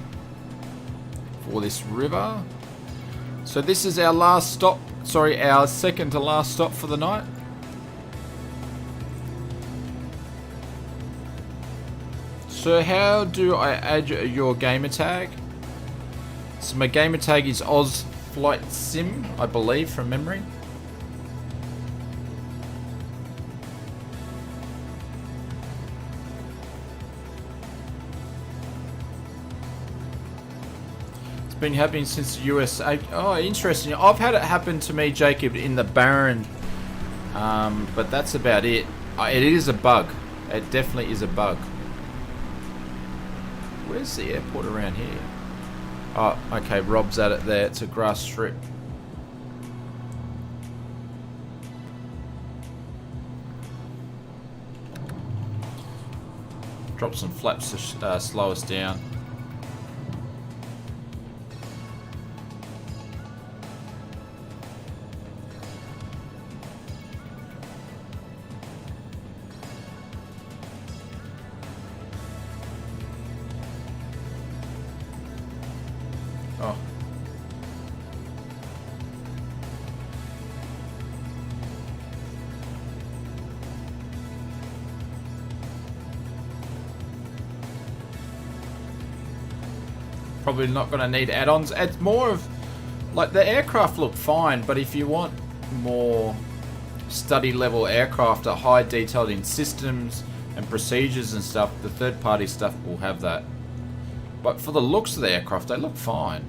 for this river. So this is our last stop, sorry, our second to last stop for the night. So how do I add your gamer tag? So my gamer tag is Oz Flight Sim, I believe, from memory. Been happening since the USA. Oh, interesting. I've had it happen to me, Jacob, in the Baron, but that's about it. It is a bug. It definitely is a bug. Where's the airport around here? Oh, okay. Rob's at it there. It's a grass strip. Drop some flaps to slow us down. Oh. Probably not going to need add-ons. It's more of like the aircraft look fine, but if you want more study level aircraft are high detailed in systems and procedures and stuff, the third party stuff will have that. But for the looks of the aircraft, they look fine.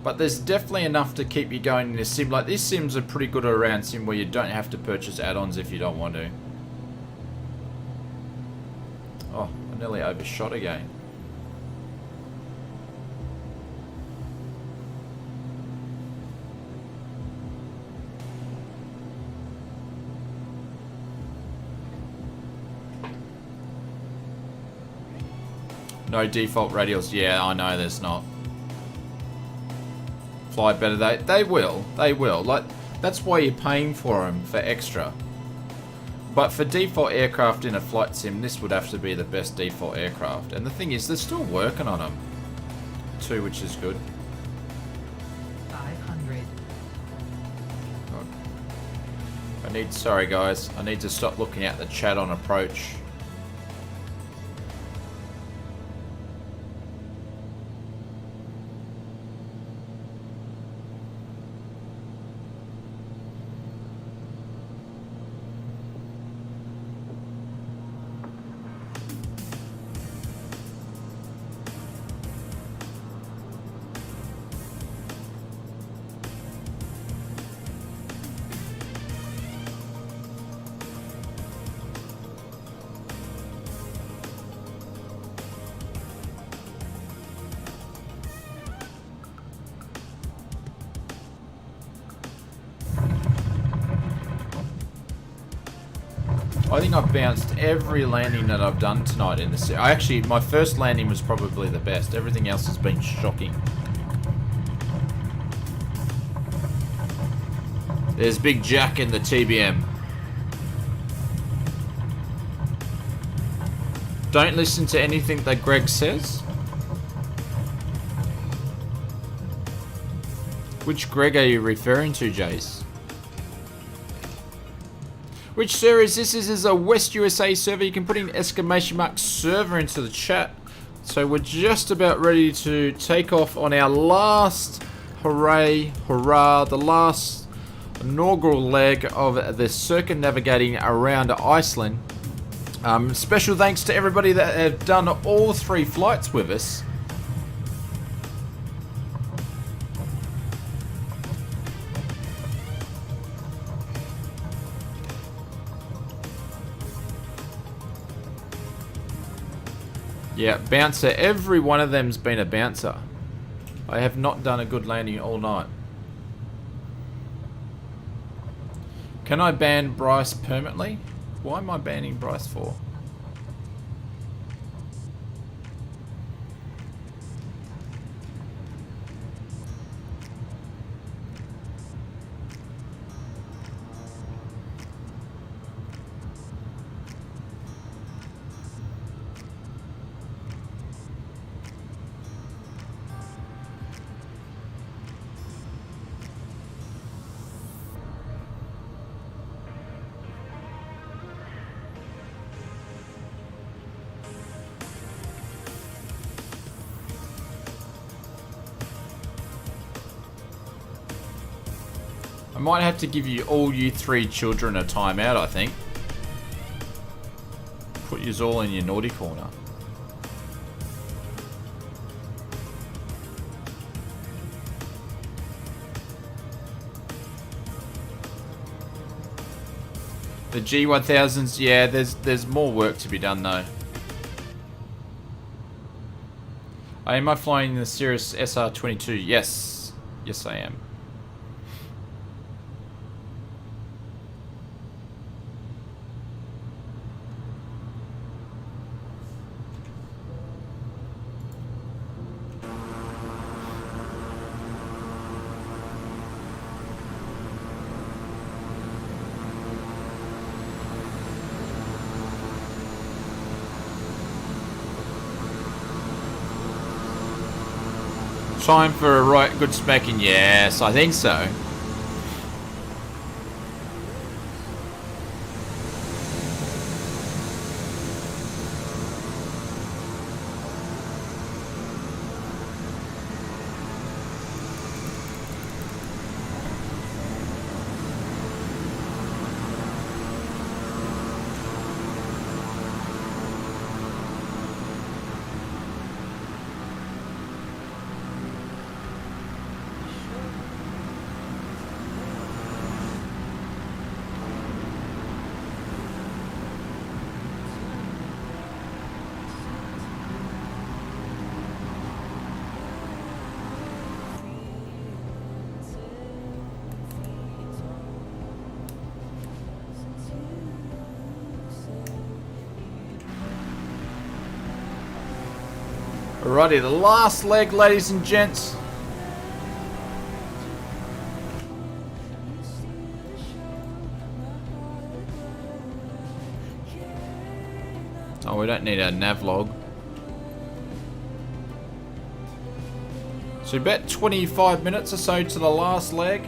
But there's definitely enough to keep you going in a sim. Like, these sims are pretty good around sim where you don't have to purchase add-ons if you don't want to. Oh, I nearly overshot again. No default radials. Yeah, I know there's not. Fly better. They will. They will. Like, that's why you're paying for them, for extra. But for default aircraft in a flight sim, this would have to be the best default aircraft. And the thing is, they're still working on them too, which is good. 500. Sorry guys, I need to stop looking at the chat on approach. I think I've bounced every landing that I've done tonight in the actually, my first landing was probably the best. Everything else has been shocking. There's Big Jack in the TBM. Don't listen to anything that Greg says. Which Greg are you referring to, Jace? Which server is this? This is a West USA server. You can put in ! server into the chat. So we're just about ready to take off on our last hurrah, the last inaugural leg of the circumnavigating around Iceland. Special thanks to everybody that have done all 3 flights with us. Yeah, bouncer. Every one of them's been a bouncer. I have not done a good landing all night. Can I ban Bryce permanently? Why am I banning Bryce for? I might have to give you all you 3 children a timeout, I think. Put yous all in your naughty corner. The G1000s, yeah, there's more work to be done though. Am I flying the Cirrus SR22? Yes. Yes I am. Time for a right good smacking. Yes, I think so. Alrighty, the last leg, ladies and gents. Oh, we don't need a navlog. So about 25 minutes or so to the last leg.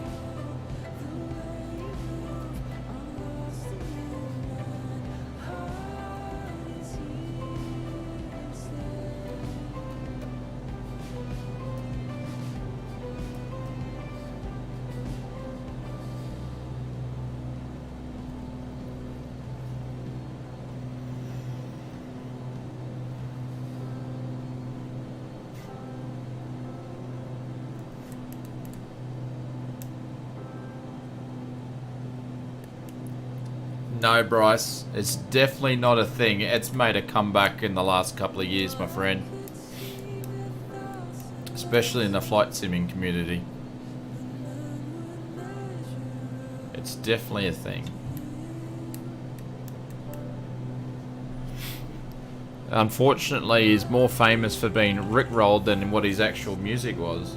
No, Bryce, it's definitely not a thing. It's made a comeback in the last couple of years, my friend. Especially in the flight simming community. It's definitely a thing. Unfortunately, he's more famous for being rickrolled than what his actual music was.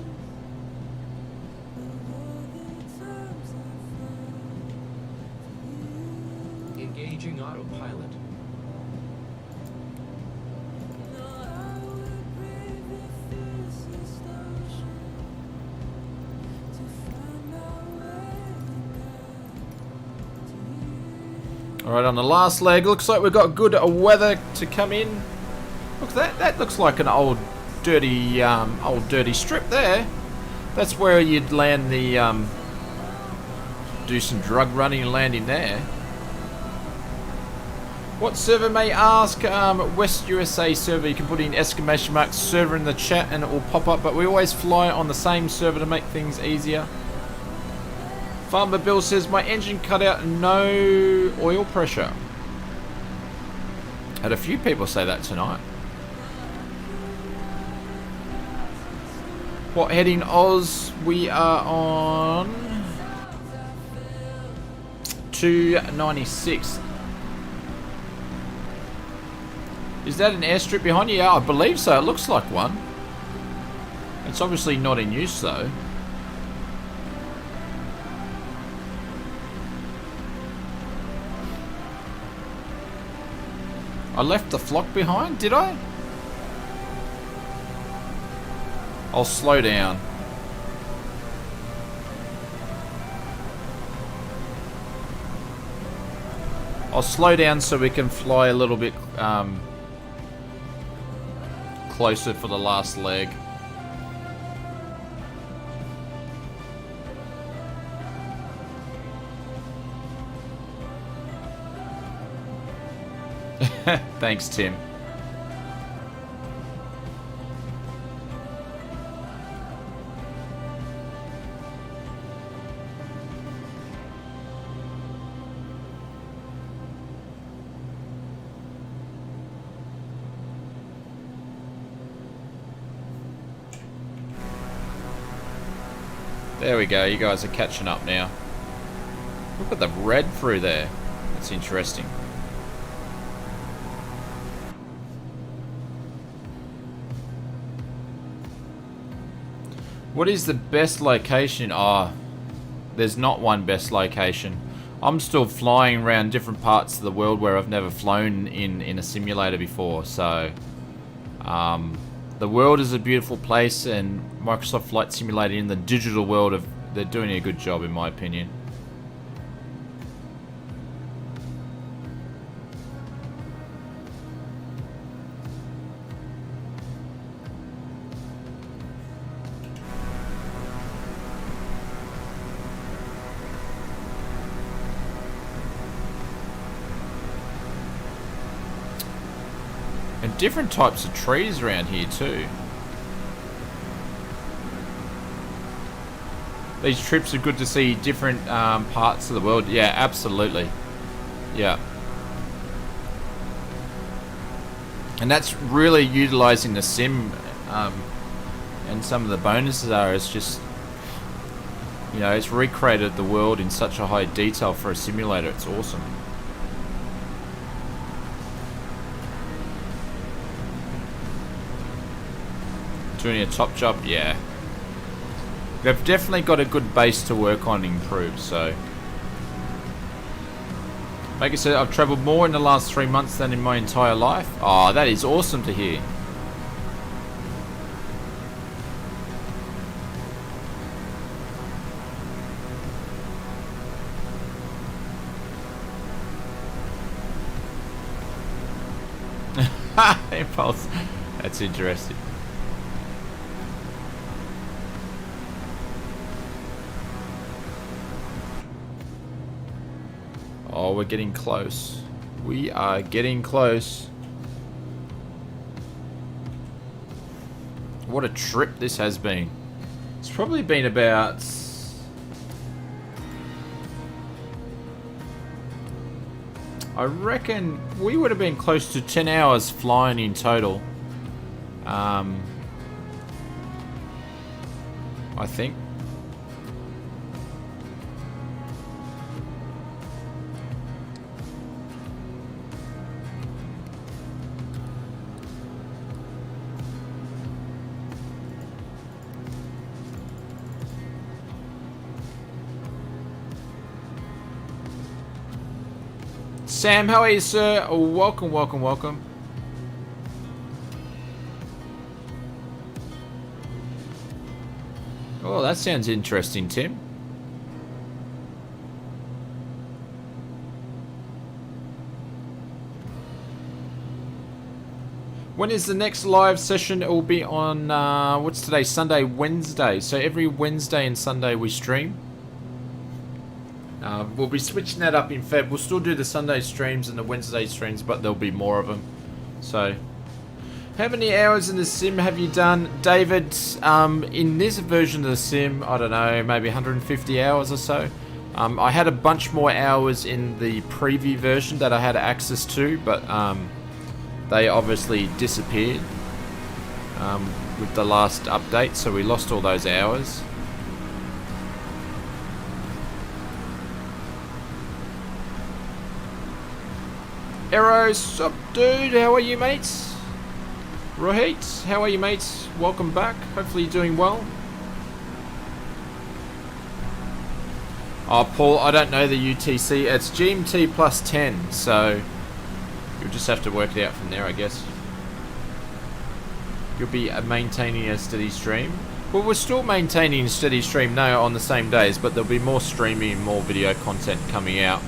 Engaging autopilot. Alright, on the last leg, looks like we've got good weather to come in. Look, that looks like an old dirty strip there. That's where you'd land the, do some drug running and landing there. What server may ask? West USA server. You can put in exclamation mark server in the chat and it will pop up, but we always fly on the same server to make things easier. Farmer Bill says, my engine cut out, no oil pressure. Had a few people say that tonight. What heading Oz? We are on 296. Is that an airstrip behind you? Yeah, I believe so. It looks like one. It's obviously not in use though. I left the flock behind, did I? I'll slow down. I'll slow down so we can fly a little bit closer for the last leg. Thanks, Tim. There we go, you guys are catching up now. Look at the red through there. That's interesting. What is the best location? Oh, there's not one best location. I'm still flying around different parts of the world where I've never flown in a simulator before, so the world is a beautiful place, and Microsoft Flight Simulator in the digital world, they're doing a good job in my opinion. And different types of trees around here too. These trips are good to see different parts of the world. Yeah, absolutely. Yeah. And that's really utilizing the sim, and some of the bonuses are, it's just, you know, it's recreated the world in such a high detail for a simulator. It's awesome. Doing a top job, yeah. They've definitely got a good base to work on, improve, so. Like I said, I've travelled more in the last 3 months than in my entire life. Oh, that is awesome to hear. Impulse. That's interesting. Oh, we're getting close. We are getting close. What a trip this has been. It's probably been about... I reckon we would have been close to 10 hours flying in total. I think. Sam, how are you, sir? Oh, welcome, welcome, welcome. Oh, that sounds interesting, Tim. When is the next live session? It will be on, what's today? Sunday, Wednesday. So every Wednesday and Sunday we stream. We'll be switching that up in Feb. We'll still do the Sunday streams and the Wednesday streams, but there'll be more of them. So, how many hours in the sim have you done, David? In this version of the sim, I don't know, maybe 150 hours or so. I had a bunch more hours in the preview version that I had access to, but they obviously disappeared with the last update, so we lost all those hours. Arrows, sup dude, how are you mates? Rohit, how are you mates? Welcome back, hopefully you're doing well. Oh Paul, I don't know the UTC, it's GMT plus 10, so you'll just have to work it out from there, I guess. You'll be maintaining a steady stream. Well, we're still maintaining a steady stream now on the same days, but there'll be more streaming and more video content coming out.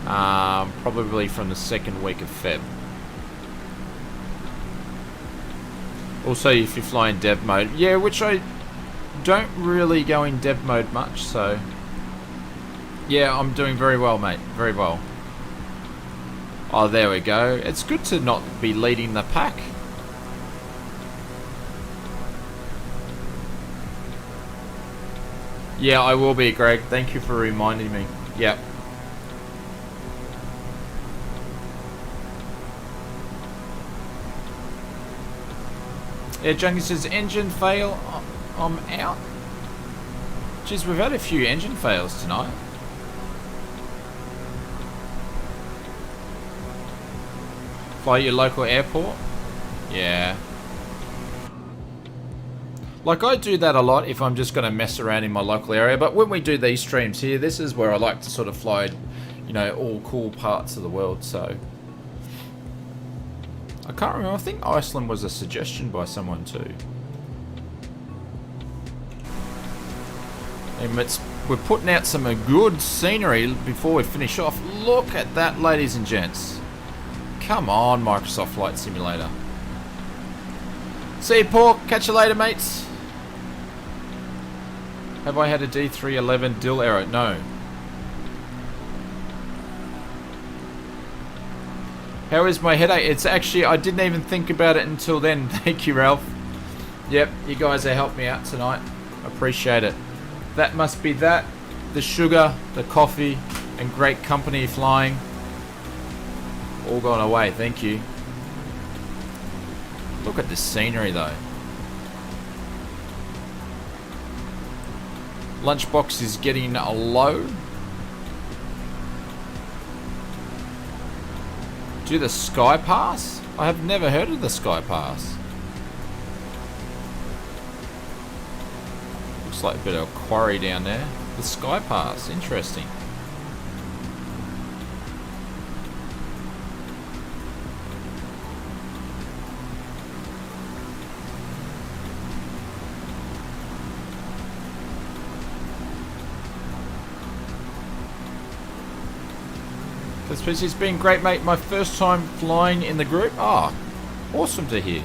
Probably from the second week of Feb. Also, if you fly in dev mode, yeah, which I don't really go in dev mode much, so yeah, I'm doing very well, mate, very well. Oh, there we go. It's good to not be leading the pack. Yeah, I will be, Greg. Thank you for reminding me. Yep. Yeah, Junkie says, engine fail, I'm out. Jeez, we've had a few engine fails tonight. Fly your local airport? Yeah. Like, I do that a lot if I'm just going to mess around in my local area, but when we do these streams here, this is where I like to sort of fly, you know, all cool parts of the world, so... I can't remember, I think Iceland was a suggestion by someone too. And we're putting out some good scenery before we finish off. Look at that, ladies and gents. Come on, Microsoft Flight Simulator. See you, Pork. Catch you later, mates. Have I had a D311 dill error? No. How is my headache? It's actually, I didn't even think about it until then. Thank you, Ralph. Yep, you guys have helped me out tonight. Appreciate it. That must be that. The sugar, the coffee, and great company flying. All gone away, thank you. Look at this scenery though. Lunchbox is getting low. Do the Sky Pass? I have never heard of the Sky Pass. Looks like a bit of a quarry down there. The Sky Pass, interesting. It's been great, mate. My first time flying in the group. Ah, awesome to hear.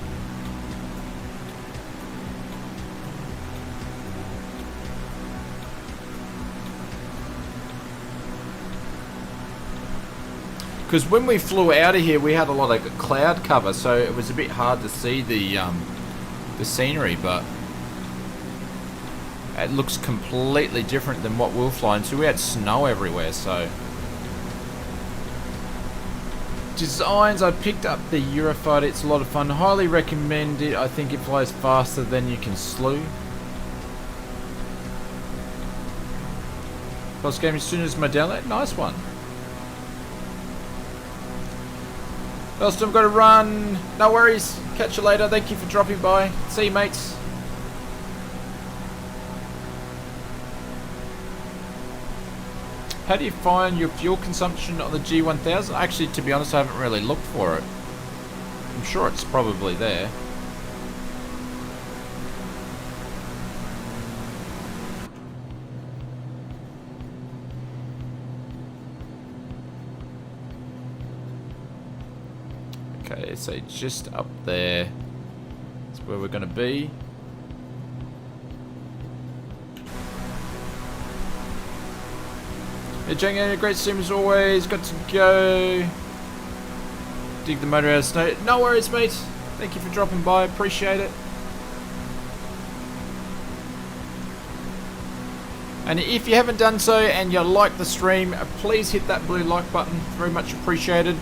Because when we flew out of here, we had a lot of cloud cover, so it was a bit hard to see the scenery, but it looks completely different than what we're flying. So we had snow everywhere, so... Designs, I picked up the Eurofighter, it's a lot of fun. Highly recommend it. I think it flies faster than you can slew. First game as soon as my download. Nice one. First, I've got to run. No worries. Catch you later. Thank you for dropping by. See you, mates. How do you find your fuel consumption on the G1000? Actually, to be honest, I haven't really looked for it. I'm sure it's probably there. Okay, so just up there. That's where we're going to be. Hey, Django, great stream as always. Got to go. Dig the motor out of snow. No worries, mate. Thank you for dropping by. Appreciate it. And if you haven't done so and you like the stream, please hit that blue like button. Very much appreciated.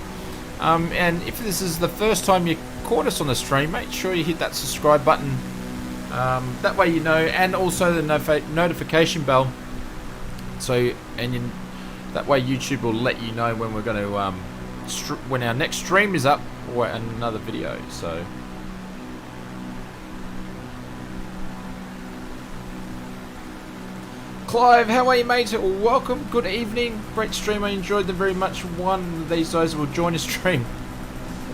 And if this is the first time you caught us on the stream, make sure you hit that subscribe button. That way you know, and also the notification bell. So, that way YouTube will let you know when we're going to, when our next stream is up or another video. So. Clive, how are you, mate? Welcome. Good evening. Great stream. I enjoyed them very much. One of these guys will join a stream.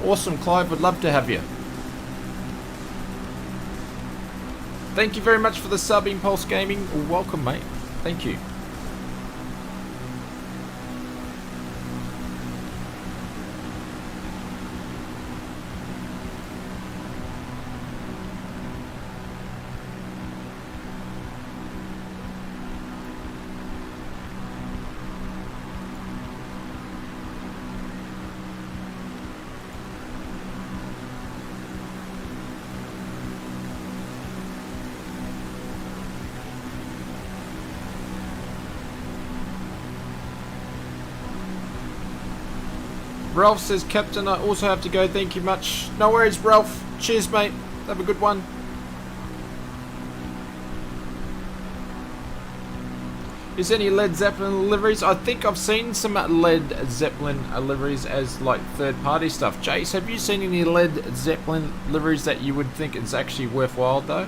Awesome, Clive. Would love to have you. Thank you very much for the sub, Impulse Gaming. Welcome, mate. Thank you. Ralph says, Captain, I also have to go. Thank you much. No worries, Ralph. Cheers, mate. Have a good one. Is any Led Zeppelin liveries? I think I've seen some Led Zeppelin liveries as like third-party stuff. Jace, have you seen any Led Zeppelin liveries that you would think is actually worthwhile, though?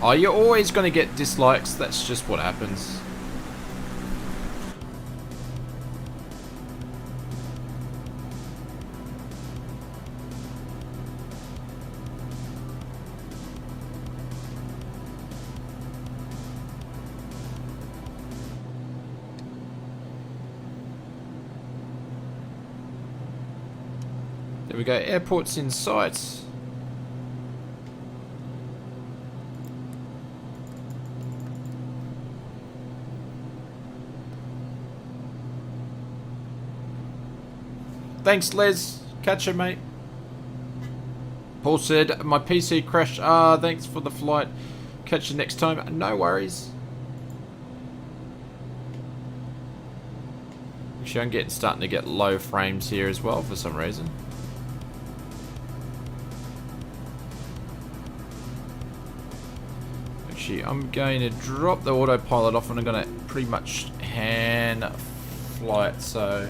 Oh, you're always going to get dislikes. That's just what happens. There we go. Airport's in sight. Thanks, Les. Catch you, mate. Paul said, my PC crashed. Ah, thanks for the flight. Catch you next time. No worries. Actually, I'm starting to get low frames here as well for some reason. Actually, I'm going to drop the autopilot off and I'm going to pretty much hand fly it. So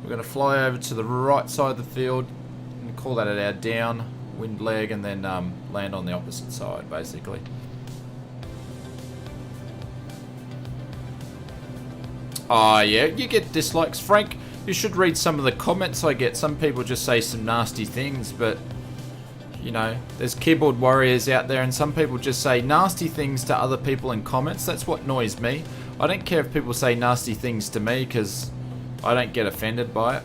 we're going to fly over to the right side of the field and call that our downwind leg, and then land on the opposite side, basically. Oh, yeah, you get dislikes. Frank, you should read some of the comments I get. Some people just say some nasty things, but, you know, there's keyboard warriors out there, and some people just say nasty things to other people in comments. That's what annoys me. I don't care if people say nasty things to me, because I don't get offended by it.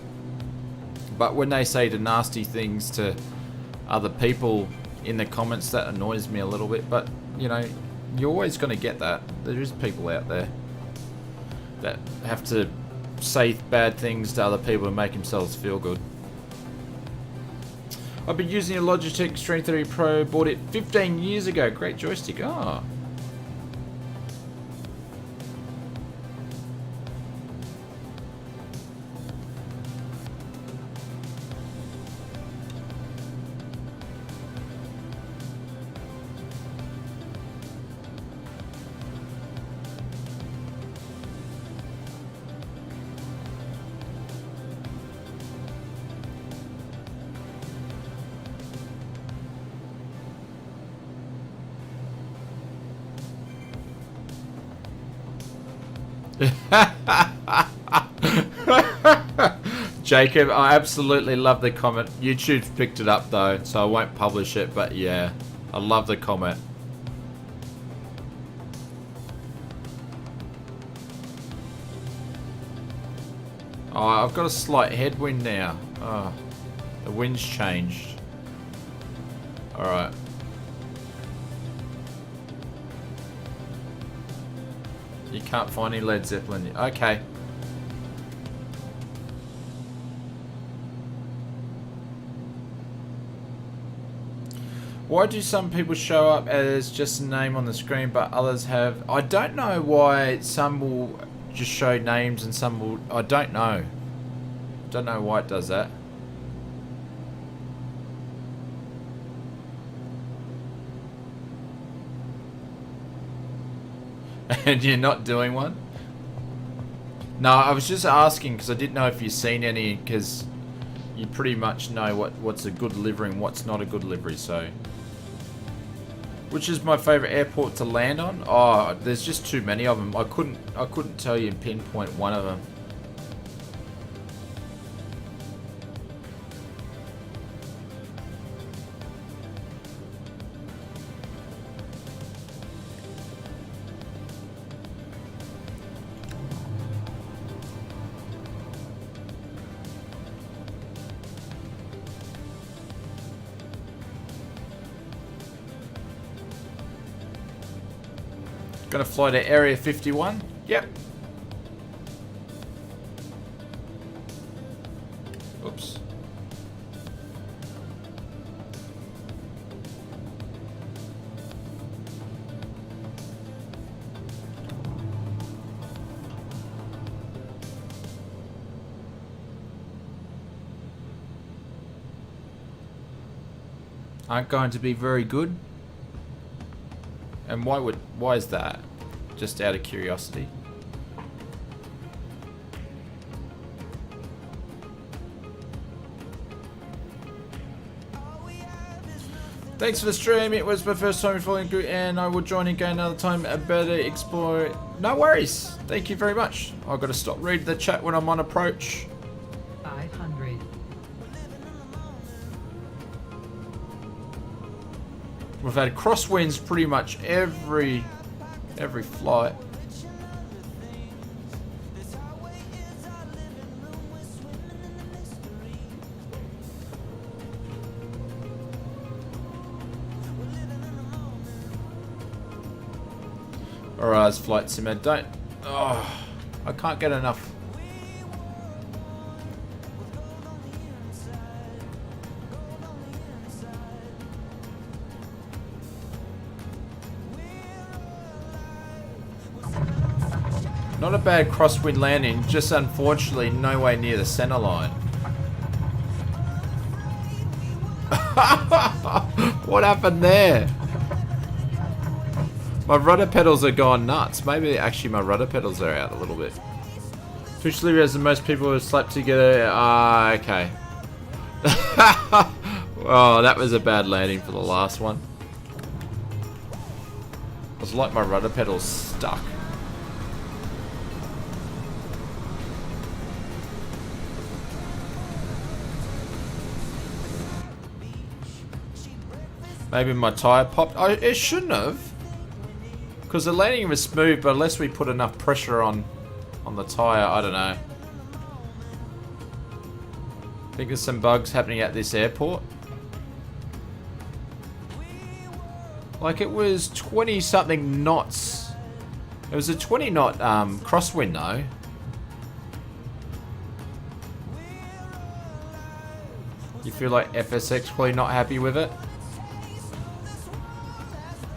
But when they say the nasty things to other people in the comments, that annoys me a little bit. But, you know, you're always going to get that. There is people out there that have to say bad things to other people to make themselves feel good. I've been using a Logitech Stream 30 Pro, bought it 15 years ago. Great joystick. Ah. Jacob, I absolutely love the comment. YouTube's picked it up though, so I won't publish it, but yeah, I love the comment. Oh, I've got a slight headwind now. Oh, the wind's changed. Alright. You can't find any Led Zeppelin. Okay. Why do some people show up as just a name on the screen but others have... I don't know why some will just show names and some will... I don't know. Don't know why it does that. And you're not doing one? No, I was just asking because I didn't know if you've seen any, because you pretty much know what's a good livery and what's not a good livery, so... Which is my favourite airport to land on? Oh, there's just too many of them. I couldn't tell you and pinpoint one of them. Gonna fly to Area 51? Yep. Oops. Aren't going to be very good. And why is that? Just out of curiosity. Thanks for the stream. It was my first time following you, and I will join again another time. I better explore. No worries. Thank you very much. I've got to stop reading the chat when I'm on approach. 500. We've had crosswinds pretty much every flight. Alright, flight sim. Don't. Oh, I can't get enough. Not a bad crosswind landing, just unfortunately no way near the center line. What happened there? My rudder pedals are gone nuts. Maybe actually my rudder pedals are out a little bit. Officially, as the most people have slept together. Ah, okay. Oh, that was a bad landing for the last one. It was like my rudder pedals stuck. Maybe my tyre popped. Oh, it shouldn't have. Because the landing was smooth, but unless we put enough pressure on the tyre, I don't know. I think there's some bugs happening at this airport. Like it was 20 something knots. It was a 20 knot crosswind though. You feel like FSX probably not happy with it?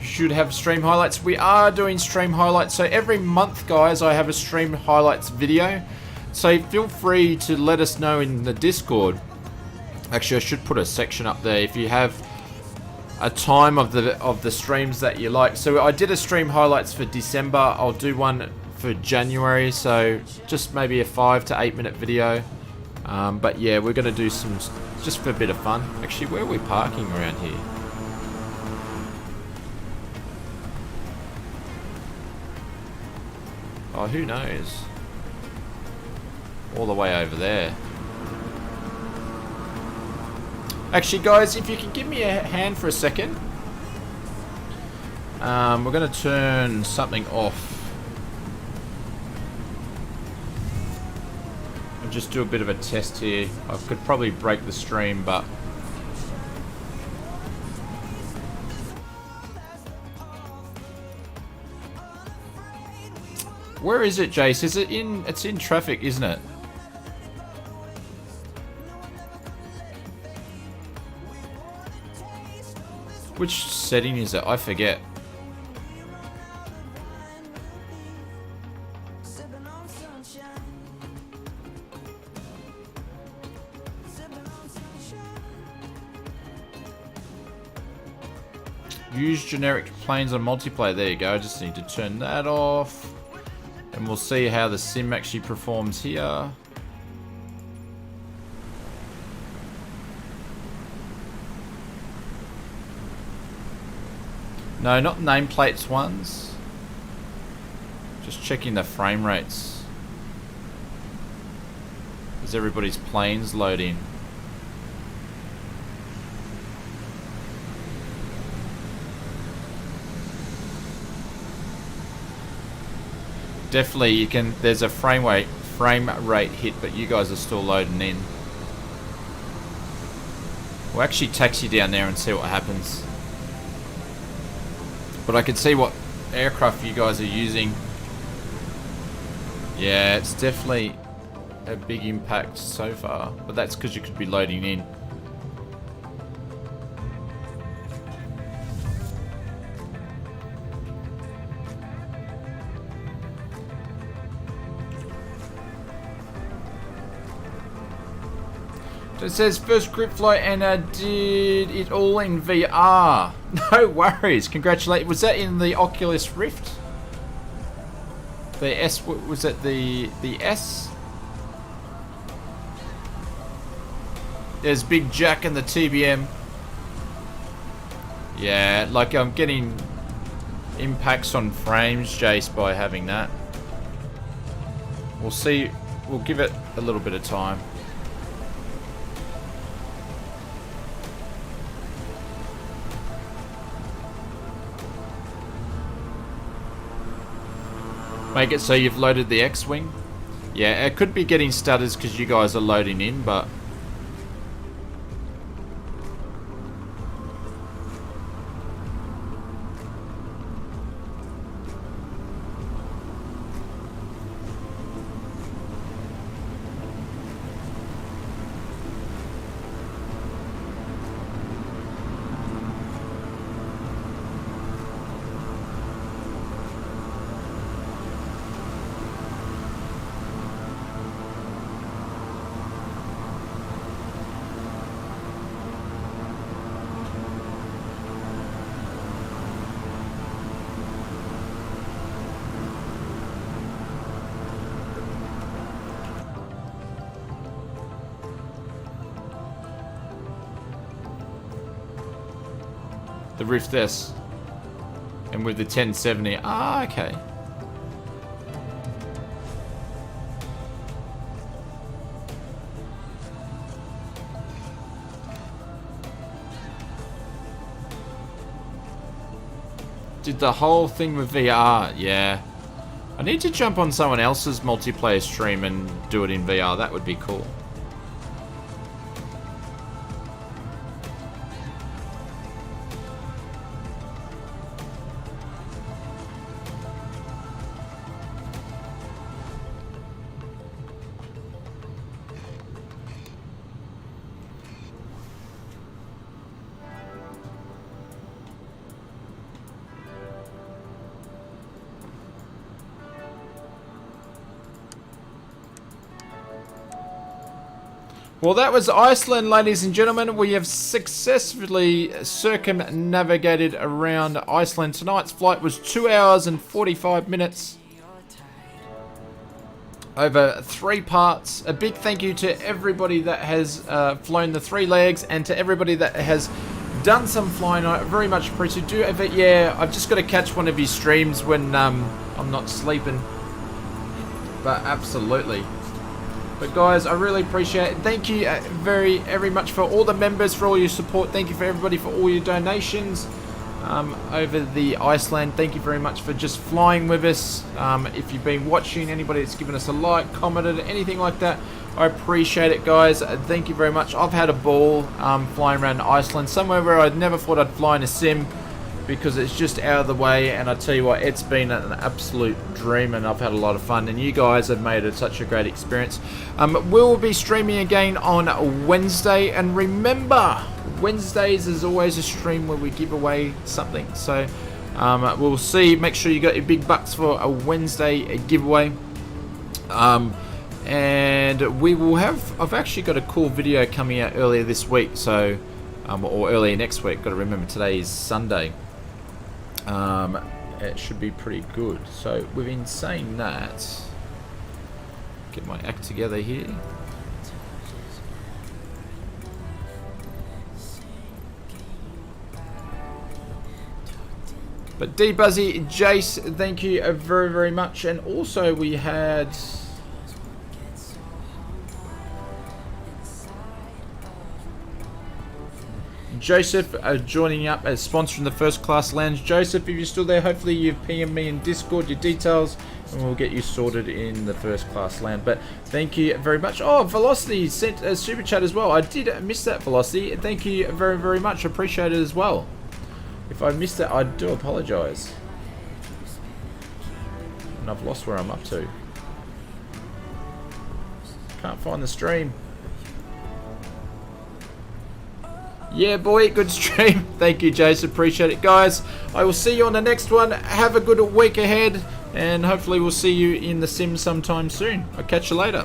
Should have stream highlights. We are doing stream highlights. So every month, guys, I have a stream highlights video. So feel free to let us know in the Discord. Actually, I should put a section up there if you have a time of the streams that you like. So I did a stream highlights for December. I'll do one for January. So just maybe a 5 to 8 minute video. But yeah, we're gonna do some just for a bit of fun. Actually, where are we parking around here? Oh, who knows? All the way over there. Actually, guys, if you can give me a hand for a second. We're going to turn something off. just do a bit of a test here. I could probably break the stream, but where is it, Jace? Is it in? It's in traffic, isn't it? Which setting is it? I forget. Use generic planes on multiplayer. There you go. I just need to turn that off. And we'll see how the sim actually performs here. No, not nameplates ones. Just checking the frame rates. As everybody's planes load in. Definitely, you can. There's a frame rate hit, but you guys are still loading in. We'll actually taxi down there and see what happens. But I can see what aircraft you guys are using. Yeah, it's definitely a big impact so far, but that's because you could be loading in. So it says first grip flight and I did it all in VR. No worries. Congratulations. Was that in the Oculus Rift? The S, was it the S? There's Big Jack and the TBM. Yeah, like I'm getting impacts on frames, Jace, by having that. We'll see. We'll give it a little bit of time. Make it so you've loaded the X-Wing. Yeah, it could be getting stutters because you guys are loading in, but... The Rift S. And with the 1070. Ah, okay. Did the whole thing with VR, yeah. I need to jump on someone else's multiplayer stream and do it in VR. That would be cool. Well, that was Iceland, ladies and gentlemen. We have successfully circumnavigated around Iceland. Tonight's flight was 2 hours and 45 minutes. Over 3 parts. A big thank you to everybody that has flown the 3 legs and to everybody that has done some flying. I very much appreciate it. Yeah, I've just got to catch one of his streams when I'm not sleeping. But absolutely. But guys, I really appreciate it. Thank you very much for all the members, for all your support. Thank you for everybody for all your donations over the Iceland. Thank you very much for just flying with us. If you've been watching, anybody that's given us a like, commented, anything like that, I appreciate it, guys. Thank you very much. I've had a ball flying around Iceland, somewhere where I'd never thought I'd fly in a sim, because it's just out of the way, and I tell you what, it's been an absolute dream, and I've had a lot of fun, and you guys have made it such a great experience. We'll be streaming again on Wednesday, and remember, Wednesdays is always a stream where we give away something, so we'll see. Make sure you got your big bucks for a Wednesday giveaway. And we will have, I've actually got a cool video coming out earlier this week, so or earlier next week. Got to remember today is Sunday. It should be pretty good. So within saying that, get my act together here. But D Buzzy, Jace, thank you very, very much. And also we had Joseph joining up as sponsoring the First Class Lounge. Joseph, if you're still there, hopefully you've PM'd me in Discord your details, and we'll get you sorted in the First Class Lounge. But thank you very much. Oh, Velocity sent a super chat as well. I did miss that, Velocity. Thank you very, very much. Appreciate it as well. If I missed that, I do apologise. And I've lost where I'm up to. Can't find the stream. Yeah, boy, good stream. Thank you, Jason. Appreciate it, guys. I will see you on the next one. Have a good week ahead, and hopefully we'll see you in the sim sometime soon. I'll catch you later.